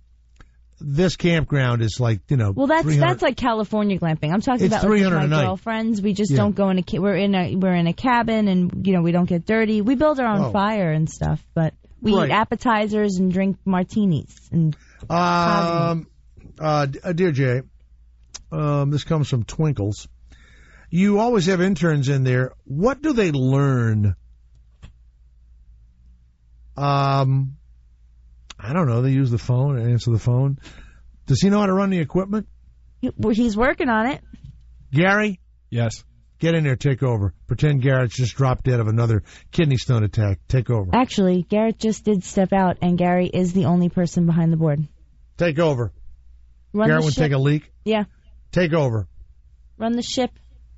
This campground is like, you know, Well, that's 300 like California glamping. I'm talking It's about like, with $300 my a night. girlfriends. We just Yeah. don't go in we're in a cabin, and you know we don't get dirty. We build our own Oh. fire and stuff, but we Right. eat appetizers and drink martinis. And Dear Jay, this comes from Twinkles. You always have interns in there. What do they learn? I don't know. They use the phone and answer the phone. Does he know how to run the equipment? He's working on it. Gary? Yes. Get in there, take over. Pretend Garrett's just dropped dead of another kidney stone attack. Take over. Actually, Garrett just did step out, and Gary is the only person behind the board. Take over. Run Garrett the would ship. take a leak. Yeah, Take over. run the ship.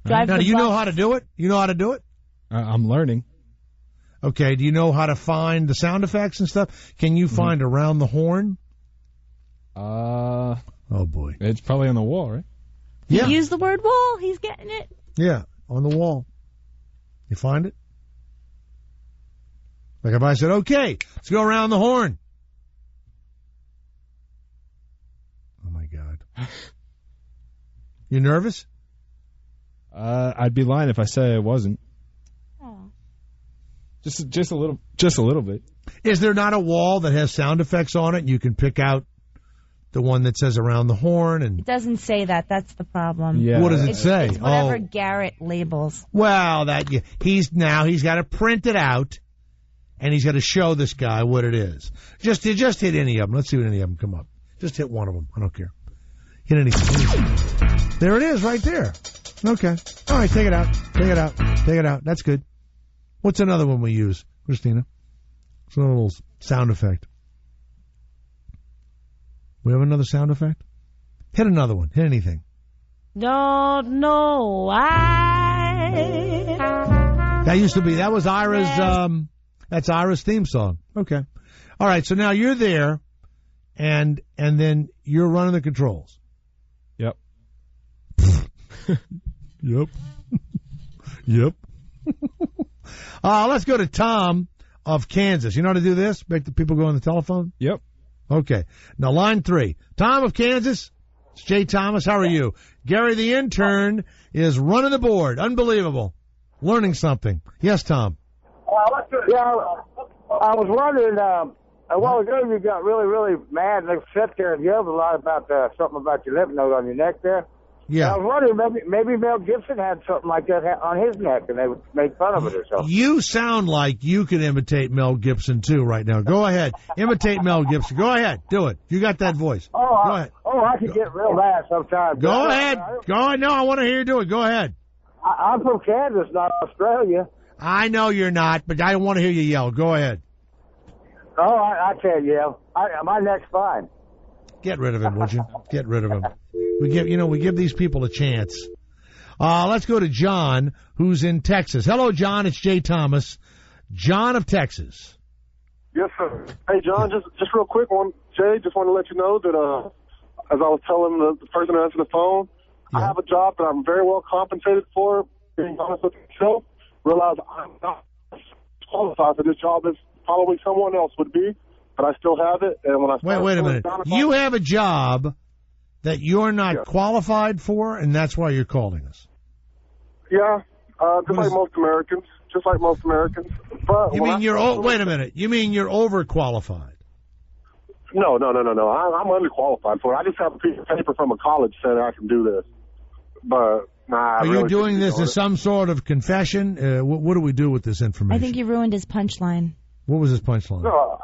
Drive Now, the do you know bus. how to do it? You know how to do it? I'm learning. Okay. Do you know how to find the sound effects and stuff? Can you find around the horn? Oh, boy. It's probably on the wall, right? Yeah. Use the word wall. He's getting it. Yeah, on the wall. You find it? Like if I said, okay, let's go around the horn. Oh, my God. You nervous? I'd be lying if I said I wasn't. Just a little bit. Is there not a wall that has sound effects on it and you can pick out the one that says around the horn? And It doesn't say that. That's the problem. Yeah. What does it say? It's whatever Oh. Garrett labels. Well, he's got to print it out, and he's got to show this guy what it is. Just hit any of them. Let's see what any of them come up. Just hit one of them. I don't care. Hit anything. There it is, right there. Okay. All right, take it out. Take it out. Take it out. That's good. What's another one we use, Christina? It's another little sound effect. We have another sound effect? Hit another one. Hit anything. Don't know why. That was Ira's, that's Ira's theme song. Okay. All right, so now you're there, and then you're running the controls. Yep. Yep. Yep. Let's go to Tom of Kansas. You know how to do this? Make the people go on the telephone? Yep. Okay. Now, line 3. Tom of Kansas. It's Jay Thomas. How are you? Gary, the intern, is running the board. Unbelievable. Learning something. Yes, Tom. Yeah, I was wondering, a while ago you got really, really mad and sat there and yelled a lot about something about your lymph node on your neck there. Yeah. I was wondering, maybe Mel Gibson had something like that on his neck and they would make fun of it or something. You sound like you can imitate Mel Gibson, too, right now. Go ahead. Imitate Mel Gibson. Go ahead. Do it. You got that voice. Go ahead. I can get real mad sometimes. Go ahead. Go ahead. No, I want to hear you do it. Go ahead. I'm from Kansas, not Australia. I know you're not, but I want to hear you yell. Go ahead. Oh, I can't yell. My neck's fine. Get rid of him, would you? Get rid of him. We give these people a chance. Let's go to John, who's in Texas. Hello, John. It's Jay Thomas. John of Texas. Yes, sir. Hey, John, just real quick one. Jay, just want to let you know that as I was telling the person who answered the phone, I have a job that I'm very well compensated for, being honest with myself, realize I'm not qualified for this job as probably someone else would be, but I still have it. And when I wait a minute. You have a job that you're not qualified for, and that's why you're calling us. Yeah, just like most Americans. But you mean wait a minute. You mean you're overqualified? No. I'm underqualified for it. I just have a piece of paper from a college saying I can do this. But, Are you doing this as some sort of confession? What do we do with this information? I think you ruined his punchline. What was his punchline? No,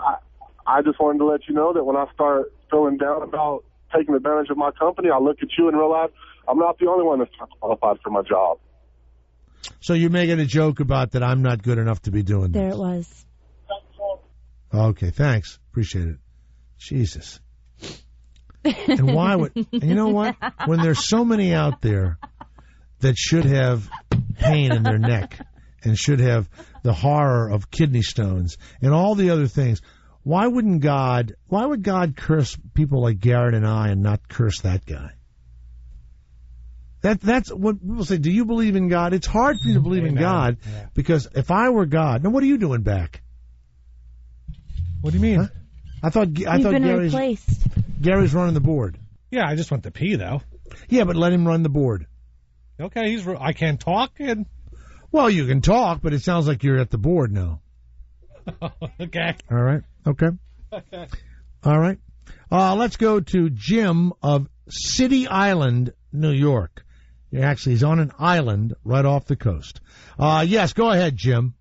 I just wanted to let you know that when I start feeling down about taking advantage of my company, I look at you and realize I'm not the only one that's not qualified for my job. So you're making a joke about that I'm not good enough to be doing this. There it was. Okay, thanks. Appreciate it. Jesus. And why would... You know what? When there's so many out there that should have pain in their neck and should have the horror of kidney stones and all the other things, why would God curse people like Garrett and I and not curse that guy? That's what people say. Do you believe in God? It's hard for you to believe in God because if I were God... Now, what are you doing back? What do you mean? Huh? I thought been replaced. Gary's running the board. Yeah, I just went to pee, though. Yeah, but let him run the board. Okay, I can't talk. Well, you can talk, but it sounds like you're at the board now. Okay. All right. Okay. All right. Let's go to Jim of City Island, New York. Actually, he's on an island right off the coast. Yes, go ahead, Jim.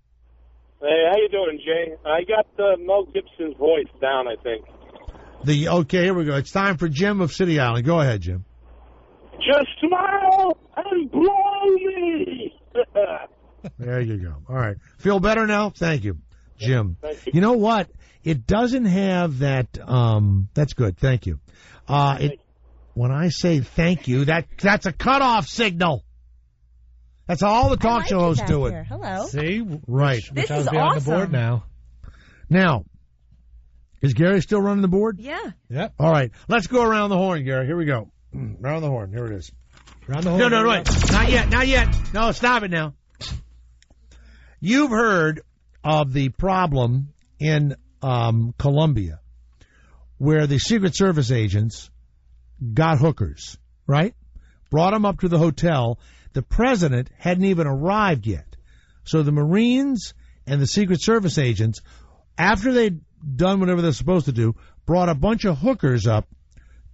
Hey, how you doing, Jay? I got Mel Gibson's voice down, I think. Okay, here we go. It's time for Jim of City Island. Go ahead, Jim. Just smile and blow me. There you go. All right. Feel better now? Thank you, Jim. Thank you. You know what? It doesn't have that. That's good. Thank you. When I say thank you, that's a cutoff signal. That's how all the talk show hosts do it. Here. Hello. See? Right. This is awesome. On the board now. Now, is Gary still running the board? Yeah. Yep. All right. Let's go around the horn, Gary. Here we go. Around the horn. Here it is. Around the horn. No, wait. Not yet. No, stop it now. You've heard of the problem in Colombia where the Secret Service agents got hookers, right? Brought them up to the hotel. The president hadn't even arrived yet. So the Marines and the Secret Service agents, after they'd done whatever they're supposed to do, brought a bunch of hookers up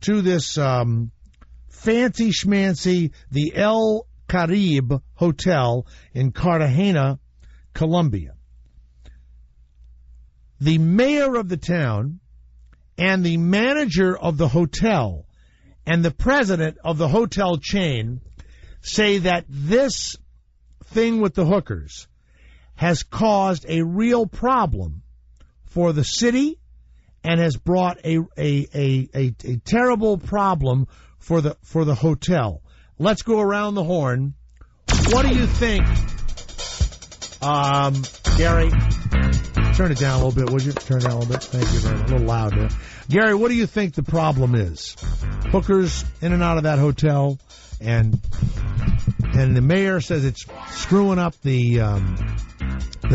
to this fancy schmancy, the El Caribe Hotel in Cartagena, Colombia. The mayor of the town and the manager of the hotel and the president of the hotel chain say that this thing with the hookers has caused a real problem for the city and has brought a terrible problem for the hotel. Let's go around the horn. What do you think, Gary? Turn it down a little bit, would you? Turn it down a little bit. Thank you very much. A little loud there. Gary, what do you think the problem is? Hookers in and out of that hotel, and the mayor says it's screwing up the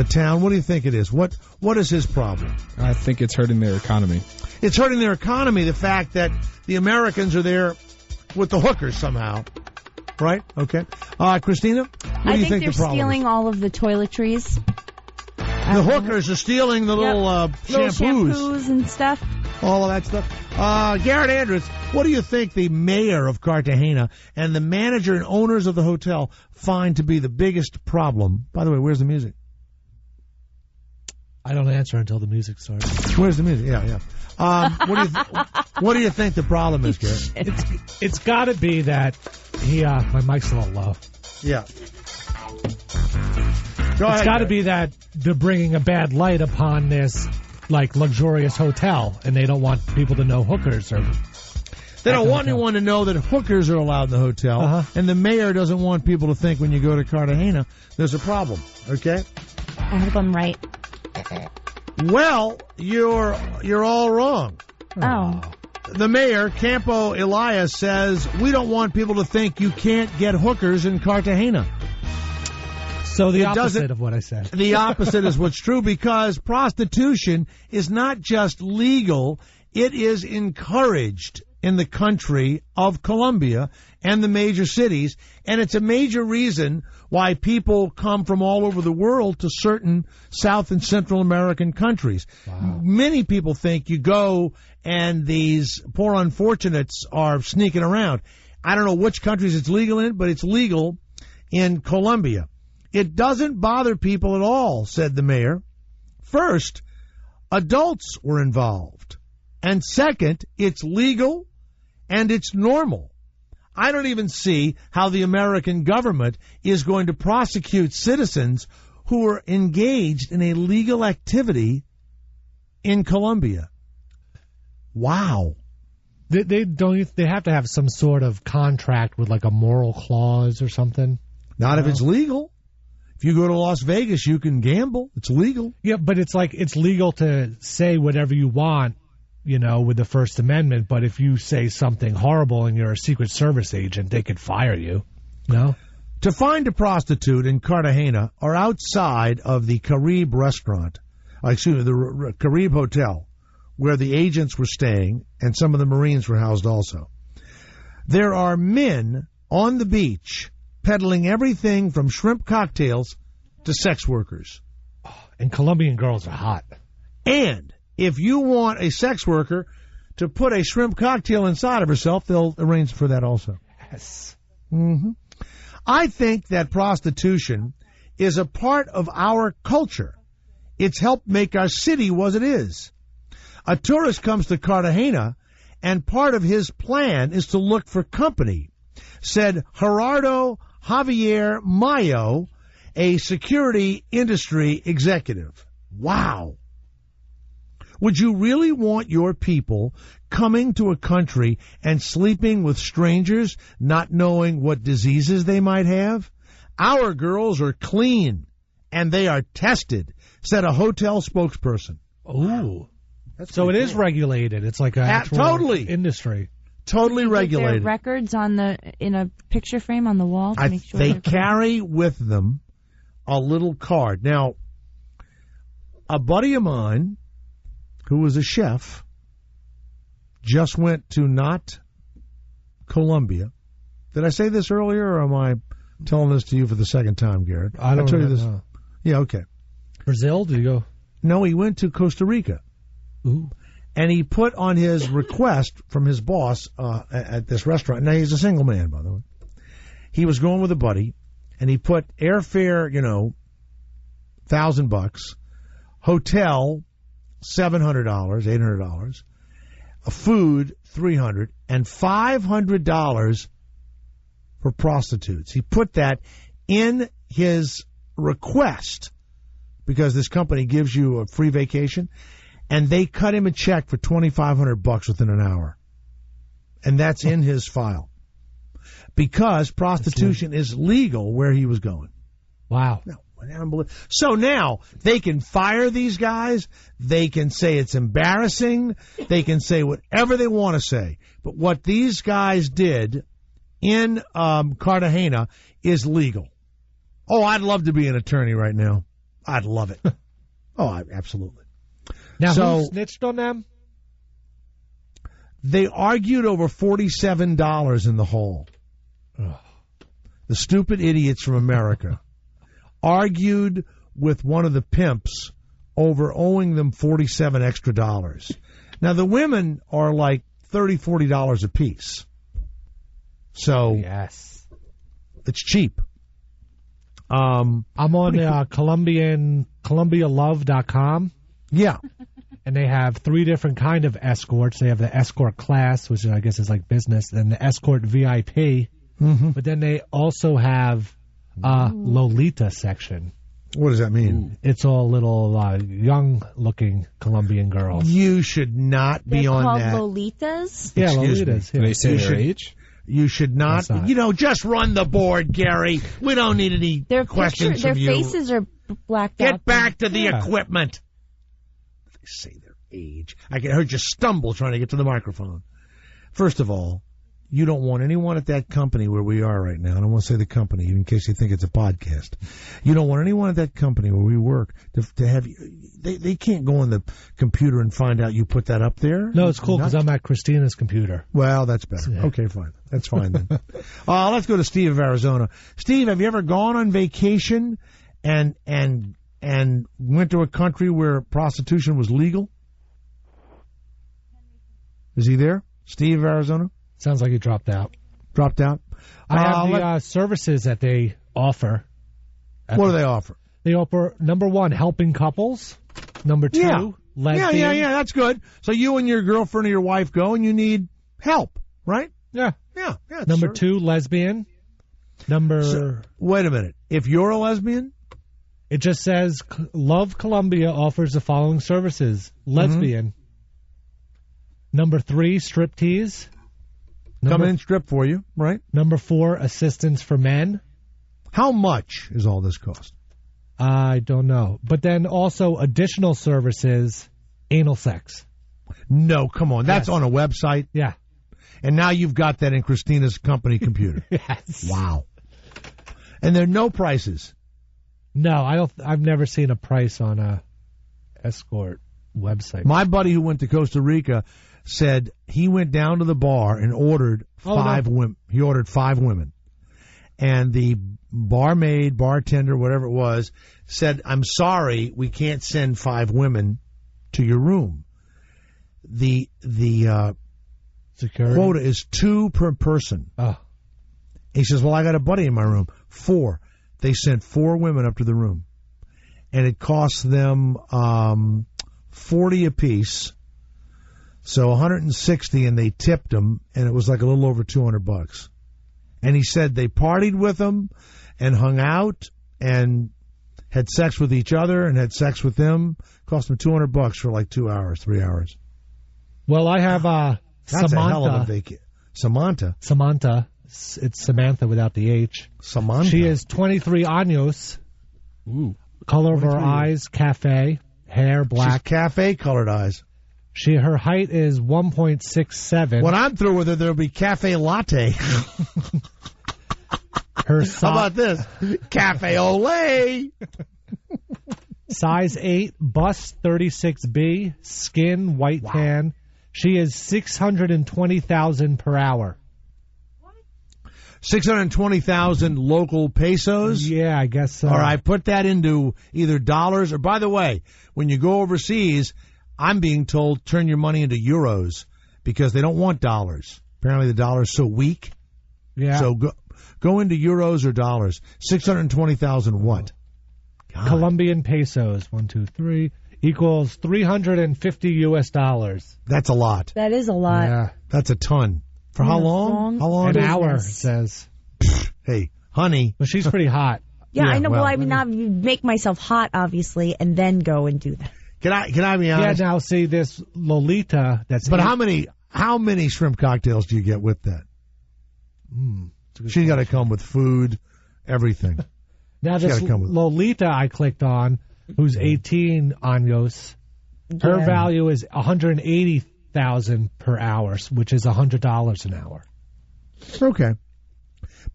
town. What do you think it is? What is his problem? I think it's hurting their economy. It's hurting their economy, the fact that the Americans are there with the hookers somehow. Right? Okay. Christina, what do you think they're the problem stealing is? all of the toiletries. The hookers are stealing the little shampoos and stuff. All of that stuff. Garrett Andrews, what do you think the mayor of Cartagena and the manager and owners of the hotel find to be the biggest problem? By the way, where's the music? I don't answer until the music starts. Where's the music? Yeah. What do you think the problem is, Garrett? It's got to be that my mic's a little low. Yeah. It's got to be that they're bringing a bad light upon this, luxurious hotel, and they don't want people to know hookers are. They don't want anyone to know that hookers are allowed in the hotel, and the mayor doesn't want people to think when you go to Cartagena there's a problem. Okay. I hope I'm right. Well, you're all wrong. Oh. the mayor, Campo Elias, says, we don't want people to think you can't get hookers in Cartagena. So the opposite of what I said. The opposite is what's true, because prostitution is not just legal, it is encouraged in the country of Colombia and the major cities, and it's a major reason why people come from all over the world to certain South and Central American countries. Wow. Many people think you go and these poor unfortunates are sneaking around. I don't know which countries it's legal in, but it's legal in Colombia. It doesn't bother people at all, said the mayor. First, adults were involved. And second, it's legal and it's normal. I don't even see how the American government is going to prosecute citizens who are engaged in a legal activity in Colombia. Wow. They have to have some sort of contract with like a moral clause or something. Not if it's legal. If you go to Las Vegas, you can gamble. It's legal. Yeah, but it's like it's legal to say whatever you want, you know, with the First Amendment. But if you say something horrible and you're a Secret Service agent, they could fire you. No? To find a prostitute in Cartagena or outside of the Caribe restaurant, the Caribe Hotel, where the agents were staying and some of the Marines were housed also, there are men on the beach peddling everything from shrimp cocktails to sex workers. And Colombian girls are hot. And if you want a sex worker to put a shrimp cocktail inside of herself, they'll arrange for that also. Yes. Mm-hmm. I think that prostitution is a part of our culture. It's helped make our city what it is. A tourist comes to Cartagena, and part of his plan is to look for company, said Gerardo Javier Mayo, a security industry executive. Wow. Would you really want your people coming to a country and sleeping with strangers, not knowing what diseases they might have? Our girls are clean, and they are tested, said a hotel spokesperson. Ooh. So it is regulated. It's like an actual industry. Totally regulated. Their records in a picture frame on the wall to make sure they carry with them a little card. Now, a buddy of mine who was a chef just went to not Colombia. Did I say this earlier, or am I telling this to you for the second time, Garrett? I don't know. This. Yeah, okay. Brazil? Did you go? No, he went to Costa Rica. Ooh. And he put on his request from his boss at this restaurant. Now, he's a single man, by the way. He was going with a buddy, and he put airfare, $1,000, hotel, $700, $800, food, $300, and $500 for prostitutes. He put that in his request because this company gives you a free vacation. And they cut him a check for $2,500 within an hour. And that's in his file. Because prostitution is legal where he was going. Wow. So now they can fire these guys. They can say it's embarrassing. They can say whatever they want to say. But what these guys did in Cartagena is legal. Oh, I'd love to be an attorney right now. I'd love it. Absolutely. Now, who snitched on them? They argued over $47 in the hall. Ugh. The stupid idiots from America argued with one of the pimps over owing them $47 extra. Now, the women are like $30, $40 a piece. So, yes, it's cheap. I'm on ColombiaLove.com. Yeah. And they have 3 different kind of escorts. They have the escort class, which I guess is like business, and the escort VIP. Mm-hmm. But then they also have a Lolita section. What does that mean? It's all little young-looking Colombian girls. You should not be on that. They're called Lolitas? Yeah, Lolitas. Do they say their age? You should not. Just run the board, Gary. We don't need any questions from you. Their faces are blacked out. Get back to the equipment. They say their age. I heard you stumble trying to get to the microphone. First of all, you don't want anyone at that company where we are right now. I don't want to say the company, in case you think it's a podcast. You don't want anyone at that company where we work to have you. They can't go on the computer and find out you put that up there. No, it's cool because I'm at Christina's computer. Well, that's better. Yeah. Okay, fine. That's fine then. Let's go to Steve of Arizona. Steve, have you ever gone on vacation and went to a country where prostitution was legal? Is he there? Steve of Arizona? Sounds like he dropped out. Dropped out? I have the services that they offer. What do they offer? They offer, number one, helping couples. Number two, lesbian. Yeah, that's good. So you and your girlfriend or your wife go and you need help, right? Yeah. Yeah. Number two, lesbian. Wait a minute. If you're a lesbian? It just says, Love Columbia offers the following services. Lesbian. Number three, striptease. Come in and strip for you, right? Number four, assistance for men. How much is all this cost? I don't know. But then also additional services, anal sex. No, come on. That's on a website? Yeah. And now you've got that in Christina's company computer. Yes. Wow. And there are no prices? No, I've never seen a price on a escort website. My buddy who went to Costa Rica said he went down to the bar and ordered five women. He ordered 5 women. And the barmaid, bartender, whatever it was, said, I'm sorry, we can't send 5 women to your room. The security quota is 2 per person. Oh. He says, well, I got a buddy in my room. 4. They sent 4 women up to the room. And it cost them $40 apiece. So 160, and they tipped them, and it was like a little over $200. And he said they partied with them and hung out and had sex with each other and had sex with them. Cost them $200 for like 2 hours, 3 hours. Well, I have That's Samantha. a hell of a vacation. Samantha. It's Samantha without the H. Samantha. She is 23 años. Ooh. Color of her eyes, cafe. Hair, black. She's cafe colored eyes. Her height is 1.67. When I'm through with her, there'll be cafe latte. How about this? Cafe Olay. Size 8, bust 36B, skin white tan. She is 620,000 per hour. 620,000 local pesos? Yeah, I guess so. All right, put that into either dollars or, by the way, when you go overseas, I'm being told turn your money into euros because they don't want dollars. Apparently the dollar's so weak. Yeah. So go into euros or dollars. 620,000 what? God. Colombian pesos, 1, 2, 3, equals $350. That's a lot. That is a lot. Yeah. That's a ton. For how long? How long? An hour, it says. Hey, honey. But she's pretty hot. Yeah, I know. Well, I mean, I make myself hot, obviously, and then go and do that. Can I be honest? Yeah, now see this Lolita. But how many shrimp cocktails do you get with that? She's got to come with food, everything. Now this Lolita I clicked on, who's 18 años, her value is $180,000 per hour, which is $100 an hour. Okay,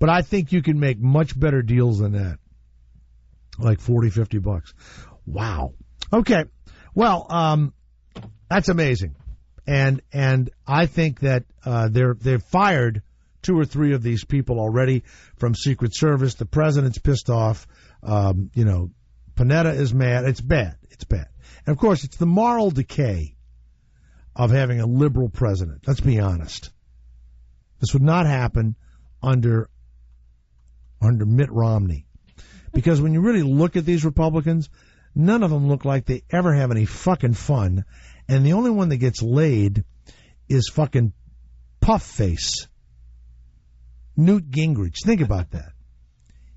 but I think you can make much better deals than that, like $40-50. Wow. Okay. Well, that's amazing, and I think that they've fired 2 or 3 of these people already from Secret Service. The president's pissed off. Panetta is mad. It's bad. It's bad. And of course, it's the moral decay of having a liberal president. Let's be honest. This would not happen under Mitt Romney, because when you really look at these Republicans, none of them look like they ever have any fucking fun. And the only one that gets laid is fucking Puff Face. Newt Gingrich. Think about that.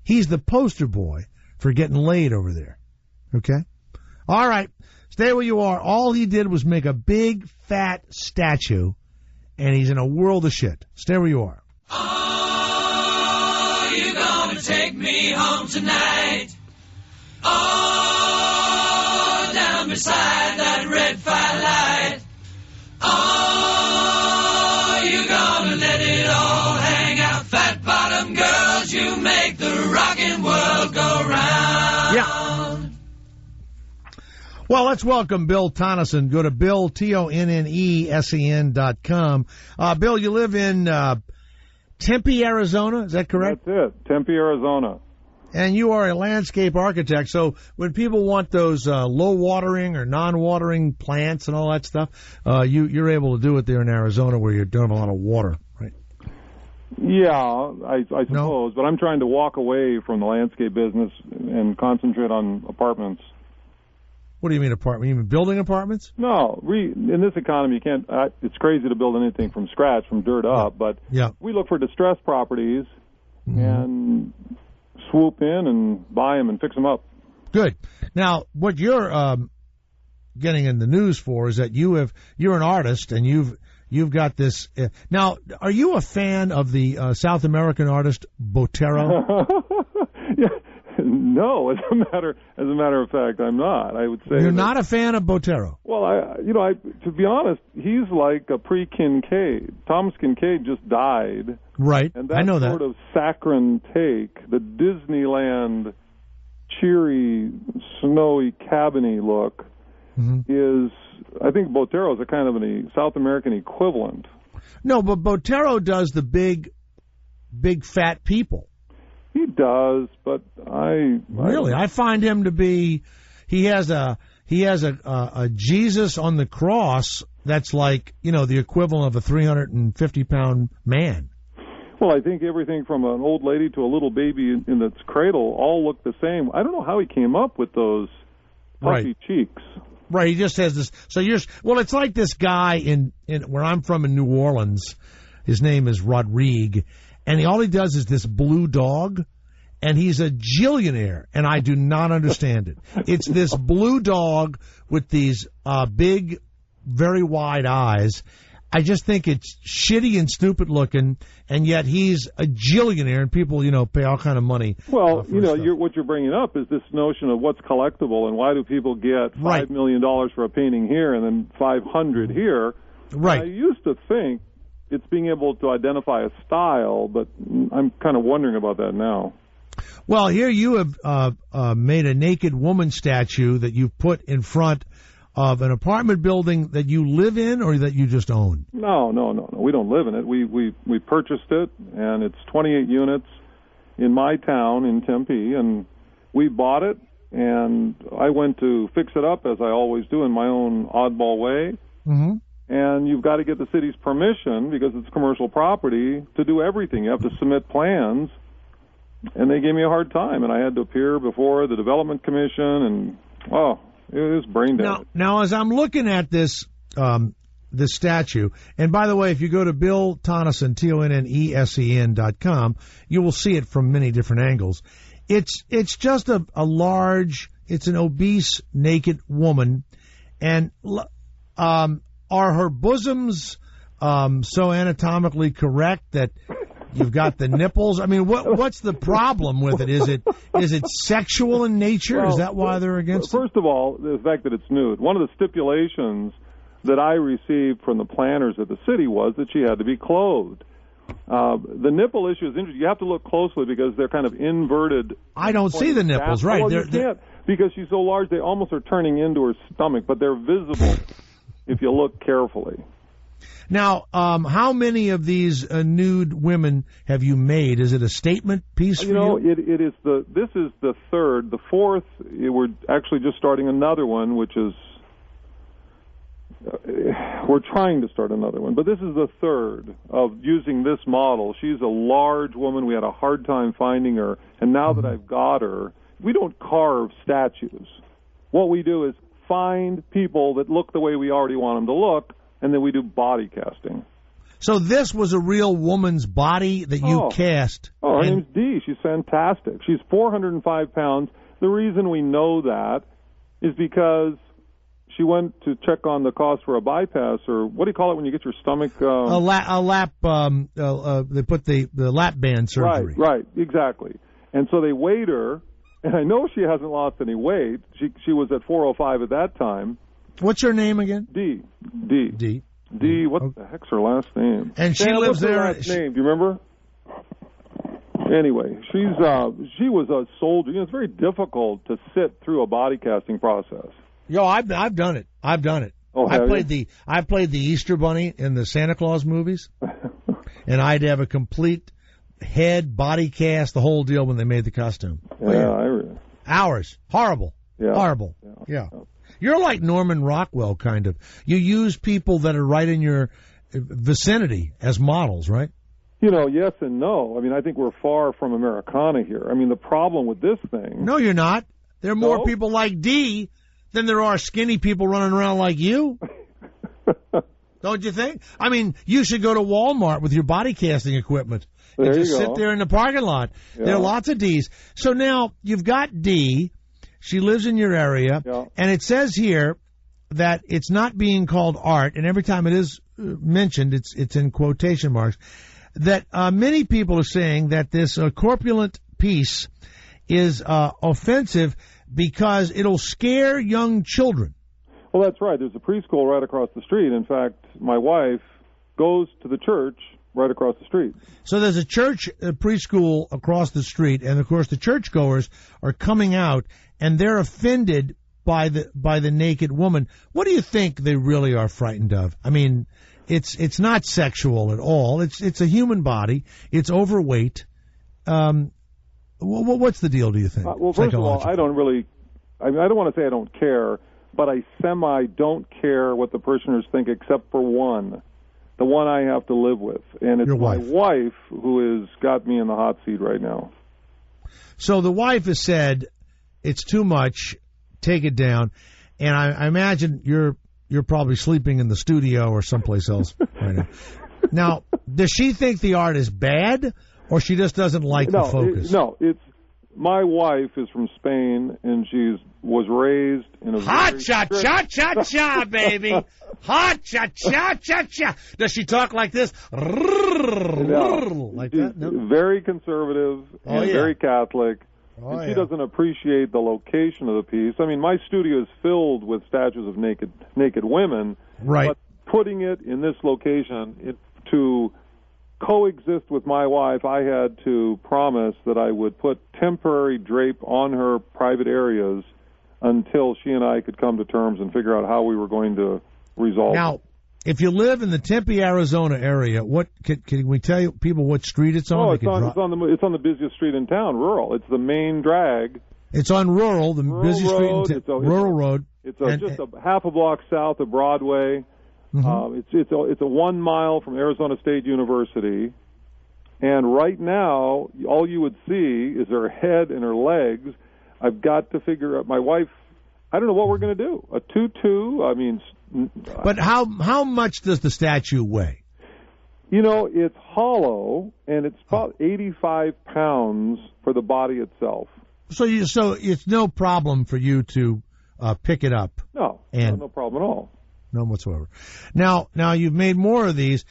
He's the poster boy for getting laid over there. Okay? All right. Stay where you are. All he did was make a big, fat statue, and he's in a world of shit. Stay where you are. Oh, you gonna take me home tonight? Oh, down beside that red firelight. Oh, you gonna Well, let's welcome Bill Tonneson. Go to Bill, TONNESEN.com. Bill, you live in Tempe, Arizona. Is that correct? That's it, Tempe, Arizona. And you are a landscape architect. So when people want those low watering or non-watering plants and all that stuff, you're able to do it there in Arizona where you don't have a lot of water, right? Yeah, I suppose. But I'm trying to walk away from the landscape business and concentrate on apartments. What do you mean apartment? You mean building apartments? No, in this economy, you can't. It's crazy to build anything from scratch, from dirt up. But we look for distressed properties and swoop in and buy them and fix them up. Good. Now, what you're getting in the news for is that you're an artist and you've got this. Now, are you a fan of the South American artist Botero? Yeah. No, as a matter of fact, I'm not. I would say you're not a fan of Botero. Well, to be honest, he's like a pre-Kincaid. Thomas Kincaid just died, right? And that I know sort of saccharine take, the Disneyland cheery, snowy, cabiny look, is. I think Botero is a kind of a South American equivalent. No, but Botero does the big fat people. He does, but I find him to be. He has a Jesus on the cross that's like the equivalent of a 350-pound man. Well, I think everything from an old lady to a little baby in its cradle all look the same. I don't know how he came up with those puffy cheeks. Right, he just has this. So it's like this guy in where I'm from in New Orleans. His name is Rodrigue. And all he does is this blue dog, and he's a jillionaire, and I do not understand it. It's this blue dog with these big, very wide eyes. I just think it's shitty and stupid looking, and yet he's a jillionaire, and people, pay all kind of money. Well, what you're bringing up is this notion of what's collectible, and why do people get $5 million for a painting here and then $500 here? Right. I used to think it's being able to identify a style, but I'm kind of wondering about that now. Well, here you have made a naked woman statue that you've put in front of an apartment building that you live in or that you just own. No. We don't live in it. We purchased it, and it's 28 units in my town in Tempe, and we bought it, and I went to fix it up, as I always do, in my own oddball way. Mm-hmm. And you've got to get the city's permission, because it's commercial property, to do everything. You have to submit plans, and they gave me a hard time, and I had to appear before the Development Commission, and, it was brain damage. Now, as I'm looking at this statue, and by the way, if you go to Bill Tonneson, TONNESEN.com, you will see it from many different angles. It's just a large, it's an obese, naked woman, and are her bosoms so anatomically correct that you've got the nipples? I mean, what's the problem with it? Is it sexual in nature? Is that why they're against it? First of all, the fact that it's nude. One of the stipulations that I received from the planners at the city was that she had to be clothed. The nipple issue is interesting. You have to look closely because they're kind of inverted. I don't see the nipples, right? Well, you can't, because she's so large, they almost are turning into her stomach, but they're visible if you look carefully. Now, how many of these nude women have you made? Is it a statement piece for you? It is this is the third. The fourth, we're actually just starting another one, which is, we're trying to start another one. But this is the third of using this model. She's a large woman. We had a hard time finding her. And now that I've got her, we don't carve statues. What we do is find people that look the way we already want them to look, and then we do body casting. So this was a real woman's body that you cast? Oh, her name's Dee. She's fantastic. She's 405 pounds. The reason we know that is because she went to check on the cost for a bypass, or what do you call it when you get your stomach? A lap. They put the lap band surgery. Right, exactly. And so they weighed her, and I know she hasn't lost any weight. She was at 405 at that time. What's her name again? Dee. Dee. What the heck's her last name? And she lives there. What's her last name? Do you remember? Anyway, she was a soldier. It's very difficult to sit through a body casting process. Yo, I've done it. I've done it. Oh, I played the Easter Bunny in the Santa Claus movies, and I'd have a complete head, body cast, the whole deal when they made the costume. Hours. Horrible. Yeah. Horrible. Yeah. You're like Norman Rockwell, kind of. You use people that are right in your vicinity as models, right? You know, yes and no. I mean, I think we're far from Americana here. I mean, the problem with this thing... No, you're not. There are more people like Dee than there are skinny people running around like you. Don't you think? I mean, you should go to Walmart with your body casting equipment and just sit there in the parking lot. Yeah. There are lots of Dees. So now you've got Dee. She lives in your area, and it says here that it's not being called art, and every time it is mentioned, it's in quotation marks, that many people are saying that this corpulent piece is offensive because it'll scare young children. Well, that's right. There's a preschool right across the street. In fact, my wife goes to the church right across the street. So there's a church preschool across the street, and of course the churchgoers are coming out, and they're offended by the naked woman. What do you think they really are frightened of? I mean, it's not sexual at all. It's a human body. It's overweight. What's the deal, do you think? Well, first of all, I don't want to say I don't care, but I don't care what the parishioners think except for one. The one I have to live with. And it's my wife who has got me in the hot seat right now. So the wife has said, it's too much, take it down. And I imagine you're probably sleeping in the studio or someplace else right now. Now, does she think the art is bad, or she just doesn't like the focus? My wife is from Spain, and she was raised in a hot cha-cha-cha-cha, baby. Hot cha-cha-cha-cha. Does she talk like this? Like that? No? Very conservative and very Catholic. And she doesn't appreciate the location of the piece. I mean, my studio is filled with statues of naked women. Right. But putting it in this location to coexist with my wife, I had to promise that I would put temporary drape on her private areas until she and I could come to terms and figure out how we were going to resolve it. Now, if you live in the Tempe, Arizona area, what can we tell you people what street it's on? Oh, it's on the busiest street in town, Rural. It's the main drag. It's on Rural, the busiest street in town. Rural Road. It's just a half a block south of Broadway. Mm-hmm. It's a 1 mile from Arizona State University, and right now all you would see is her head and her legs. I've got to figure out. My wife, I don't know what we're going to do. A tutu. I mean, but how much does the statue weigh? You know, it's hollow, and it's about 85 pounds for the body itself. So it's no problem for you to pick it up. No problem at all. None whatsoever. Now you've made more of these.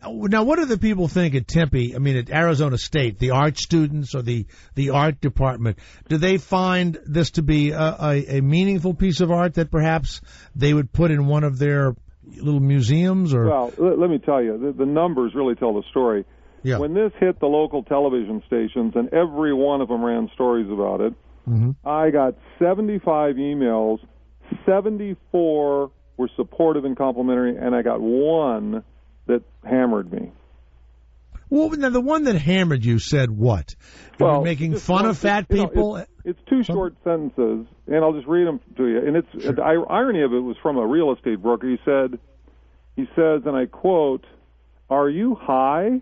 Now, what do the people think at Tempe? I mean, at Arizona State, the art students or the art department, do they find this to be a meaningful piece of art that perhaps they would put in one of their little museums? Or well, let me tell you, the numbers really tell the story. Yeah. When this hit the local television stations, and every one of them ran stories about it, I got 75 emails, 74 were supportive and complimentary, and I got one that hammered me. Well, now the one that hammered you said what? Well, you're making fun of fat people? It's two short sentences, and I'll just read them to you. And the irony of it was from a real estate broker. He says, and I quote, "Are you high?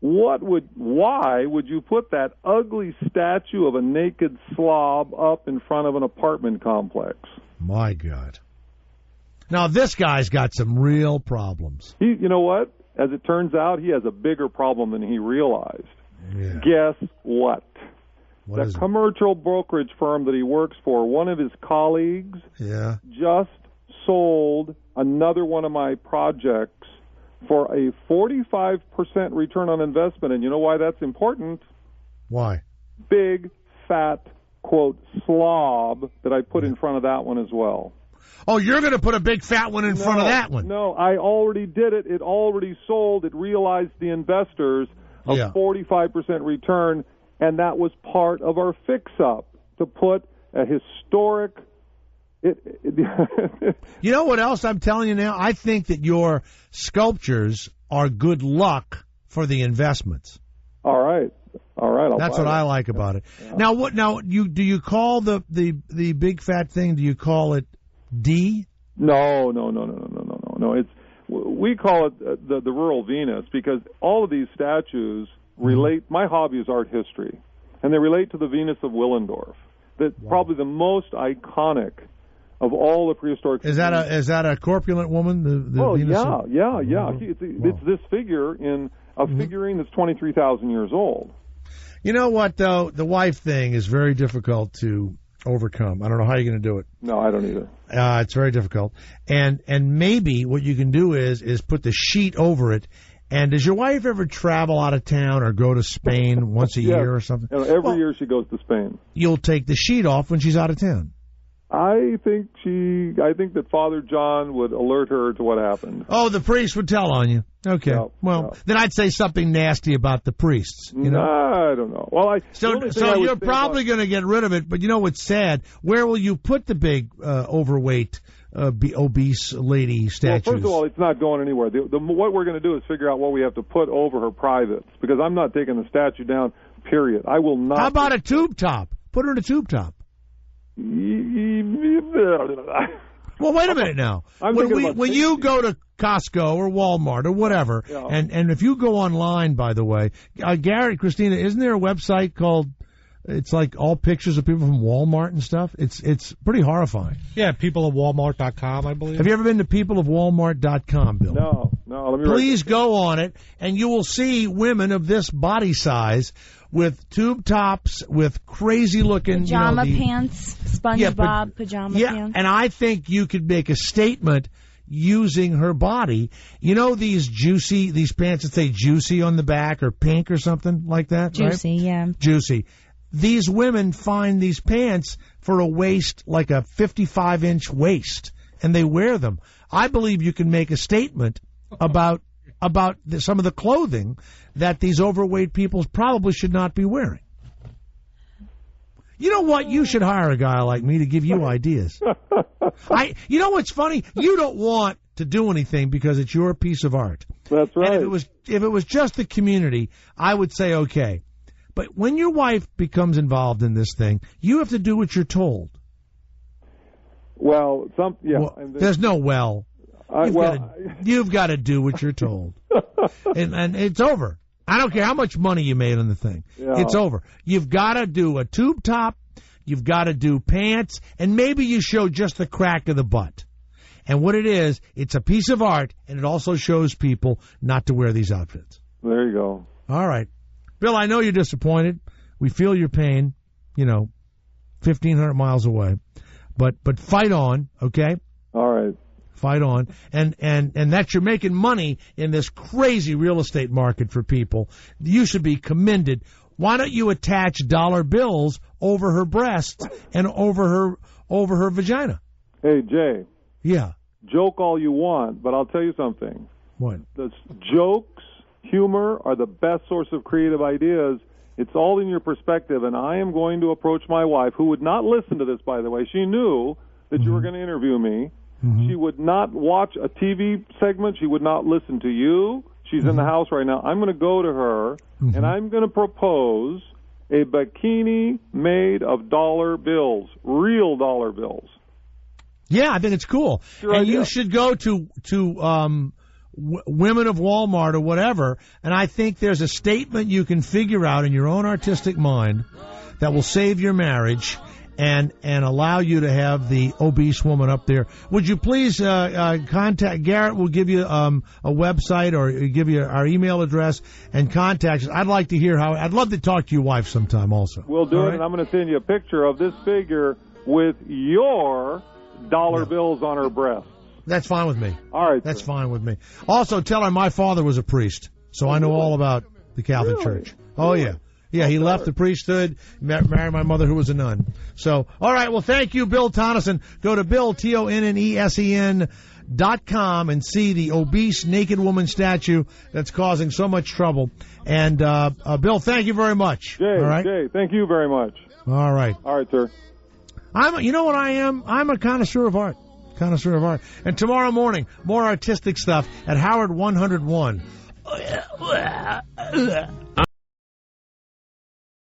Why would you put that ugly statue of a naked slob up in front of an apartment complex?" My God. Now, this guy's got some real problems. You know what? As it turns out, he has a bigger problem than he realized. Yeah. Guess what? The commercial brokerage firm that he works for, one of his colleagues, just sold another one of my projects for a 45% return on investment. And you know why that's important? Why? Big, fat, quote, slob that I put in front of that one as well. Oh, you're going to put a big fat one in front of that one? No, I already did it. It already sold. It realized the investors a 45% return, and that was part of our fix-up, to put a historic You know what else I'm telling you now? I think that your sculptures are good luck for the investments. All right. That's what I like about it. Yeah. Now, do you call the big fat thing? Do you call it D? No. We call it the rural Venus because all of these statues relate. My hobby is art history, and they relate to the Venus of Willendorf. That's probably the most iconic of all the prehistoric. Is that a corpulent woman? The Venus yeah. It's this figure in a figurine that's 23,000 years old. You know what, though? The wife thing is very difficult to overcome. I don't know how you're going to do it. No, I don't either. It's very difficult. And maybe what you can do is put the sheet over it. And does your wife ever travel out of town or go to Spain once a year or something? Every year she goes to Spain. You'll take the sheet off when she's out of town. I think that Father John would alert her to what happened. Oh, the priest would tell on you. Okay. Then I'd say something nasty about the priests. You know? I don't know. Well, so you're probably going to get rid of it, but you know what's sad? Where will you put the big overweight, obese lady statues? Well, first of all, it's not going anywhere. What we're going to do is figure out what we have to put over her privates, because I'm not taking the statue down, period. I will not. How about a tube top? Put her in a tube top. Well, wait a minute now. When you go to Costco or Walmart or whatever, and if you go online, by the way, Garrett, Christina, isn't there a website called? It's like all pictures of people from Walmart and stuff. It's pretty horrifying. Yeah, peopleofwalmart.com, I believe. Have you ever been to peopleofwalmart.com, Bill? No. Let me Please go on it, and you will see women of this body size with tube tops, with crazy-looking pajama pants, SpongeBob pajama pants. And I think you could make a statement using her body. You know these pants that say juicy on the back or pink or something like that? Juicy, right? Yeah. Juicy. These women find these pants for a waist, like a 55-inch waist, and they wear them. I believe you can make a statement about some of the clothing that these overweight people probably should not be wearing. You know what? You should hire a guy like me to give you ideas. You know what's funny? You don't want to do anything because it's your piece of art. That's right. And if it was just the community, I would say okay. But when your wife becomes involved in this thing, you have to do what you're told. Well, there's no well. You've got to do what you're told. and it's over. I don't care how much money you made on the thing. Yeah. It's over. You've got to do a tube top. You've got to do pants. And maybe you show just the crack of the butt. And what it is, it's a piece of art, and it also shows people not to wear these outfits. There you go. All right. Bill, I know you're disappointed. We feel your pain, 1,500 miles away. But fight on, okay? All right. Fight on. And that you're making money in this crazy real estate market for people. You should be commended. Why don't you attach dollar bills over her breasts and over her vagina? Hey, Jay. Yeah. Joke all you want, but I'll tell you something. What? The jokes, humor are the best source of creative ideas. It's all in your perspective, and I am going to approach my wife, who would not listen to this, by the way. She knew that you were going to interview me. Mm-hmm. She would not watch a TV segment. She would not listen to you. She's in the house right now. I'm going to go to her, and I'm going to propose a bikini made of dollar bills, real dollar bills. Yeah, I think it's cool. You should go to Women of Walmart or whatever, and I think there's a statement you can figure out in your own artistic mind that will save your marriage and allow you to have the obese woman up there. Would you please contact Garrett? We'll give you a website or give you our email address and contact us. I'd like to hear I'd love to talk to your wife sometime also. We'll do it, and I'm going to send you a picture of this figure with your dollar bills on her breast. That's fine with me. All right. That's fine with me. Also, tell her my father was a priest, so I know all about the Catholic Church. Oh, yeah. Yeah, he left the priesthood, married my mother, who was a nun. So, all right, well, thank you, Bill Tonneson. Go to BillTonnesen.com and see the obese naked woman statue that's causing so much trouble. And, Bill, thank you very much. Jay, all right? Jay, thank you very much. All right. All right, sir. You know what I am? I'm a connoisseur of art. Connoisseur of art. And tomorrow morning, more artistic stuff at Howard 101.